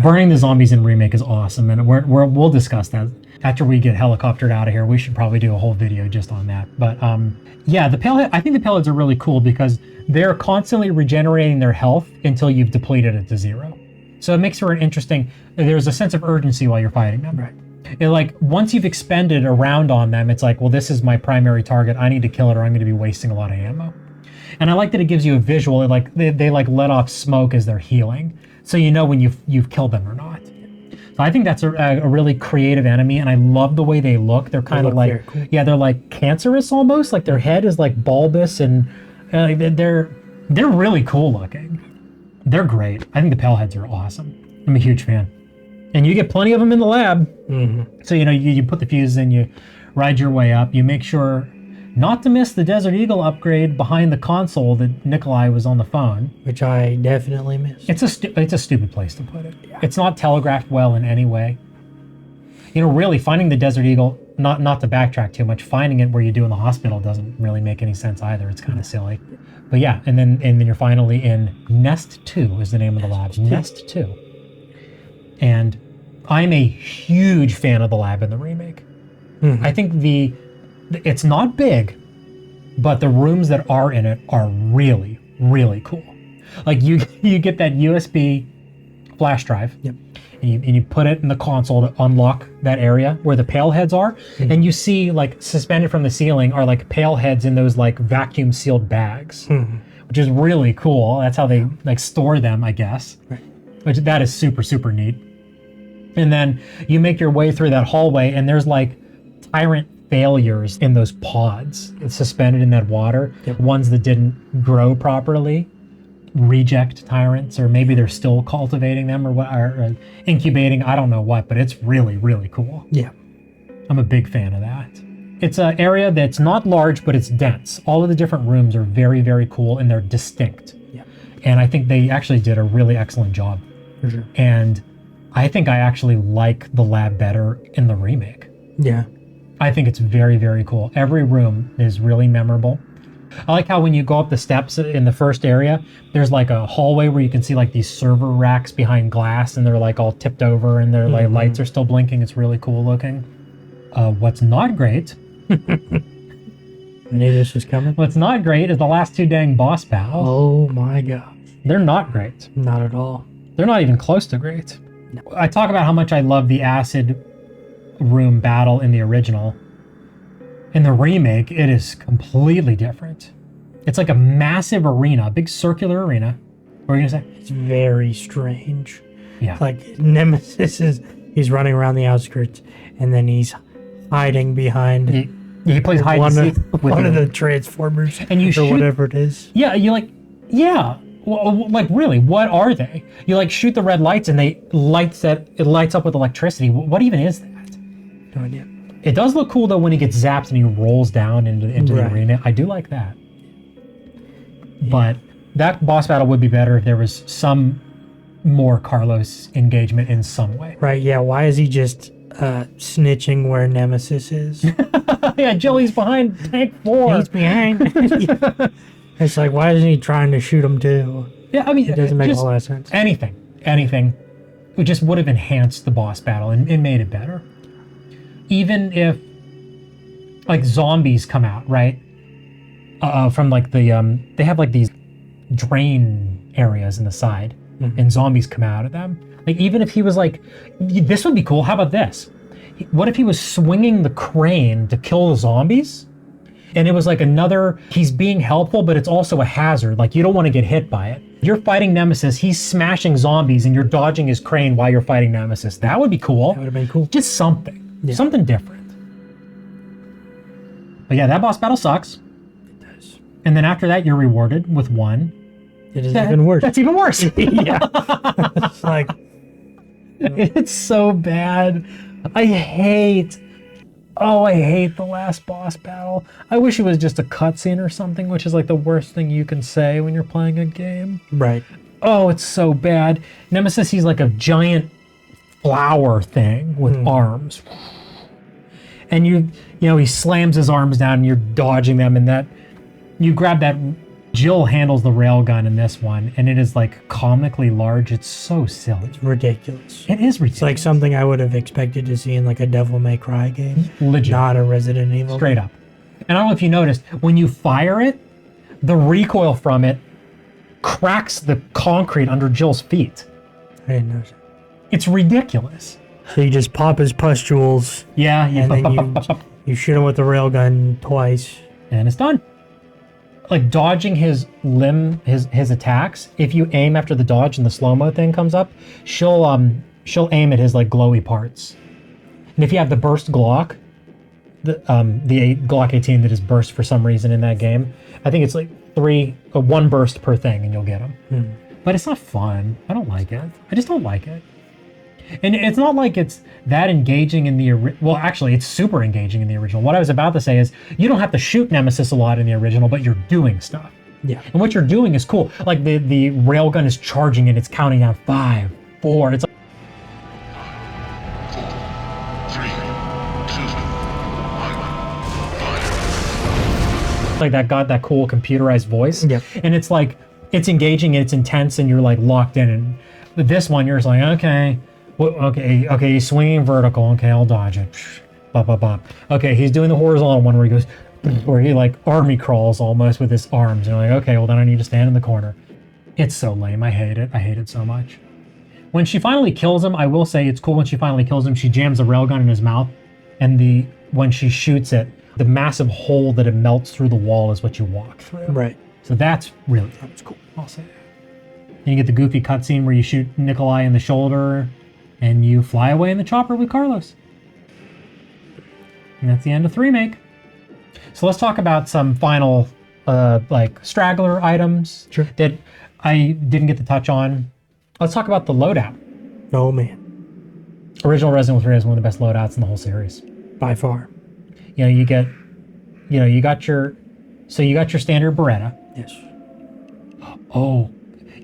S1: Burning the zombies in Remake is awesome, and we'll discuss that. After we get helicoptered out of here, we should probably do a whole video just on that. But yeah, I think the pellets are really cool because they're constantly regenerating their health until you've depleted it to 0. So it makes for an interesting, there's a sense of urgency while you're fighting them.
S2: Right.
S1: It, like once you've expended a round on them, it's like, well, this is my primary target. I need to kill it or I'm going to be wasting a lot of ammo. And I like that it gives you a visual. Like they like let off smoke as they're healing, so you know when you've killed them or not. So I think that's a really creative enemy, and I love the way they look. They're kind of like, cool. Yeah, they're like cancerous almost. Like their head is like bulbous, and they're really cool looking. They're great. I think the pale heads are awesome. I'm a huge fan, and you get plenty of them in the lab. So you know you put the fuses in, you ride your way up. You make sure not to miss the Desert Eagle upgrade behind the console that Nikolai was on the phone.
S2: Which I definitely missed.
S1: It's a stupid place to put it. Yeah. It's not telegraphed well in any way. You know, really, finding the Desert Eagle, not to backtrack too much, finding it where you do in the hospital doesn't really make any sense either. It's kind of silly. But yeah, and then you're finally in Nest 2 is the name of the lab. Nest 2. And I'm a huge fan of the lab in the remake. I think it's not big, but the rooms that are in it are really, really cool. Like you get that USB flash drive, and you put it in the console to unlock that area where the pale heads are, and you see like suspended from the ceiling are like pale heads in those like vacuum sealed bags, which is really cool. That's how they like store them, I guess. Which that is super, super neat. And then you make your way through that hallway, and there's like tyrant failures in those pods suspended in that water. Ones that didn't grow properly, reject tyrants, or maybe they're still cultivating them or incubating. I don't know what, but it's really, really cool.
S2: Yeah,
S1: I'm a big fan of that. It's an area that's not large, but it's dense. All of the different rooms are very, very cool, and they're distinct.
S2: Yeah.
S1: And I think they actually did a really excellent job.
S2: For sure.
S1: And I think I actually like the lab better in the remake.
S2: Yeah.
S1: I think it's very, very cool. Every room is really memorable. I like how when you go up the steps in the first area, there's like a hallway where you can see like these server racks behind glass, and they're like all tipped over, and their like lights are still blinking. It's really cool looking. What's not great?
S2: Knew this was coming.
S1: What's not great is the last two dang boss battles.
S2: Oh my gosh.
S1: They're not great.
S2: Not at all.
S1: They're not even close to great. No. I talk about how much I love the acid room battle in the original. In the remake, it is completely different. It's like a massive arena, a big circular arena. What are you gonna say?
S2: It's very strange.
S1: Yeah.
S2: Like Nemesis he's running around the outskirts, and then he's hiding behind
S1: He plays hide and seek with
S2: one of the transformers,
S1: and you
S2: or
S1: shoot,
S2: whatever it is.
S1: Yeah, you like, yeah. Well, like really, what are they? You like shoot the red lights, and it lights up with electricity. What even is that?
S2: No idea.
S1: It does look cool though when he gets zapped and he rolls down into the arena. I do like that. Yeah. But that boss battle would be better if there was some more Carlos engagement in some way.
S2: Right, yeah. Why is he just snitching where Nemesis is?
S1: Yeah, Jelly's behind tank 4.
S2: He's behind. It's like, why isn't he trying to shoot him too?
S1: Yeah, I mean,
S2: it doesn't make a lot of sense.
S1: Anything. It just would have enhanced the boss battle and made it better. Even if, like, zombies come out, right? From like the they have like these drain areas in the side, and zombies come out of them. Like, even if he was like, this would be cool. How about this? What if he was swinging the crane to kill the zombies? And it was like he's being helpful, but it's also a hazard. Like, you don't want to get hit by it. You're fighting Nemesis, he's smashing zombies, and you're dodging his crane while you're fighting Nemesis. That would be cool.
S2: That would have been cool.
S1: Just something. Yeah. Something different. But yeah, that boss battle sucks.
S2: It does.
S1: And then after that, you're rewarded with one.
S2: It is even worse.
S1: That's even worse.
S2: Yeah. It's like...
S1: It's so bad. I hate the last boss battle. I wish it was just a cutscene or something, which is like the worst thing you can say when you're playing a game.
S2: Right.
S1: Oh, it's so bad. Nemesis, he's like a giant flower thing with arms. And you know, he slams his arms down and you're dodging them, and that you grab that. Jill handles the railgun in this one, and it is like comically large. It's so silly.
S2: It's ridiculous.
S1: It is ridiculous.
S2: It's like something I would have expected to see in like a Devil May Cry game.
S1: Legit.
S2: Not a Resident Evil.
S1: Straight up. And I don't know if you noticed, when you fire it, the recoil from it cracks the concrete under Jill's feet.
S2: I didn't notice.
S1: It's ridiculous.
S2: So you just pop his pustules.
S1: Yeah.
S2: And then you shoot him with the railgun twice.
S1: And it's done. Like dodging his his attacks, if you aim after the dodge and the slow-mo thing comes up, she'll aim at his like glowy parts. And if you have the burst Glock, the Glock 18 that is burst for some reason in that game, I think it's like one burst per thing and you'll get them. But it's not fun. I don't like it. I just don't like it. And it's not like it's that engaging in the well, actually, it's super engaging in the original. What I was about to say is you don't have to shoot Nemesis a lot in the original, but you're doing stuff.
S2: Yeah.
S1: And what you're doing is cool. Like the railgun is charging and it's counting down 5, 4. It's like
S8: 3, 2, 1,
S1: like that got that cool computerized voice.
S2: Yep.
S1: And it's like it's engaging and it's intense and you're like locked in. And with this one, you're just like, okay. Okay, he's swinging vertical. Okay, I'll dodge it. Bop, bop, bop. Okay, he's doing the horizontal one where he goes, where he like army crawls almost with his arms. And you're like, okay, well then I need to stand in the corner. It's so lame. I hate it. I hate it so much. When she finally kills him, I will say it's cool when she finally kills him. She jams a railgun in his mouth, and when she shoots it, the massive hole that it melts through the wall is what you walk through.
S2: Right.
S1: So that's cool. I'll say that. And you get the goofy cutscene where you shoot Nikolai in the shoulder. And you fly away in the chopper with Carlos. And that's the end of Remake. So let's talk about some final, like, straggler items that I didn't get to touch on. Let's talk about the loadout.
S2: Oh, man.
S1: Original Resident Evil 3 is one of the best loadouts in the whole series.
S2: By far.
S1: You know, you get, you got your standard Beretta.
S2: Yes.
S1: Oh,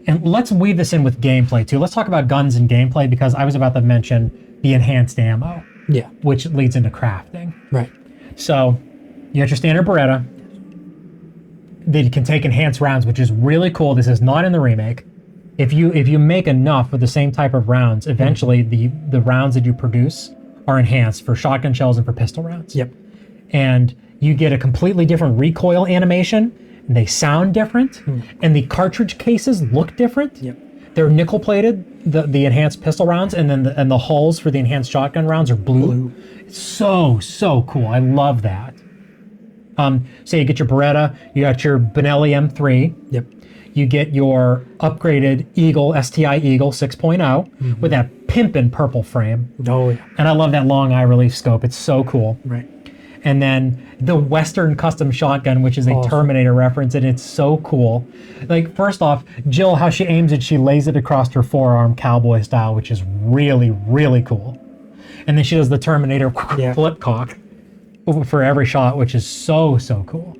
S1: and let's weave this in with gameplay too. Let's talk about guns and gameplay because I was about to mention the enhanced ammo,
S2: Yeah.
S1: which leads into crafting.
S2: Right.
S1: So, you got your standard Beretta. That can take enhanced rounds, which is really cool. This is not in the remake. If you make enough with the same type of rounds, eventually the rounds that you produce are enhanced for shotgun shells and for pistol rounds.
S2: Yep.
S1: And you get a completely different recoil animation. And they sound different, and the cartridge cases look different.
S2: Yep.
S1: They're nickel plated, the enhanced pistol rounds, and then the hulls for the enhanced shotgun rounds are blue. It's so cool. I love that. So you get your Beretta, you got your Benelli M3.
S2: Yep.
S1: You get your upgraded Eagle, STI Eagle 6.0 with that pimpin' purple frame.
S2: Oh, yeah.
S1: And I love that long eye relief scope. It's so cool.
S2: Right.
S1: And then the Western custom shotgun, which is a
S2: Awesome.
S1: Terminator reference, and it's so cool. Like, first off, Jill, how she aims it, she lays it across her forearm cowboy style, which is really, really cool. And then she does the Terminator flip cock for every shot, which is so cool.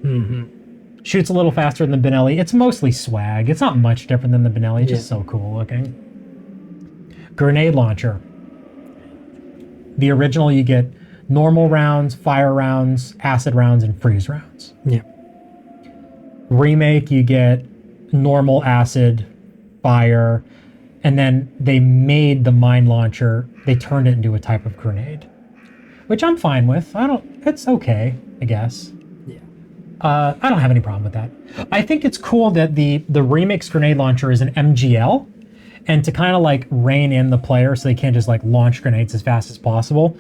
S1: Shoots a little faster than the Benelli. It's mostly swag. It's not much different than the Benelli. It's just so cool looking. Grenade launcher. The original, you get normal rounds, fire rounds, acid rounds, and freeze rounds.
S2: Yeah.
S1: Remake, you get normal, acid, fire, and then they made the mine launcher, they turned it into a type of grenade, which I'm fine with. It's okay, I guess.
S2: Yeah.
S1: I don't have any problem with that. I think it's cool that the Remake's grenade launcher is an MGL, and to kind of like rein in the player so they can't just like launch grenades as fast as possible.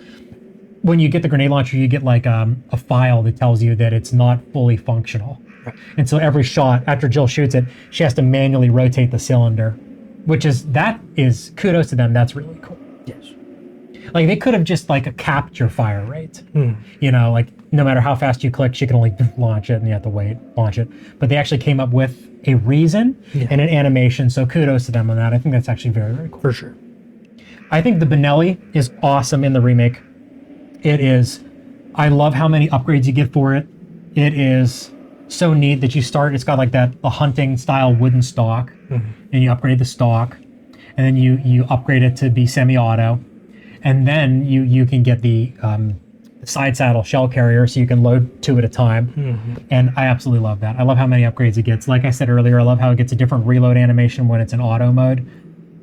S1: When you get the grenade launcher, you get like a file that tells you that it's not fully functional.
S2: Right.
S1: And so every shot, after Jill shoots it, she has to manually rotate the cylinder, which is kudos to them. That's really cool.
S2: Yes.
S1: Like they could have just like capped your fire rate. You know, like no matter how fast you click, she can only launch it and you have to launch it. But they actually came up with a reason and an animation. So kudos to them on that. I think that's actually very, very cool.
S2: For sure.
S1: I think the Benelli is awesome in the remake. It is, I love how many upgrades you get for it. It is so neat that you start, it's got like a hunting style wooden stock, and you upgrade the stock, and then you upgrade it to be semi-auto, and then you can get the side saddle shell carrier so you can load 2 at a time, and I absolutely love that. I love how many upgrades it gets. Like I said earlier, I love how it gets a different reload animation when it's in auto mode.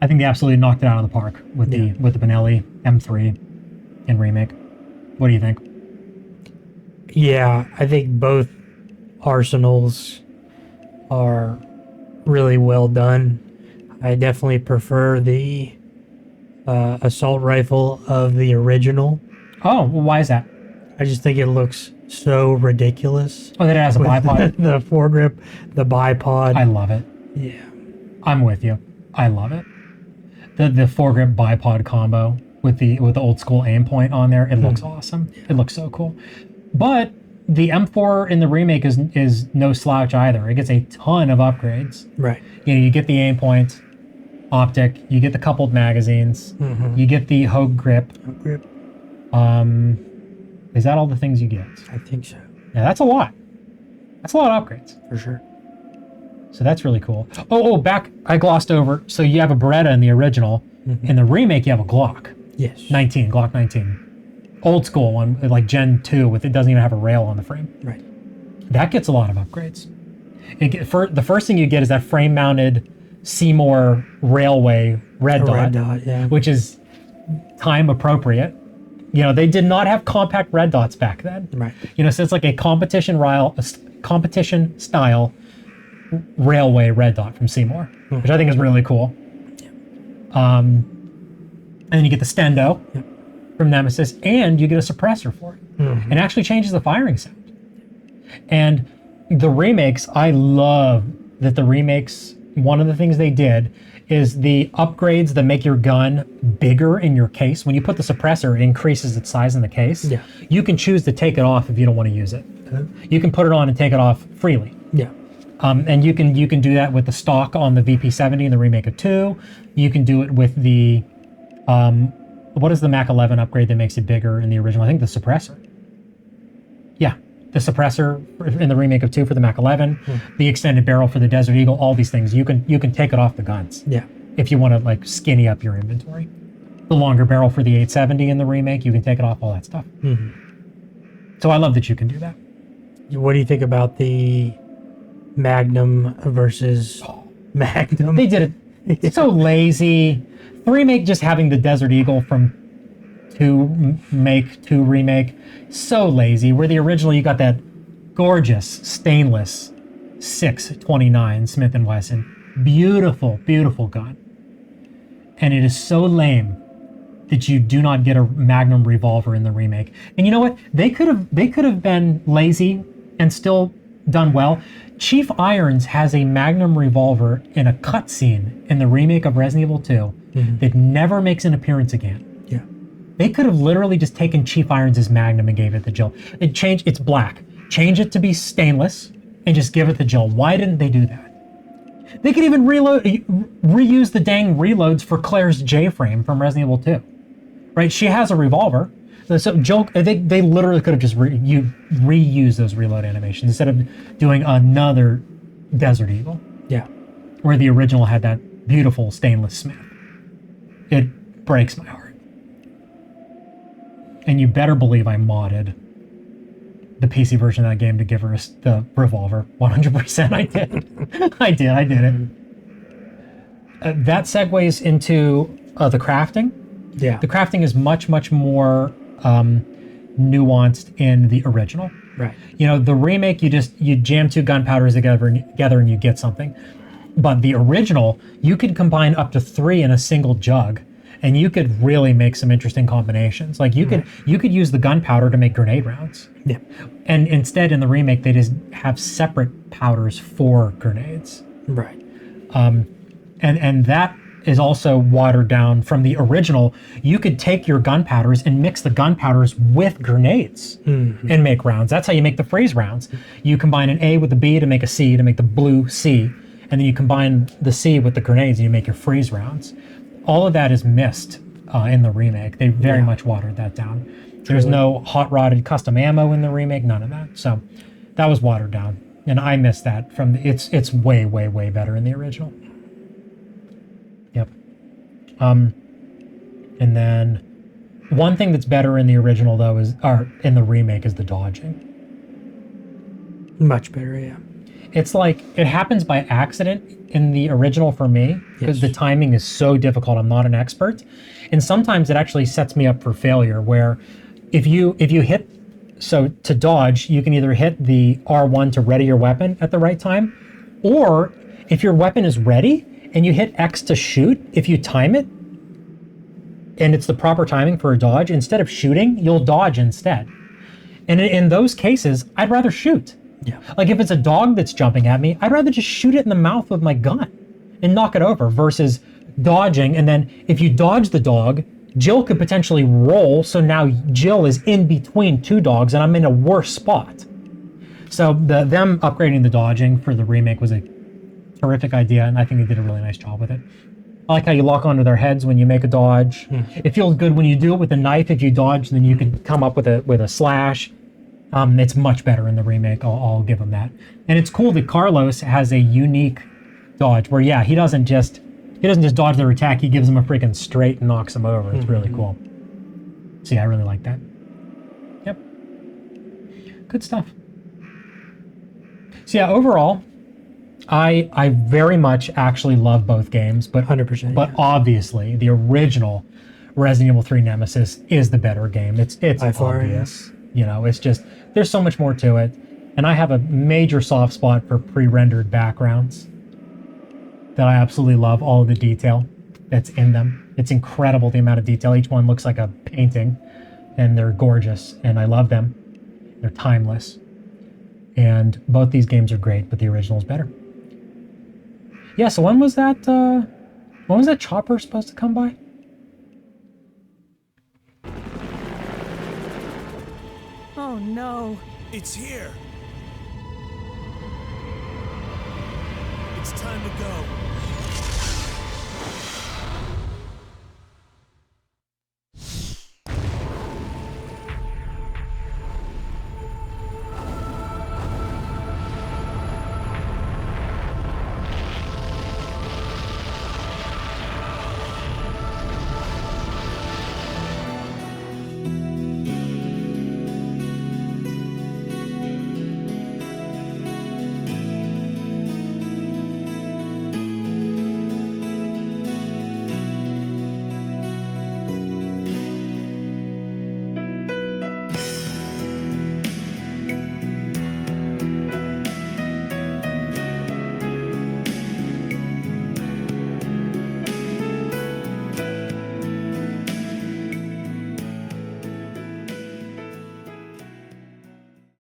S1: I think they absolutely knocked it out of the park with the Benelli M3 in Remake. What do you think?
S2: Yeah, I think both arsenals are really well done. I definitely prefer the assault rifle of the original.
S1: Oh, well, why is that?
S2: I just think it looks so ridiculous.
S1: Oh, that it has a
S2: With
S1: bipod?
S2: the foregrip, the bipod.
S1: I love it.
S2: Yeah.
S1: I'm with you. I love it. The foregrip bipod combo with the old school aim point on there, it looks awesome. It looks so cool. But the M4 in the remake is no slouch either. It gets a ton of upgrades.
S2: Right.
S1: You get the aim point, optic, you get the coupled magazines, you get the Hogue grip.
S2: Grip.
S1: Is that all the things you get?
S2: I think so.
S1: Yeah, that's a lot. That's a lot of upgrades.
S2: For sure.
S1: So that's really cool. I glossed over. So you have a Beretta in the original. In the remake, you have a Glock.
S2: Yes.
S1: Glock 19. Old school one, like Gen 2, it doesn't even have a rail on the frame.
S2: Right.
S1: That gets a lot of upgrades. The first thing you get is that frame-mounted Seymour Railway red dot,
S2: yeah.
S1: which is time appropriate. They did not have compact red dots back then.
S2: Right.
S1: So it's like a competition style railway red dot from Seymour, which I think is really cool. And then you get the Stendo from Nemesis, and you get a suppressor for it. And it actually changes the firing sound. And the remakes, I love that the remakes, one of the things they did is the upgrades that make your gun bigger in your case. When you put the suppressor, it increases its size in the case.
S2: Yeah.
S1: You can choose to take it off if you don't want to use it. You can put it on and take it off freely.
S2: Yeah.
S1: And you can do that with the stock on the VP70 in the remake of 2. You can do it with the what is the Mac 11 upgrade that makes it bigger in the original? I think the suppressor. Yeah, the suppressor in the remake of 2 for the Mac 11, the extended barrel for the Desert Eagle, all these things. You can take it off the guns.
S2: Yeah.
S1: If you want to like skinny up your inventory. The longer barrel for the 870 in the remake, you can take it off, all that stuff. So I love that you can do that.
S2: What do you think about the Magnum versus Magnum?
S1: They did it. It's so lazy. The remake just having the Desert Eagle from 2 make to remake, so lazy. Where the original you got that gorgeous stainless 629 Smith & Wesson, beautiful, beautiful gun, and it is so lame that you do not get a Magnum revolver in the remake. And you know what? They could have been lazy and still done well. Chief Irons has a Magnum revolver in a cutscene in the remake of Resident Evil 2 that never makes an appearance again.
S2: Yeah.
S1: They could have literally just taken Chief Irons' Magnum and gave it to Jill. It's black. Change it to be stainless and just give it to Jill. Why didn't they do that? They could even reuse the dang reloads for Claire's J-frame from Resident Evil 2. Right? She has a revolver. So Jill, they literally could have just reused those reload animations instead of doing another Desert Eagle.
S2: Yeah.
S1: Where the original had that beautiful stainless Smith. It breaks my heart. And you better believe I modded the PC version of that game to give her the revolver. 100% I did. I did it. That segues into the crafting.
S2: Yeah.
S1: The crafting is much, much more nuanced in the original.
S2: Right.
S1: You know, the remake, you jam 2 gunpowders together and you get something. But the original, you could combine up to 3 in a single jug, and you could really make some interesting combinations. Like you could use the gunpowder to make grenade rounds.
S2: Yeah.
S1: And instead, in the remake, they just have separate powders for grenades.
S2: Right.
S1: And that is also watered down from the original. You could take your gunpowders and mix the gunpowders with grenades and make rounds. That's how you make the freeze rounds. You combine an A with the B to make a C, to make the blue C, and then you combine the C with the grenades and you make your freeze rounds. All of that is missed in the remake. They very much watered that down. There's no hot-rodded custom ammo in the remake, none of that. So that was watered down, and I missed that from it's way, way, way better in the original. Yep. And then one thing that's better in the original though or in the remake is the dodging.
S2: Much better, yeah.
S1: It's like it happens by accident in the original for me because the timing is so difficult. I'm not an expert, and sometimes it actually sets me up for failure. Where if you hit, so to dodge, you can either hit the R1 to ready your weapon at the right time, or if your weapon is ready and you hit X to shoot, if you time it and it's the proper timing for a dodge, instead of shooting, you'll dodge instead. And in those cases, I'd rather shoot.
S2: Yeah.
S1: Like if it's a dog that's jumping at me, I'd rather just shoot it in the mouth with my gun and knock it over versus dodging. And then if you dodge the dog, Jill could potentially roll. So now Jill is in between 2 dogs and I'm in a worse spot. So them upgrading the dodging for the remake was a terrific idea. And I think they did a really nice job with it. I like how you lock onto their heads when you make a dodge. It feels good when you do it with a knife. If you dodge, then you can come up with a slash. It's much better in the remake. I'll give him that. And it's cool that Carlos has a unique dodge where, he doesn't just dodge their attack. He gives them a freaking straight and knocks them over. It's really cool. So yeah, I really like that. Yep. Good stuff. So yeah, overall, I very much actually love both games, but
S2: 100%.
S1: But obviously, the original Resident Evil 3 Nemesis is the better game. It's
S2: By far,
S1: obvious. You know, it's just there's so much more to it, and I have a major soft spot for pre-rendered backgrounds that I absolutely love. All of the detail that's in them. It's incredible the amount of detail. Each one looks like a painting, and they're gorgeous, and I love them. They're timeless, and both these games are great, but the original is better. Yeah. So when was that? When was that chopper supposed to come by?
S6: Oh no.
S7: It's here. It's time to go.